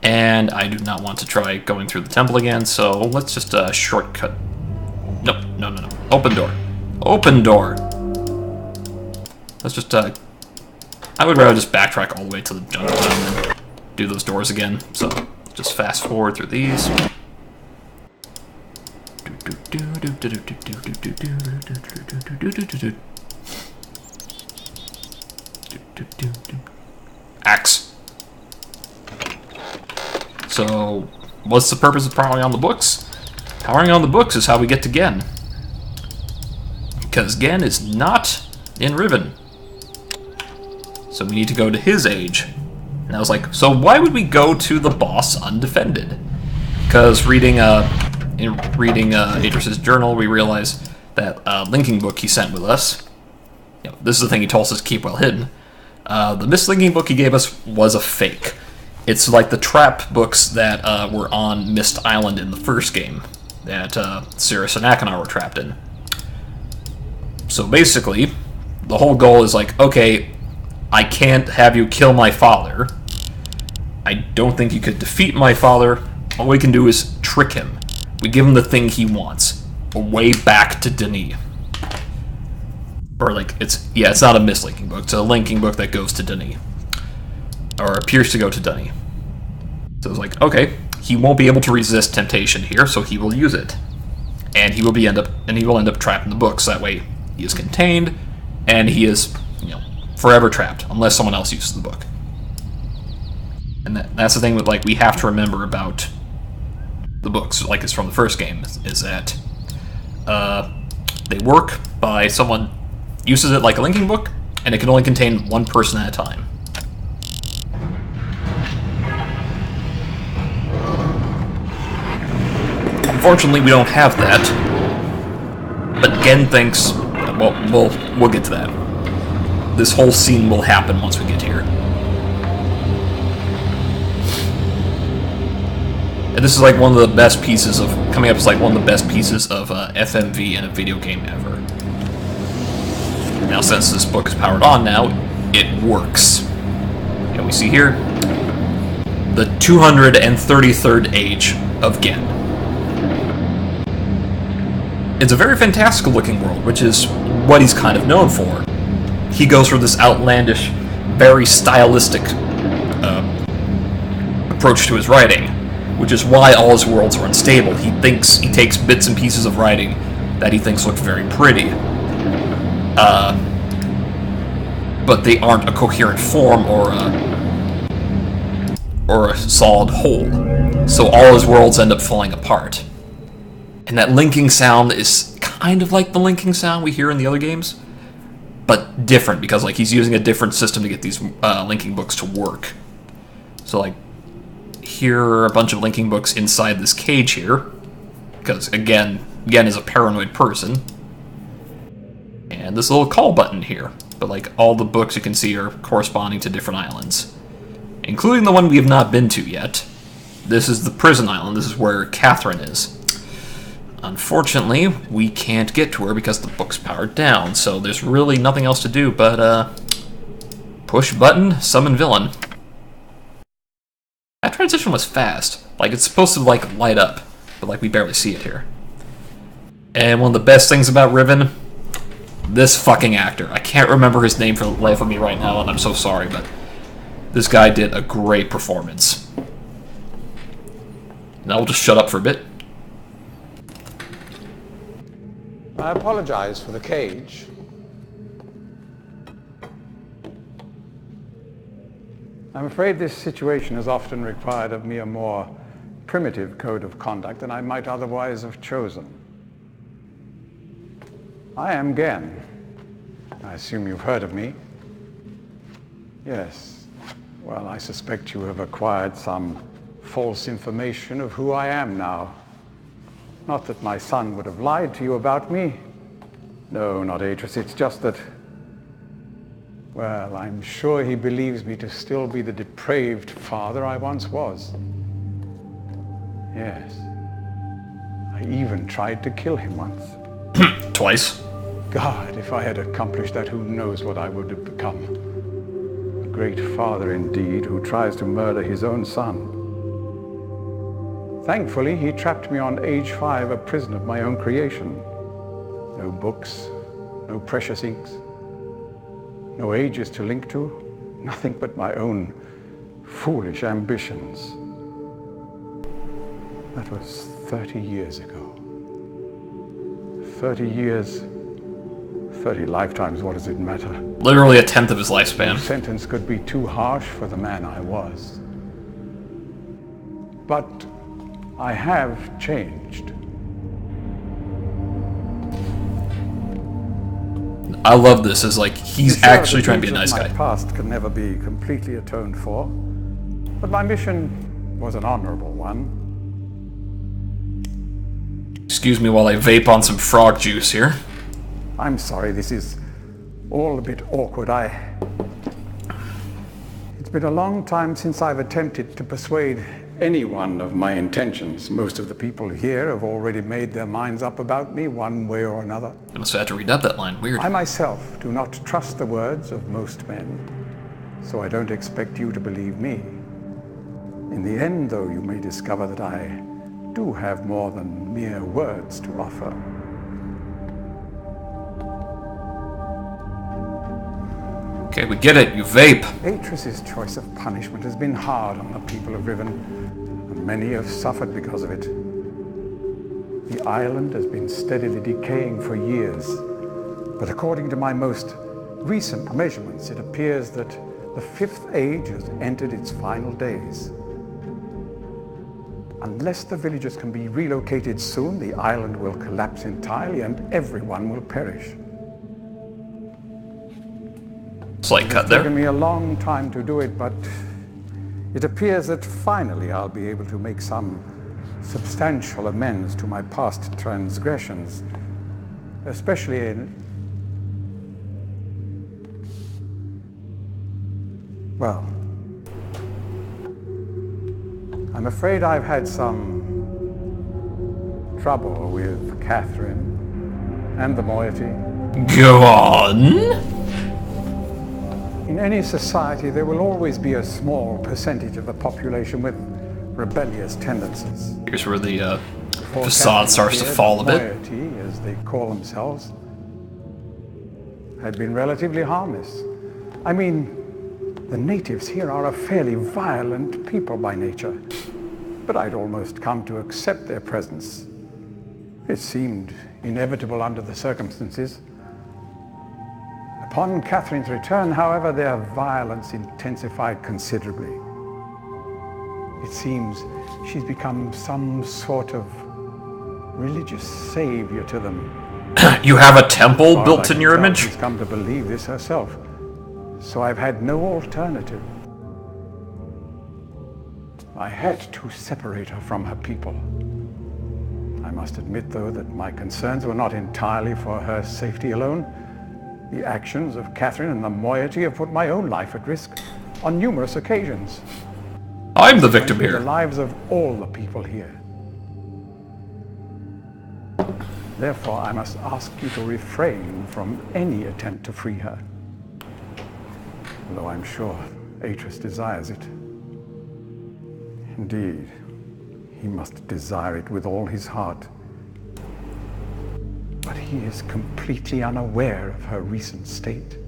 And I do not want to try going through the temple again, so let's just shortcut. No. Open door. Open door! Let's just, I would rather just backtrack all the way to the jungle and then do those doors again, so just fast forward through these. Axe. So, what's the purpose of powering on the books? Powering on the books is how we get to Gen. Because Gen is not in Riven. So we need to go to his age. And I was like, so why would we go to the boss undefended? Because reading Idris's journal, we realize that linking book he sent with us, you know, this is the thing he told us to keep well hidden. The mislinking book he gave us was a fake. It's like the trap books that were on Mist Island in the first game that Cirrus and Akanar were trapped in. So basically, the whole goal is like, okay, I can't have you kill my father. I don't think you could defeat my father. All we can do is trick him. We give him the thing he wants. A way back to Denis. Or like, it's not a mislinking book. It's a linking book that goes to Denis. Or appears to go to Denis. So it's like, okay, he won't be able to resist temptation here, so he will use it. And he will end up trapped in the books. That way he is contained, and he is, you know, forever trapped, unless someone else uses the book. And that's the thing with, like, we have to remember about the books, like it's from the first game, is that they work by someone uses it like a linking book, and it can only contain one person at a time. Unfortunately, we don't have that. But Gen thinks, well, we'll get to that. This whole scene will happen once we get here. And this is like one of the best pieces of, coming up is like one of the best pieces of FMV in a video game ever. Now since this book is powered on now, it works. And we see here, the 233rd age of Gen. It's a very fantastical looking world, which is what he's kind of known for. He goes for this outlandish, very stylistic approach to his writing, which is why all his worlds are unstable. He takes bits and pieces of writing that he thinks look very pretty, but they aren't a coherent form or a solid whole. So all his worlds end up falling apart. And that linking sound is kind of like the linking sound we hear in the other games. but different, because like he's using a different system to get these linking books to work. So like, here are a bunch of linking books inside this cage here, because again is a paranoid person. And this little call button here, but like all the books you can see are corresponding to different islands, including the one we have not been to yet. This is the prison island. This is where Catherine is. Unfortunately, we can't get to her because the book's powered down, so there's really nothing else to do but push button, summon villain. That transition was fast. Like, it's supposed to like light up, but like we barely see it here. And one of the best things about Riven, this fucking actor. I can't remember his name for the life of me right now, and I'm so sorry, but this guy did a great performance. Now we'll just shut up for a bit. I apologize for the cage. I'm afraid this situation has often required of me a more primitive code of conduct than I might otherwise have chosen. I am Gen. I assume you've heard of me. Yes. Well, I suspect you have acquired some false information of who I am now. Not that my son would have lied to you about me. No, not Atris. It's just that, well, I'm sure he believes me to still be the depraved father I once was. Yes. I even tried to kill him once. Twice. God, if I had accomplished that, who knows what I would have become. A great father indeed, who tries to murder his own son. Thankfully, he trapped me on age 5, a prison of my own creation. No books, no precious inks, no ages to link to, nothing but my own foolish ambitions. That was 30 years ago. 30 years, 30 lifetimes, what does it matter? Literally a tenth of his lifespan. No sentence could be too harsh for the man I was. But I have changed. I love this, as like, he's actually trying to be a nice guy. My past can never be completely atoned for, but my mission was an honorable one. Excuse me while I vape on some frog juice here. I'm sorry, this is all a bit awkward. It's been a long time since I've attempted to persuade anyone of my intentions. Most of the people here have already made their minds up about me one way or another. I must have had to read up that line. Weird. I myself do not trust the words of most men, so I don't expect you to believe me. In the end, though, you may discover that I do have more than mere words to offer. Okay, we get it. You vape. Atris's choice of punishment has been hard on the people of Riven, and many have suffered because of it. The island has been steadily decaying for years, but according to my most recent measurements, it appears that the 5th age has entered its final days. Unless the villagers can be relocated soon, the island will collapse entirely and everyone will perish. Slight cut It's there. taken me a long time to do it, but it appears that finally I'll be able to make some substantial amends to my past transgressions, especially in... well, I'm afraid I've had some trouble with Catherine and the moiety. Go on. In any society, there will always be a small percentage of the population with rebellious tendencies. Here's where the For facade Catherine starts to here, fall a the bit. moiety, as they call themselves, had been relatively harmless. I mean, the natives here are a fairly violent people by nature, but I'd almost come to accept their presence. It seemed inevitable under the circumstances. Upon Catherine's return, however, their violence intensified considerably. It seems she's become some sort of religious savior to them, You have a temple Far built as I in can your tell, image? She's come to believe this herself, so I've had no alternative. I had to separate her from her people. I must admit, though, that my concerns were not entirely for her safety alone. The actions of Catherine and the moiety have put my own life at risk on numerous occasions. I'm the victim The here. lives of all the people here. Therefore, I must ask you to refrain from any attempt to free her. Although I'm sure Atreus desires it. Indeed, he must desire it with all his heart. But he is completely unaware of her recent state.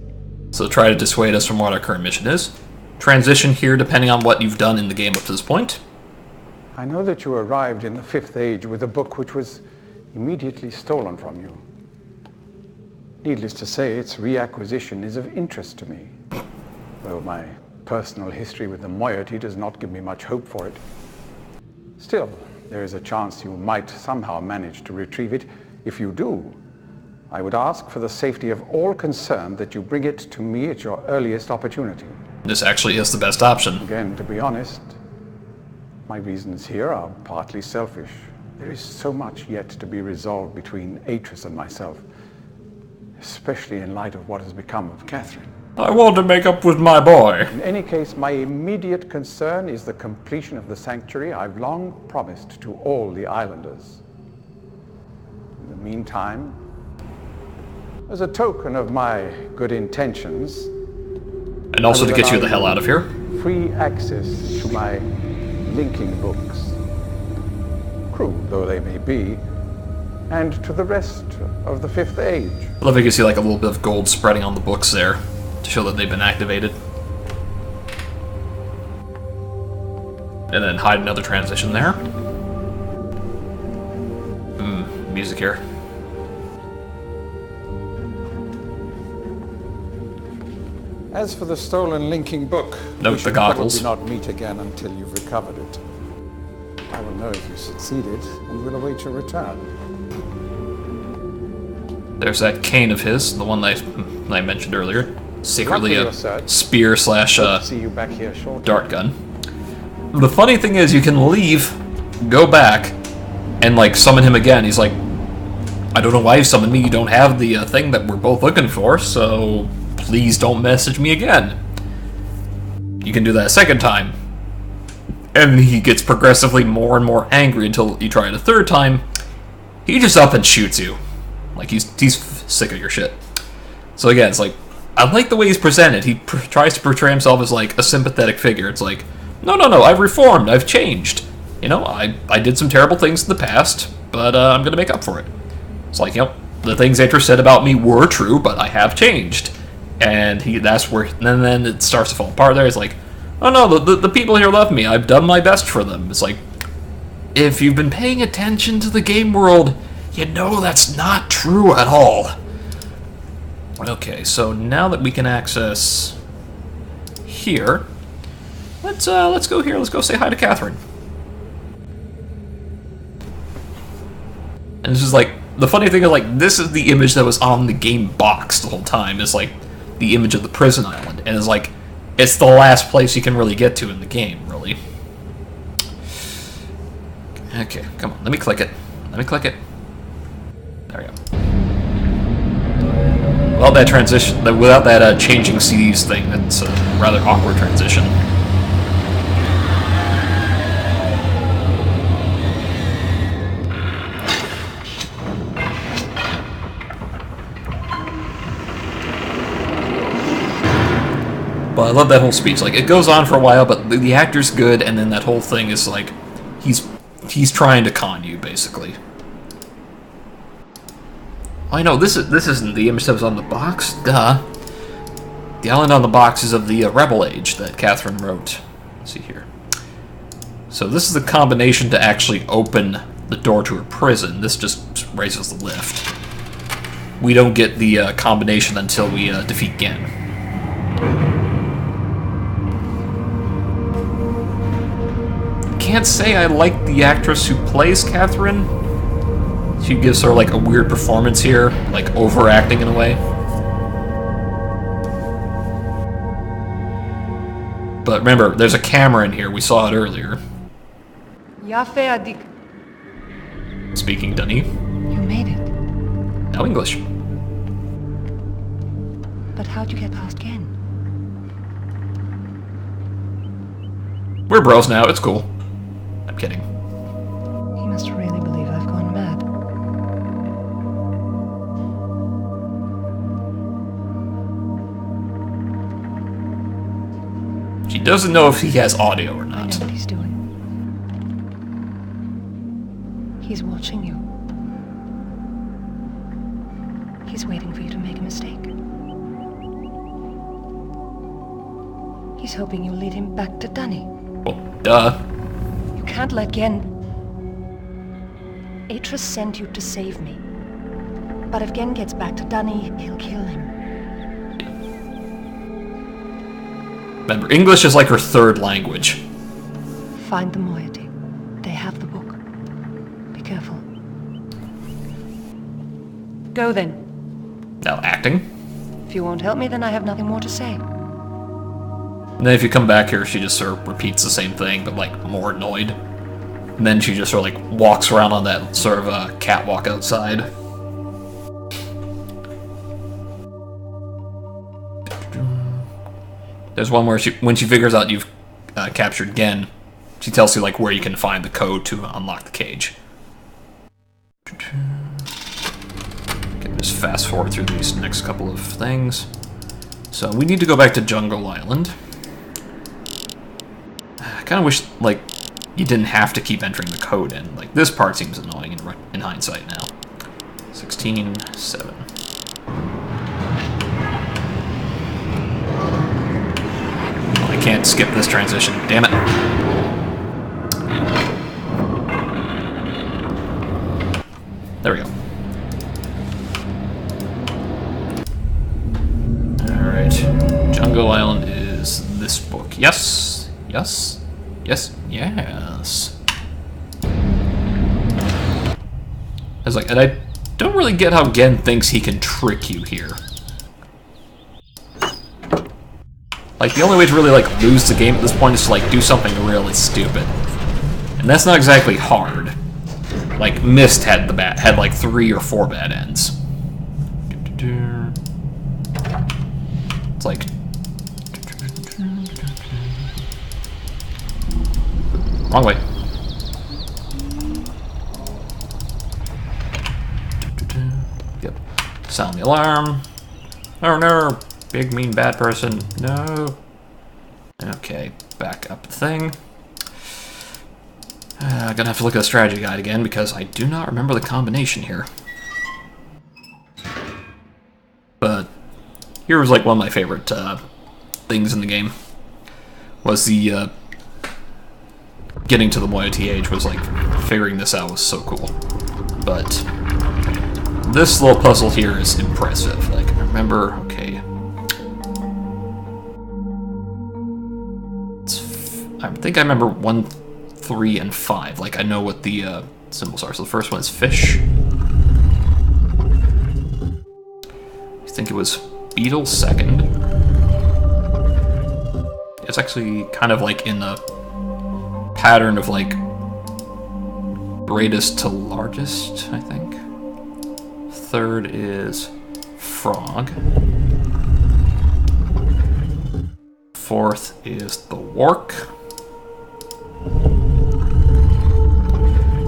So try to dissuade us from what our current mission is. Transition here depending on what you've done in the game up to this point. I know that you arrived in the Fifth Age with a book which was immediately stolen from you. Needless to say, its reacquisition is of interest to me, though my personal history with the moiety does not give me much hope for it. Still, there is a chance you might somehow manage to retrieve it. If you do, I would ask for the safety of all concerned that you bring it to me at your earliest opportunity. This actually is the best option. Again, to be honest, my reasons here are partly selfish. There is so much yet to be resolved between Atreus and myself, especially in light of what has become of Catherine. I want to make up with my boy. In any case, my immediate concern is the completion of the sanctuary I've long promised to all the islanders. In the meantime, as a token of my good intentions, And also to I will get you allow the hell out of here. free access to my linking books, crude though they may be, and to the rest of the Fifth Age. I love how you can see like a little bit of gold spreading on the books there to show that they've been activated. And then hide another transition there. Music here. As for the stolen linking book, Note we the should goggles. probably not meet again until you've recovered it. I will know if you succeeded and will await your return. There's that cane of his, the one that I mentioned earlier. Secretly Lucky a your search. spear slash See you back here shortly. dart gun. The funny thing is, you can leave, go back, and like summon him again. He's like, I don't know why you summoned me. You don't have the thing that we're both looking for, so please don't message me again. You can do that a second time. And he gets progressively more and more angry until you try it a third time. He just up and shoots you. Like, he's sick of your shit. So again, it's like, I like the way he's presented. He tries to portray himself as like a sympathetic figure. It's like, no, I've reformed, I've changed. You know, I did some terrible things in the past, but I'm gonna make up for it. It's like, you know, the things Atreus said about me were true, but I have changed. And that's where, and then it starts to fall apart there. It's like, oh no, the people here love me. I've done my best for them. It's like, if you've been paying attention to the game world, you know that's not true at all. Okay, so now that we can access here, let's go here. Let's go say hi to Catherine. And this is like, the funny thing is like, this is the image that was on the game box the whole time. It's like the image of the prison island, and it's like, it's the last place you can really get to in the game, really. Okay, come on, let me click it. Let me click it. There we go. Well, that transition, without that changing CDs thing, that's a rather awkward transition. But I love that whole speech. Like, it goes on for a while, but the actor's good, and then that whole thing is like, he's trying to con you, basically. I know, this isn't the image that was on the box. Duh. The island on the box is of the Rebel Age that Catherine wrote. Let's see here. So this is the combination to actually open the door to her prison. This just raises the lift. We don't get the combination until we defeat Gen. Can't say I like the actress who plays Catherine. She gives her like a weird performance here, like overacting in a way. But remember, there's a camera in here. We saw it earlier. Yafe adik. Speaking Dunny. You made it. No English. But how'd you get past Ken? We're bros now. It's cool. I'm kidding. He must really believe I've gone mad. She doesn't know if he has audio or I not. know what he's doing. He's watching you. He's waiting for you to make a mistake. He's hoping you'll lead him back to Dunny. Well, duh. You can't let Gen... Atris sent you to save me. But if Gen gets back to Dunny, he'll kill him. Remember, English is like her third language. Find the moiety. They have the book. Be careful. Go then. Now acting. If you won't help me, then I have nothing more to say. And then if you come back here, she just sort of repeats the same thing, but like more annoyed. And then she just sort of like walks around on that sort of catwalk outside. There's one where when she figures out you've captured Gen, she tells you like where you can find the code to unlock the cage. Okay, just fast forward through these next couple of things. So we need to go back to Jungle Island. I kind of wish like you didn't have to keep entering the code in. Like this part seems annoying in hindsight now. 16:7. I can't skip this transition. Damn it. There we go. Alright. Jungle Island is this book. Yes. Yes. Yes. Yes. I was like, and I don't really get how Gen thinks he can trick you here. Like, the only way to really, like, lose the game at this point is to, like, do something really stupid. And that's not exactly hard. Like, Mist had like 3 or 4 bad ends. It's like... Wrong way. Yep. Sound the alarm. Oh no! Big, mean, bad person. No. Okay, back up the thing. Gonna have to look at the strategy guide again because I do not remember the combination here. But here was like one of my favorite things in the game. Was the getting to the moiety age was like figuring this out was so cool. But this little puzzle here is impressive. Like I remember, okay. I think I remember 1, 3, and 5. Like, I know what the symbols are. So the first one is fish. I think it was beetle second. It's actually kind of like in the pattern of like greatest to largest, I think. Third is frog. Fourth is the wark.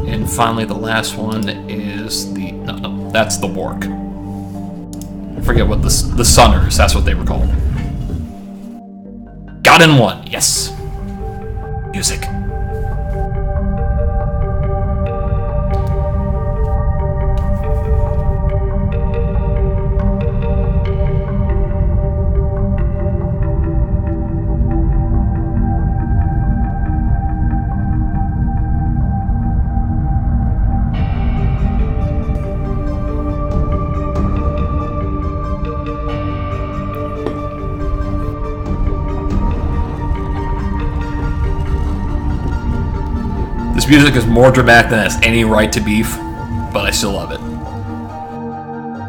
And finally, the last one is the... No, that's the wark. I forget what the Sunners, that's what they were called. Got in one, yes. Music. Music is more dramatic than it has any right to be. but I still love it.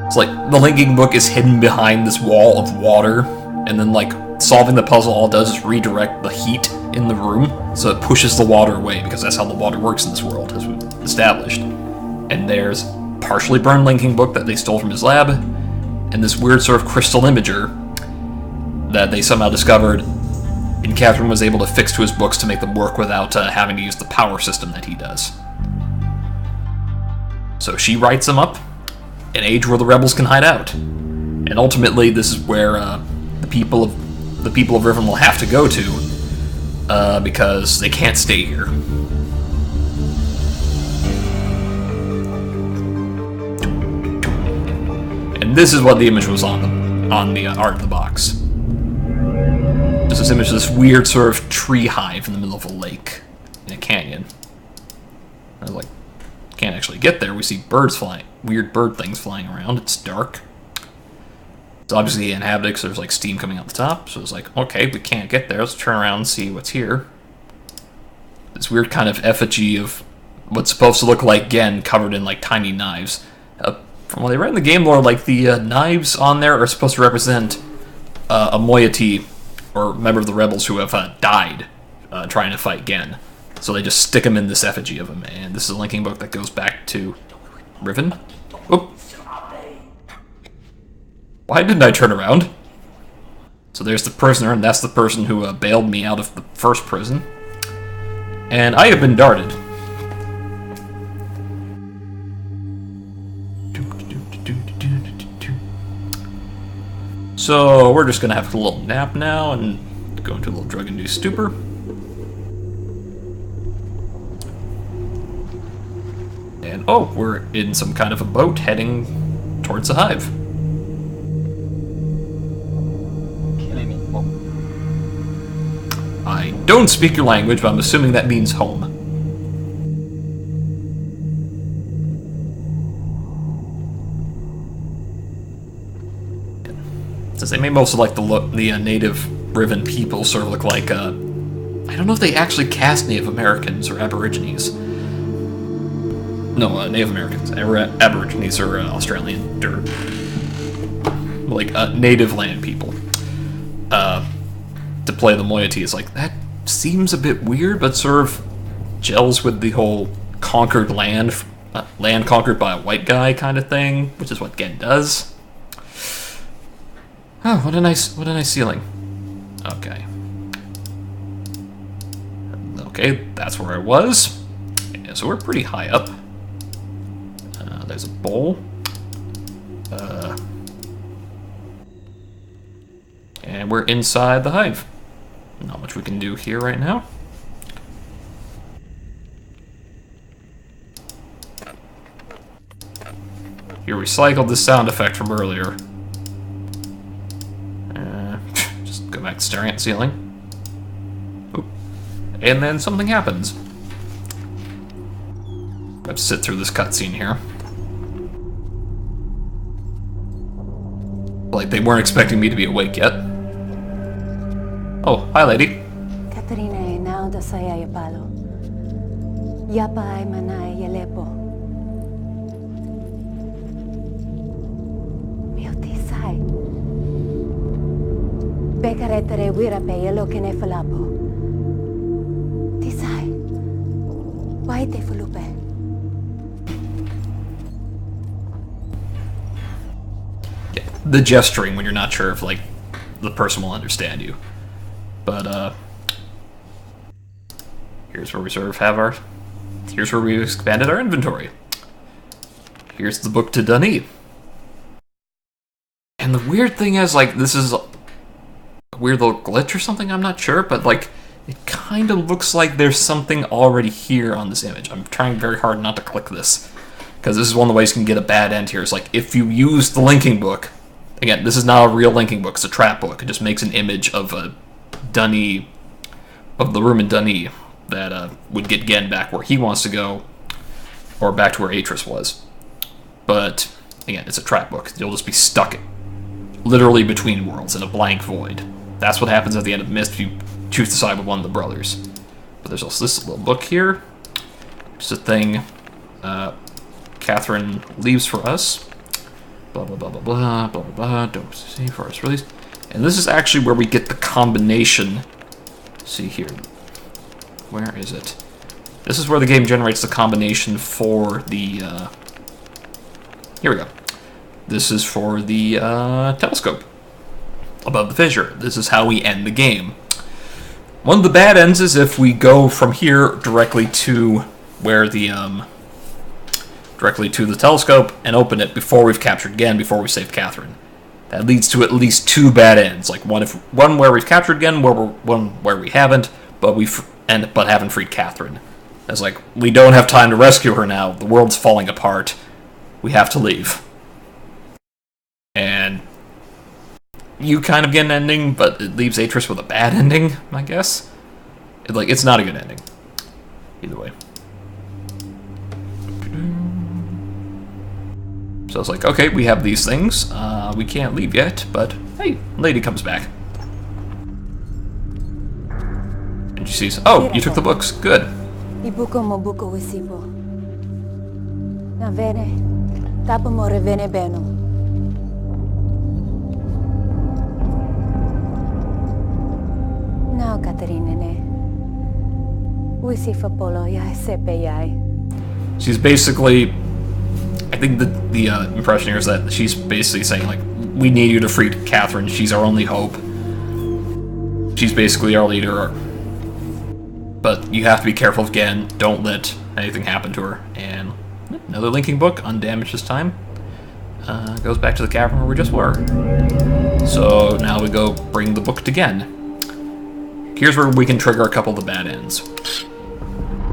It's like the linking book is hidden behind this wall of water, and then like solving the puzzle all it does is redirect the heat in the room, so it pushes the water away, because that's how the water works in this world, as we've established. And there's partially burned linking book that they stole from his lab, and this weird sort of crystal imager that they somehow discovered, and Catherine was able to fix to his books to make them work without having to use the power system that he does. So she writes them up, an age where the rebels can hide out. And ultimately, this is where the people of Riven will have to go to, because they can't stay here. And this is what the image was on the art of the box. Just this image of this weird sort of tree hive in the middle of a lake in a canyon. I was like, can't actually get there. We see birds flying, weird bird things flying around. It's dark. It's obviously inhabited because there's like steam coming out the top. So it's like, okay, we can't get there. Let's turn around and see what's here. This weird kind of effigy of what's supposed to look like Gen covered in like tiny knives. From what they read in the game lore, like the knives on there are supposed to represent a moiety or member of the rebels who have died trying to fight Gen. So they just stick them in this effigy of him, and this is a linking book that goes back to Riven. Oop. Why didn't I turn around? So there's the prisoner, and that's the person who bailed me out of the first prison. And I have been darted. So we're just gonna have a little nap now and go into a little drug-induced stupor. And oh, we're in some kind of a boat heading towards the hive. I don't speak your language, but I'm assuming that means home. Since they made most of like the native Riven people sort of look like I don't know if they actually cast Native Americans or Aborigines. No, Native Americans. Aborigines are Australian dirt. Like native land people. To play the moiety is like, that seems a bit weird, but sort of gels with the whole conquered land conquered by a white guy kind of thing, which is what Gen does. Oh, what a nice ceiling. Okay. Okay, that's where I was. Yeah, so we're pretty high up. There's a bowl. And we're inside the hive. Not much we can do here right now. You recycled the sound effect from earlier. Just go back to staring at the ceiling. Oop. And then something happens. I have to sit through this cutscene here. Like they weren't expecting me to be awake yet. Oh, hi lady. Katarina e now da saya palo. Yapa ay manay yalepo. Mio tisay. Bekaretere wirape yelo kene falapo. Tisay. Why te fulupe? The gesturing when you're not sure if like the person will understand you. But here's where we sort of have here's where we've expanded our inventory. Here's the book to Dani. And the weird thing is, like, this is a weird little glitch or something, I'm not sure, but like it kind of looks like there's something already here on this image. I'm trying very hard not to click this, because this is one of the ways you can get a bad end here. It's like if you use the linking book, again, this is not a real linking book, it's a trap book. It just makes an image of a Dani, of the room in Dani that would get Gen back where he wants to go, or back to where Atris was. But again, it's a trap book. You'll just be stuck literally between worlds in a blank void. That's what happens at the end of Myst if you choose to side with one of the brothers. But there's also this little book here. Just a thing. Catherine leaves for us. Blah, blah, blah, blah, blah, blah, blah, blah. Don't see forest release. And this is actually where we get the combination. See here. Where is it? This is where the game generates the combination for the, here we go. This is for the, telescope above the fissure. This is how we end the game. One of the bad ends is if we go from here directly to where the, directly to the telescope and open it before we've captured Gen, before we saved Catherine. That leads to at least two bad ends. Like one where we've captured Gen, one where we haven't, but haven't freed Catherine. It's like, we don't have time to rescue her now. The world's falling apart. We have to leave. And you kind of get an ending, but it leaves Atris with a bad ending, I guess. It's not a good ending. Either way. So it's like, okay, we have these things. We can't leave yet, but hey, lady comes back. And she sees, oh, you took the books. Good. Ibuko mo buko wisipo. Na vene, tapo mo revene beno. Now, Katerina ne. Wisifa polo yai sepe yai. She's basically, I think the impression here is that she's basically saying, like, we need you to free Catherine. She's our only hope. She's basically our leader. But you have to be careful again. Don't let anything happen to her. And another linking book, undamaged this time. Goes back to the cavern where we just were. So now we go bring the book to Gen. Here's where we can trigger a couple of the bad ends.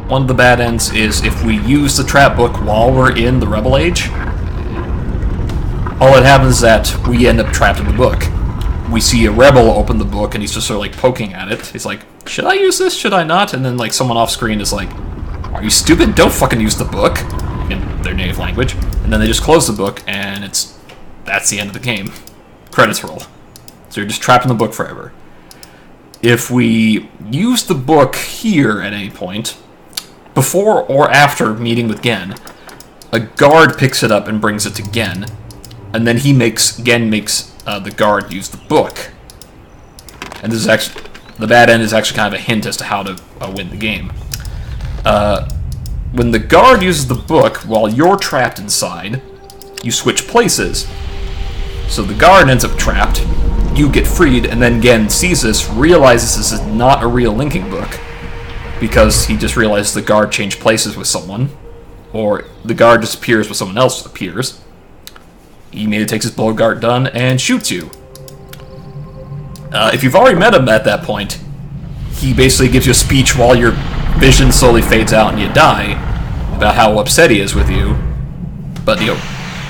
One of the bad ends is if we use the trap book while we're in the Rebel Age. All that happens is that we end up trapped in the book. We see a rebel open the book and he's just sort of like poking at it. He's like, should I use this? Should I not? And then like someone off screen is like, are you stupid? Don't fucking use the book, in their native language. And then they just close the book and that's the end of the game. Credits roll. So you're just trapped in the book forever. If we use the book here at any point, before or after meeting with Gen, a guard picks it up and brings it to Gen, and then Gen makes the guard use the book. And this is actually, the bad end is actually kind of a hint as to how to win the game. When the guard uses the book while you're trapped inside, you switch places. So the guard ends up trapped, you get freed, and then Gen sees this, realizes this is not a real linking book, because he just realized the guard changed places with someone, or the guard disappears when someone else appears. He immediately takes his blow guard gun and shoots you. If you've already met him at that point, he basically gives you a speech while your vision slowly fades out and you die, about how upset he is with you. But, you know,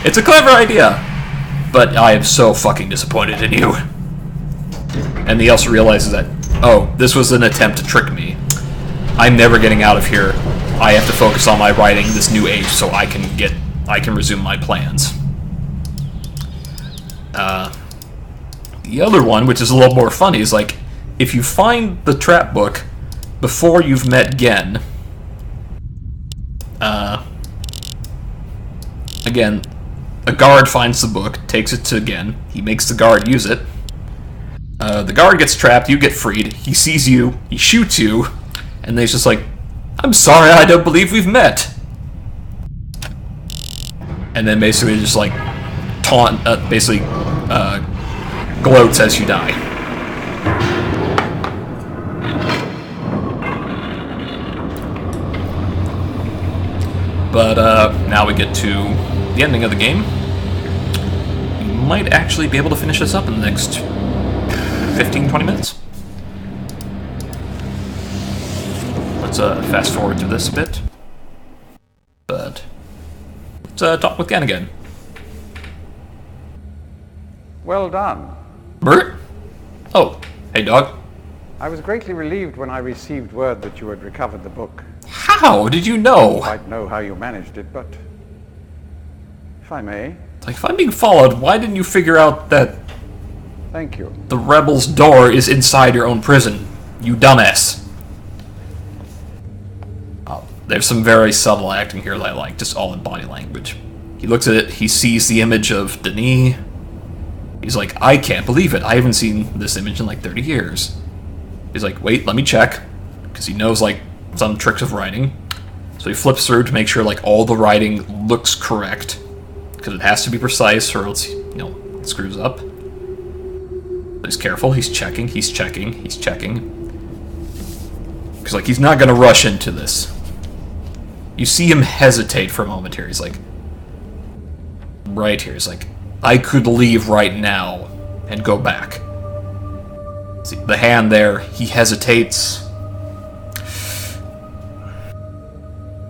it's a clever idea, but I am so fucking disappointed in you. And he also realizes that, oh, this was an attempt to trick me. I'm never getting out of here. I have to focus on my writing this new age so I can resume my plans. The other one, which is a little more funny, is like, if you find the trap book before you've met Gen, again, a guard finds the book, takes it to Gen, he makes the guard use it, the guard gets trapped, you get freed, he sees you, he shoots you, and then he's just like, I'm sorry, I don't believe we've met. And then basically just like, gloats as you die. But now we get to the ending of the game. We might actually be able to finish this up in the next 15-20 minutes. Let's fast forward to this a bit. But let's talk with Gen again. Well done. Bert? Oh, hey dog. I was greatly relieved when I received word that you had recovered the book. How did you know? I don't know how you managed it, but if I may. Like, if I'm being followed, why didn't you figure out that Thank you. the rebel's door is inside your own prison? You dumbass. There's some very subtle acting here that I like, just all in body language. He looks at it, he sees the image of Denis. He's like, I can't believe it. I haven't seen this image in like 30 years. He's like, wait, let me check. Because he knows like some tricks of writing. So he flips through to make sure like all the writing looks correct. Because it has to be precise or else, you know, it screws up. But he's careful, he's checking, he's checking, he's checking. Because like, he's not going to rush into this. You see him hesitate for a moment here. He's like, right here. He's like, I could leave right now and go back. See, the hand there, he hesitates.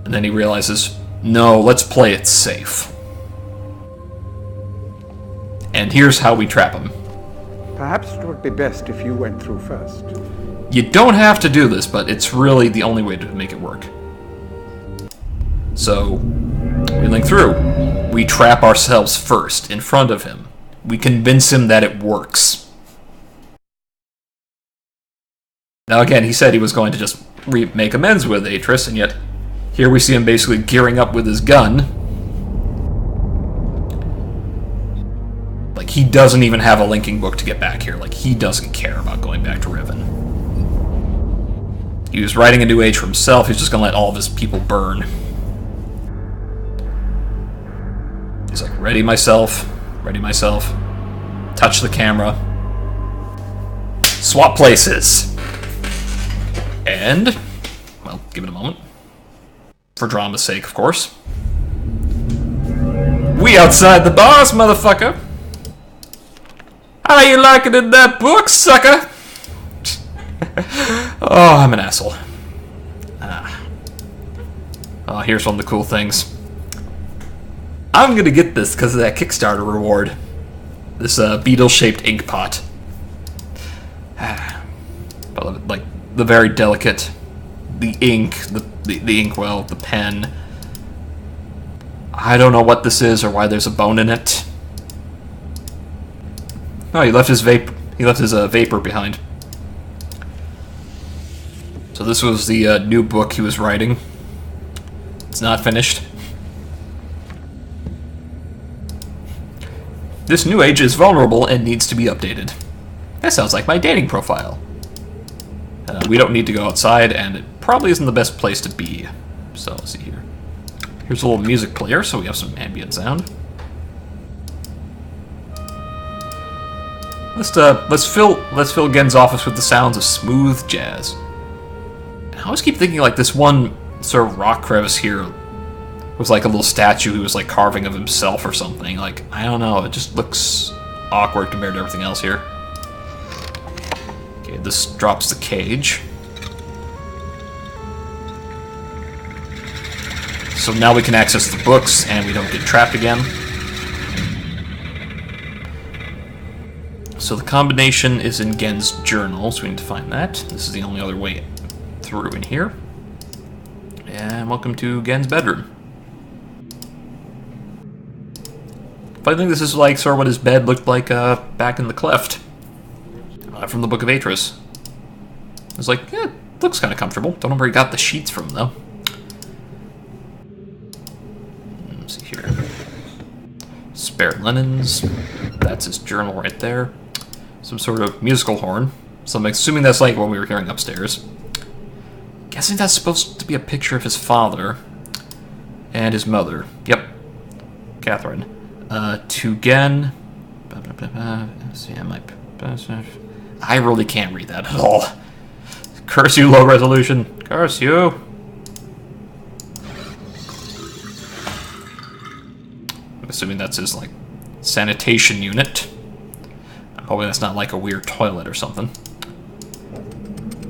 And then he realizes, no, let's play it safe. And here's how we trap him. Perhaps it would be best if you went through first. You don't have to do this, but it's really the only way to make it work. So, we link through. We trap ourselves first, in front of him. We convince him that it works. Now again, he said he was going to just make amends with Atris, and yet here we see him basically gearing up with his gun. Like, he doesn't even have a linking book to get back here. Like, he doesn't care about going back to Riven. He was writing a new age for himself. He's just going to let all of his people burn. He's like, ready myself, touch the camera, swap places, and, well, give it a moment, for drama's sake, of course. We outside the bars, motherfucker! How you liking in that book, sucker? Oh, I'm an asshole. Oh, here's one of the cool things. I'm gonna get this because of that Kickstarter reward. This beetle-shaped ink pot. But like the very delicate, the ink, the inkwell, the pen. I don't know what this is or why there's a bone in it. Oh, he left his vape. He left his vapor behind. So this was the new book he was writing. It's not finished. This new age is vulnerable and needs to be updated. That sounds like my dating profile. We don't need to go outside, and it probably isn't the best place to be. So, let's see here. Here's a little music player, so we have some ambient sound. Let's fill Gen's office with the sounds of smooth jazz. I always keep thinking like this one sort of rock crevice here was like a little statue he was like carving of himself or something. Like, I don't know, it just looks awkward compared to everything else here. Okay, this drops the cage. So now we can access the books and we don't get trapped again. So the combination is in Gen's journal, so we need to find that. This is the only other way through in here. And welcome to Gen's bedroom. I think this is like sort of what his bed looked like back in the cleft from the Book of Atris. I was like, yeah, it looks kind of comfortable. Don't know where he got the sheets from, though. Let's see here. Spare linens. That's his journal right there. Some sort of musical horn. So I'm assuming that's like what we were hearing upstairs. Guessing that's supposed to be a picture of his father and his mother. Yep. Catherine. To Gen. I really can't read that at all. Curse you, low resolution. Curse you. I'm assuming that's his, like, sanitation unit. I'm hoping that's not like a weird toilet or something.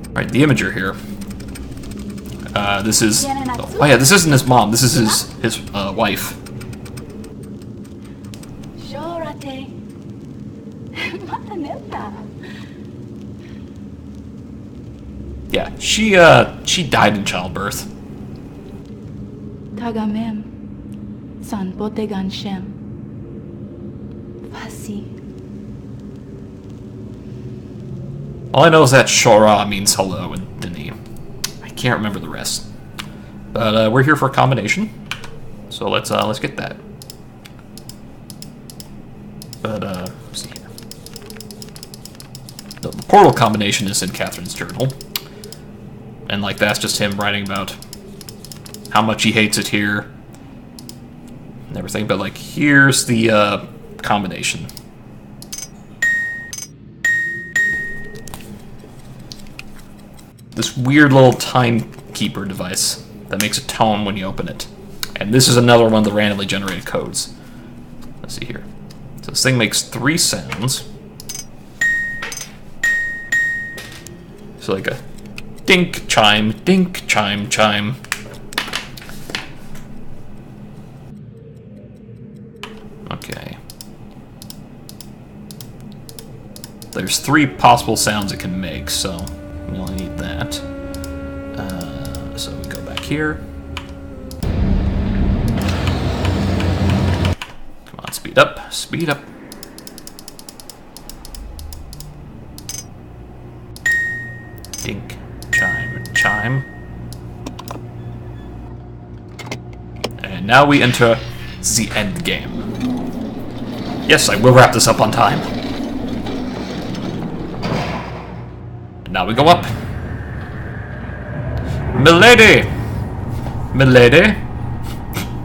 Alright, the imager here. This is... Oh yeah, this isn't his mom. This is his wife. Yeah, she died in childbirth. Tagamem, san potegan shem. Fasi. All I know is that Shora means hello in Denis. I can't remember the rest. But we're here for a combination, so let's get that. But let's see here. The portal combination is in Catherine's journal, and like that's just him writing about how much he hates it here and everything. But like here's the combination. This weird little timekeeper device that makes a tone when you open it. And this is another one of the randomly generated codes. Let's see here. So this thing makes 3 sounds. So like a dink, chime, chime. Okay. There's 3 possible sounds it can make, so we only need that. So we go back here. Come on, speed up, speed up. Dink, chime, chime. And now we enter the end game. Yes, I will wrap this up on time. And now we go up. Milady! Milady?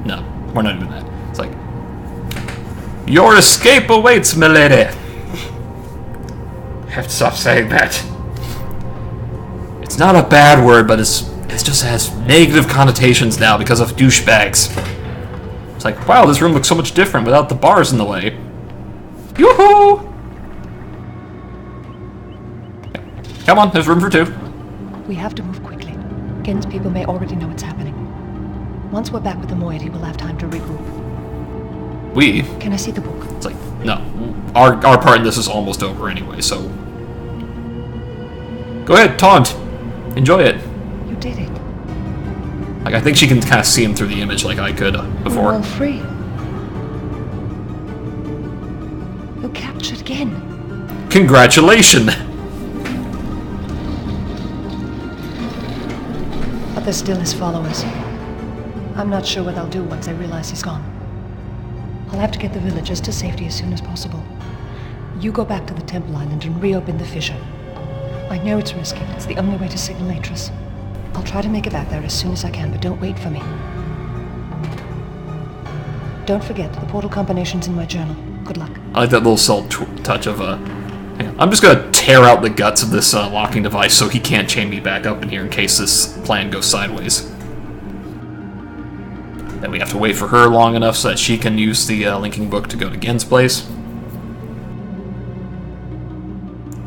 No, we're not doing that. It's like, your escape awaits, milady! I have to stop saying that. It's not a bad word, but it just has negative connotations now because of douchebags. It's like, wow, this room looks so much different without the bars in the way. Yoo-hoo! Come on, there's room for 2. We have to move quickly. Gen's people may already know what's happening. Once we're back with the moiety, we'll have time to regroup. We? Can I see the book? It's like, no. Our part in this is almost over anyway, so... Go ahead, taunt. Enjoy it. You did it. Like, I think she can kind of see him through the image like I could before. We're all free. You captured Gen. Congratulations! But there's still his followers. I'm not sure what they'll do once they realize he's gone. I'll have to get the villagers to safety as soon as possible. You go back to the Temple Island and reopen the fissure. I know it's risky, but it's the only way to signal Atris. I'll try to make it back there as soon as I can, but don't wait for me. Don't forget, the portal combination's in my journal. Good luck. I like that little subtle touch of, hang on. I'm just gonna tear out the guts of this locking device so he can't chain me back up in here in case this plan goes sideways. Then we have to wait for her long enough so that she can use the linking book to go to Gen's place.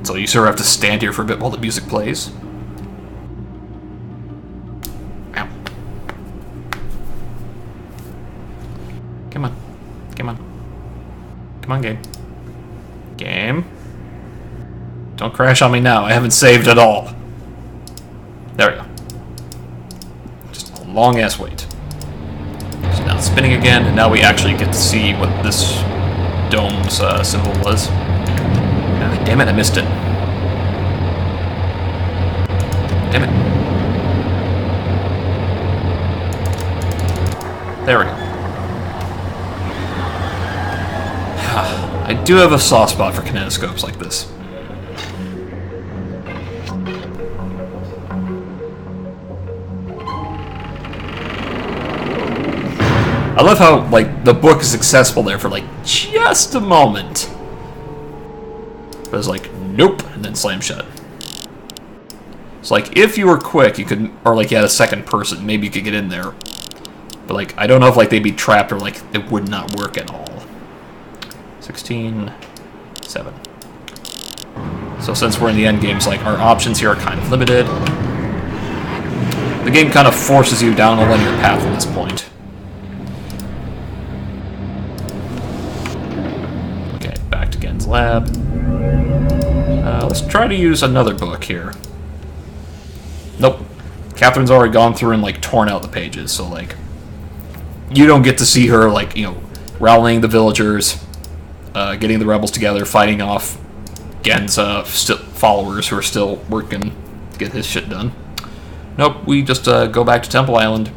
So you sort of have to stand here for a bit while the music plays. Ow. Come on. Come on. Come on, game. Game. Don't crash on me now. I haven't saved at all. There we go. Just a long-ass wait. So now it's spinning again, and now we actually get to see what this dome's symbol was. Ah, damn it, I missed it. Damn it. There we go. I do have a soft spot for kinetoscopes like this. I love how, like, the book is accessible there for, like, just a moment. But it's like, nope, and then slam shut. It's like, if you were quick, you could, or like you had a second person, maybe you could get in there. But, like, I don't know if, like, they'd be trapped or, like, it would not work at all. 16, 7. So since we're in the end games, like, our options here are kind of limited. The game kind of forces you down a linear path at this point. Okay, back to Gen's lab. Let's try to use another book here. Nope. Catherine's already gone through and, like, torn out the pages, so, like, you don't get to see her, like, you know, rallying the villagers, getting the rebels together, fighting off Gen's followers who are still working to get his shit done. Nope, we just go back to Temple Island,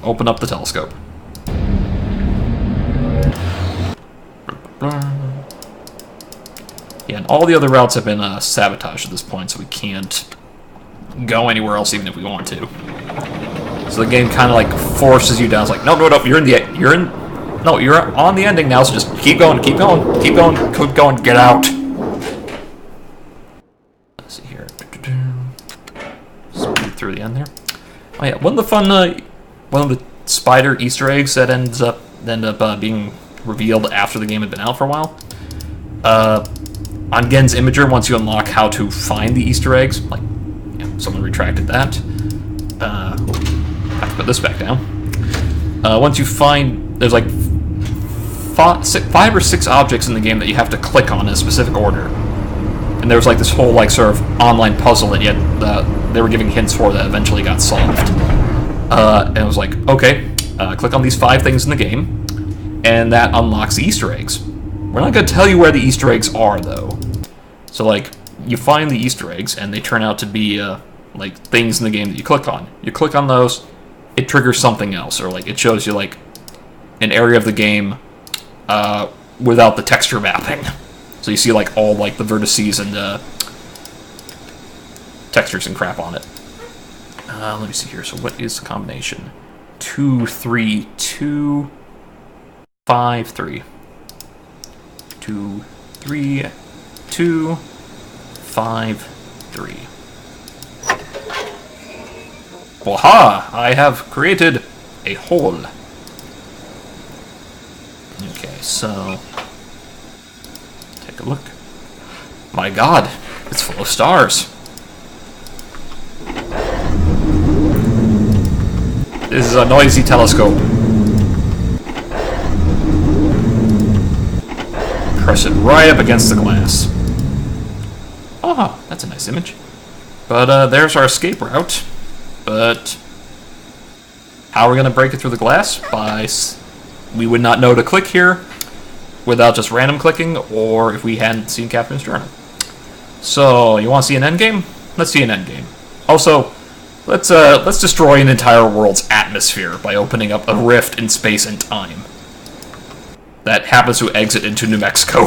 open up the telescope. Yeah, and all the other routes have been sabotaged at this point, so we can't go anywhere else even if we want to. So the game kind of like forces you down. It's like, no, you're on the ending now, so just keep going, keep going, keep going, keep going, get out. Let's see here. Speed through the end there. Oh yeah, one of the spider Easter eggs that end up being revealed after the game had been out for a while. On Gen's Imager, once you unlock how to find the Easter eggs, like, yeah, someone retracted that. Have to put this back down. Once you find, there's like 5 or 6 objects in the game that you have to click on in a specific order. And there was like this whole like sort of online puzzle that yet they were giving hints for that eventually got solved. And it was like, okay, click on these 5 things in the game, and that unlocks the Easter eggs. We're not going to tell you where the Easter eggs are, though. So, like, you find the Easter eggs, and they turn out to be, like, things in the game that you click on. You click on those, it triggers something else, or, like, it shows you, like, an area of the game without the texture mapping. So you see, like, all, like, the vertices and textures and crap on it. Let me see here. So what is the combination? 2, 3, 2, 5, 3. 2, 3, 2, 5, 3. Waha! I have created a hole. Okay, so take a look. My God, it's full of stars. This is a noisy telescope. Press it right up against the glass. Oh, that's a nice image. But there's our escape route. But how are we going to break it through the glass? We would not know to click here without just random clicking, or if we hadn't seen Captain's Journal. So, you want to see an endgame? Let's see an endgame. Also, let's destroy an entire world's atmosphere by opening up a rift in space and time that happens to exit into New Mexico.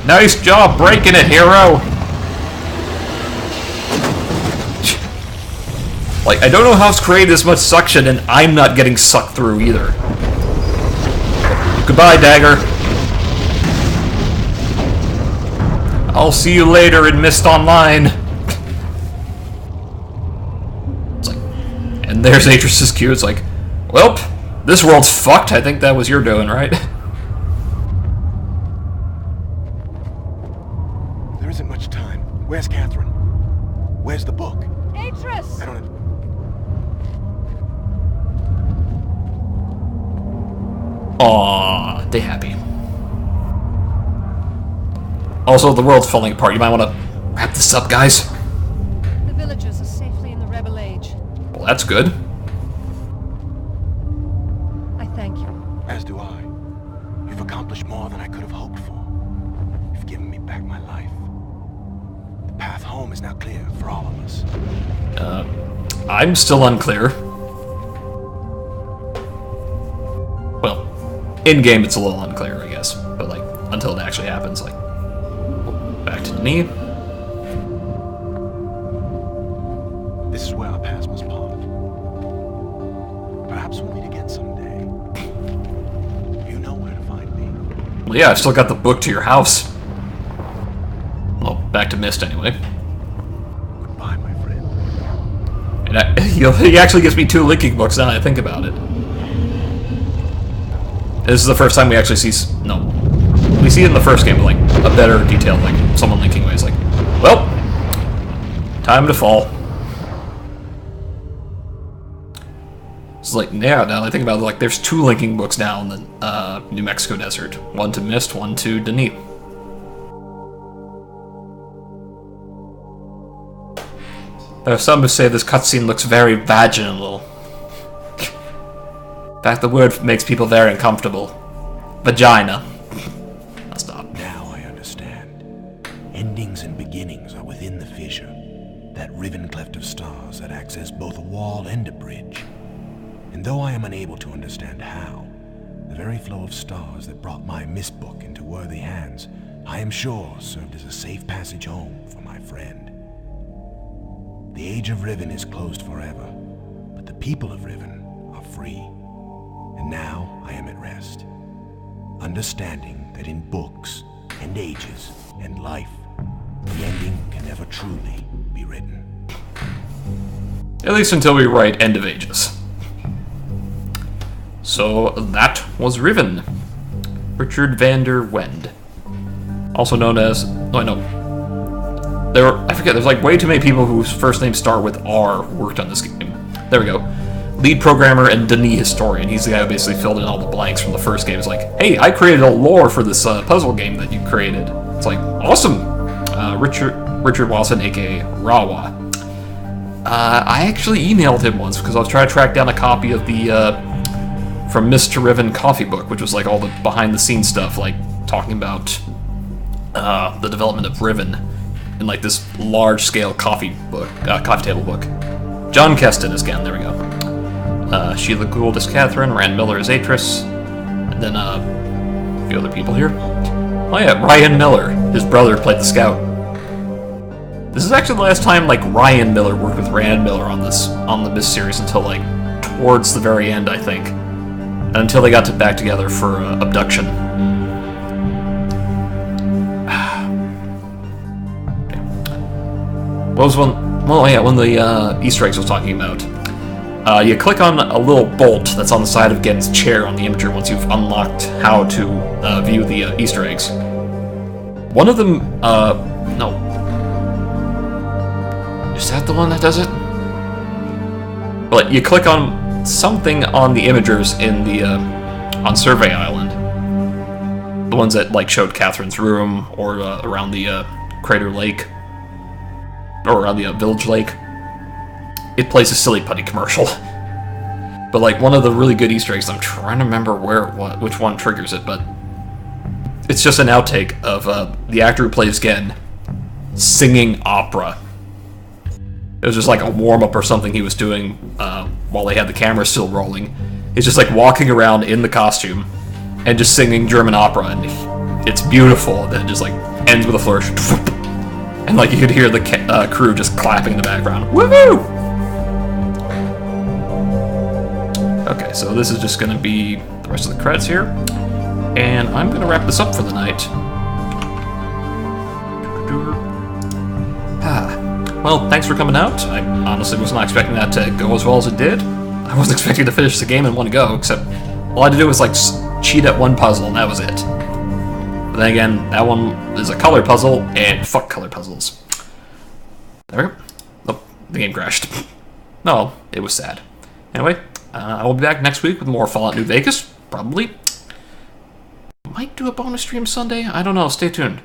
Nice job breaking it, hero! Like, I don't know how it's created this much suction, and I'm not getting sucked through either. Goodbye, Dagger. I'll see you later in Mist Online. It's like, and there's Atrus's cue. It's like, well, this world's fucked. I think that was your doing, right? There isn't much time. Where's Catherine? Where's the book? Atrus! I don't... Aww, they happy. Also, the world's falling apart. You might want to wrap this up, guys. The villagers are safely in the Rebel Age. Well, that's good. I thank you. As do I. You've accomplished more than I could have hoped for. You've given me back my life. The path home is now clear for all of us. I'm still unclear. Well, in-game it's a little unclear, I guess. But, like, until it actually happens, like... Back to Denis. This is where our paths must part. Perhaps we'll meet again someday. You know where to find me. Well, yeah, I've still got the book to your house. Well, back to Mist, anyway. Goodbye, my friend. And he actually gives me 2 linking books now that I think about it. This is the first time we actually see... No. We see it in the first game, but, like, a better detailed, like, someone linking ways. Like, well, time to fall. It's like, yeah, now that I think about it, like, there's 2 linking books now in the New Mexico desert. One to Mist, one to Denis. There are some who say this cutscene looks very vaginal. In fact, the word makes people very uncomfortable. Vagina. I'll stop. Now I understand. Endings and beginnings are within the fissure. That riven cleft of stars that access both a wall and a bridge. And though I am unable to understand how, the very flow of stars that brought my mist book into worthy hands, I am sure served as a safe passage home for my friend. The age of Riven is closed forever, but the people of Riven are free. And now I am at rest, understanding that in books and ages and life, the ending can never truly be written. At least until we write End of Ages. So that was Riven. Richard van der Wende. Also known as... Oh, I know. I forget, there's like way too many people whose first names start with R who worked on this game. There we go. Lead programmer and Denis historian. He's the guy who basically filled in all the blanks from the first game. He's like, hey, I created a lore for this puzzle game that you created. It's like, awesome! Richard Watson, aka Rawa. I actually emailed him once because I was trying to track down a copy of the From Mist to Riven coffee book, which was like all the behind-the-scenes stuff, like talking about the development of Riven in like this large-scale coffee table book. John Keston is Gan, there we go. Sheila Gould is Catherine, Rand Miller is Atris, and then a few other people here. Oh yeah, Ryan Miller, his brother, played the Scout. This is actually the last time like Ryan Miller worked with Rand Miller on the Mist series until like towards the very end, I think, until they got back together for Abduction. What was one? Well, yeah, one of the Easter eggs I was talking about. You click on a little bolt that's on the side of Gen's chair on the imager once you've unlocked how to view the Easter eggs. One of them, no. Is that the one that does it? But you click on something on the imagers in the, on Survey Island. The ones that, like, showed Catherine's room, or around the Crater Lake. Or around the Village Lake. It plays a Silly Putty commercial. But like one of the really good Easter eggs, I'm trying to remember which one triggers it, but it's just an outtake of the actor who plays Gen singing opera. It was just like a warm-up or something he was doing while they had the camera still rolling. He's just like walking around in the costume and just singing German opera, and it's beautiful. And then it just like ends with a flourish. And like you could hear the crew just clapping in the background. Woohoo! Okay, so this is just going to be the rest of the credits here. And I'm going to wrap this up for the night. Well, thanks for coming out. I honestly was not expecting that to go as well as it did. I wasn't expecting to finish the game in one go, except all I had to do was like cheat at one puzzle, and that was it. But then again, that one is a color puzzle, and fuck color puzzles. There we go. Oh, the game crashed. No, it was sad. Anyway, I will be back next week with more Fallout New Vegas, probably. Might do a bonus stream Sunday? I don't know, stay tuned.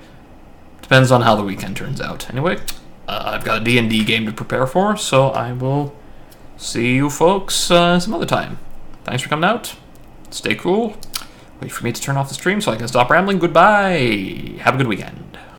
Depends on how the weekend turns out. Anyway, I've got a D&D game to prepare for, so I will see you folks some other time. Thanks for coming out. Stay cool. Wait for me to turn off the stream so I can stop rambling. Goodbye. Have a good weekend.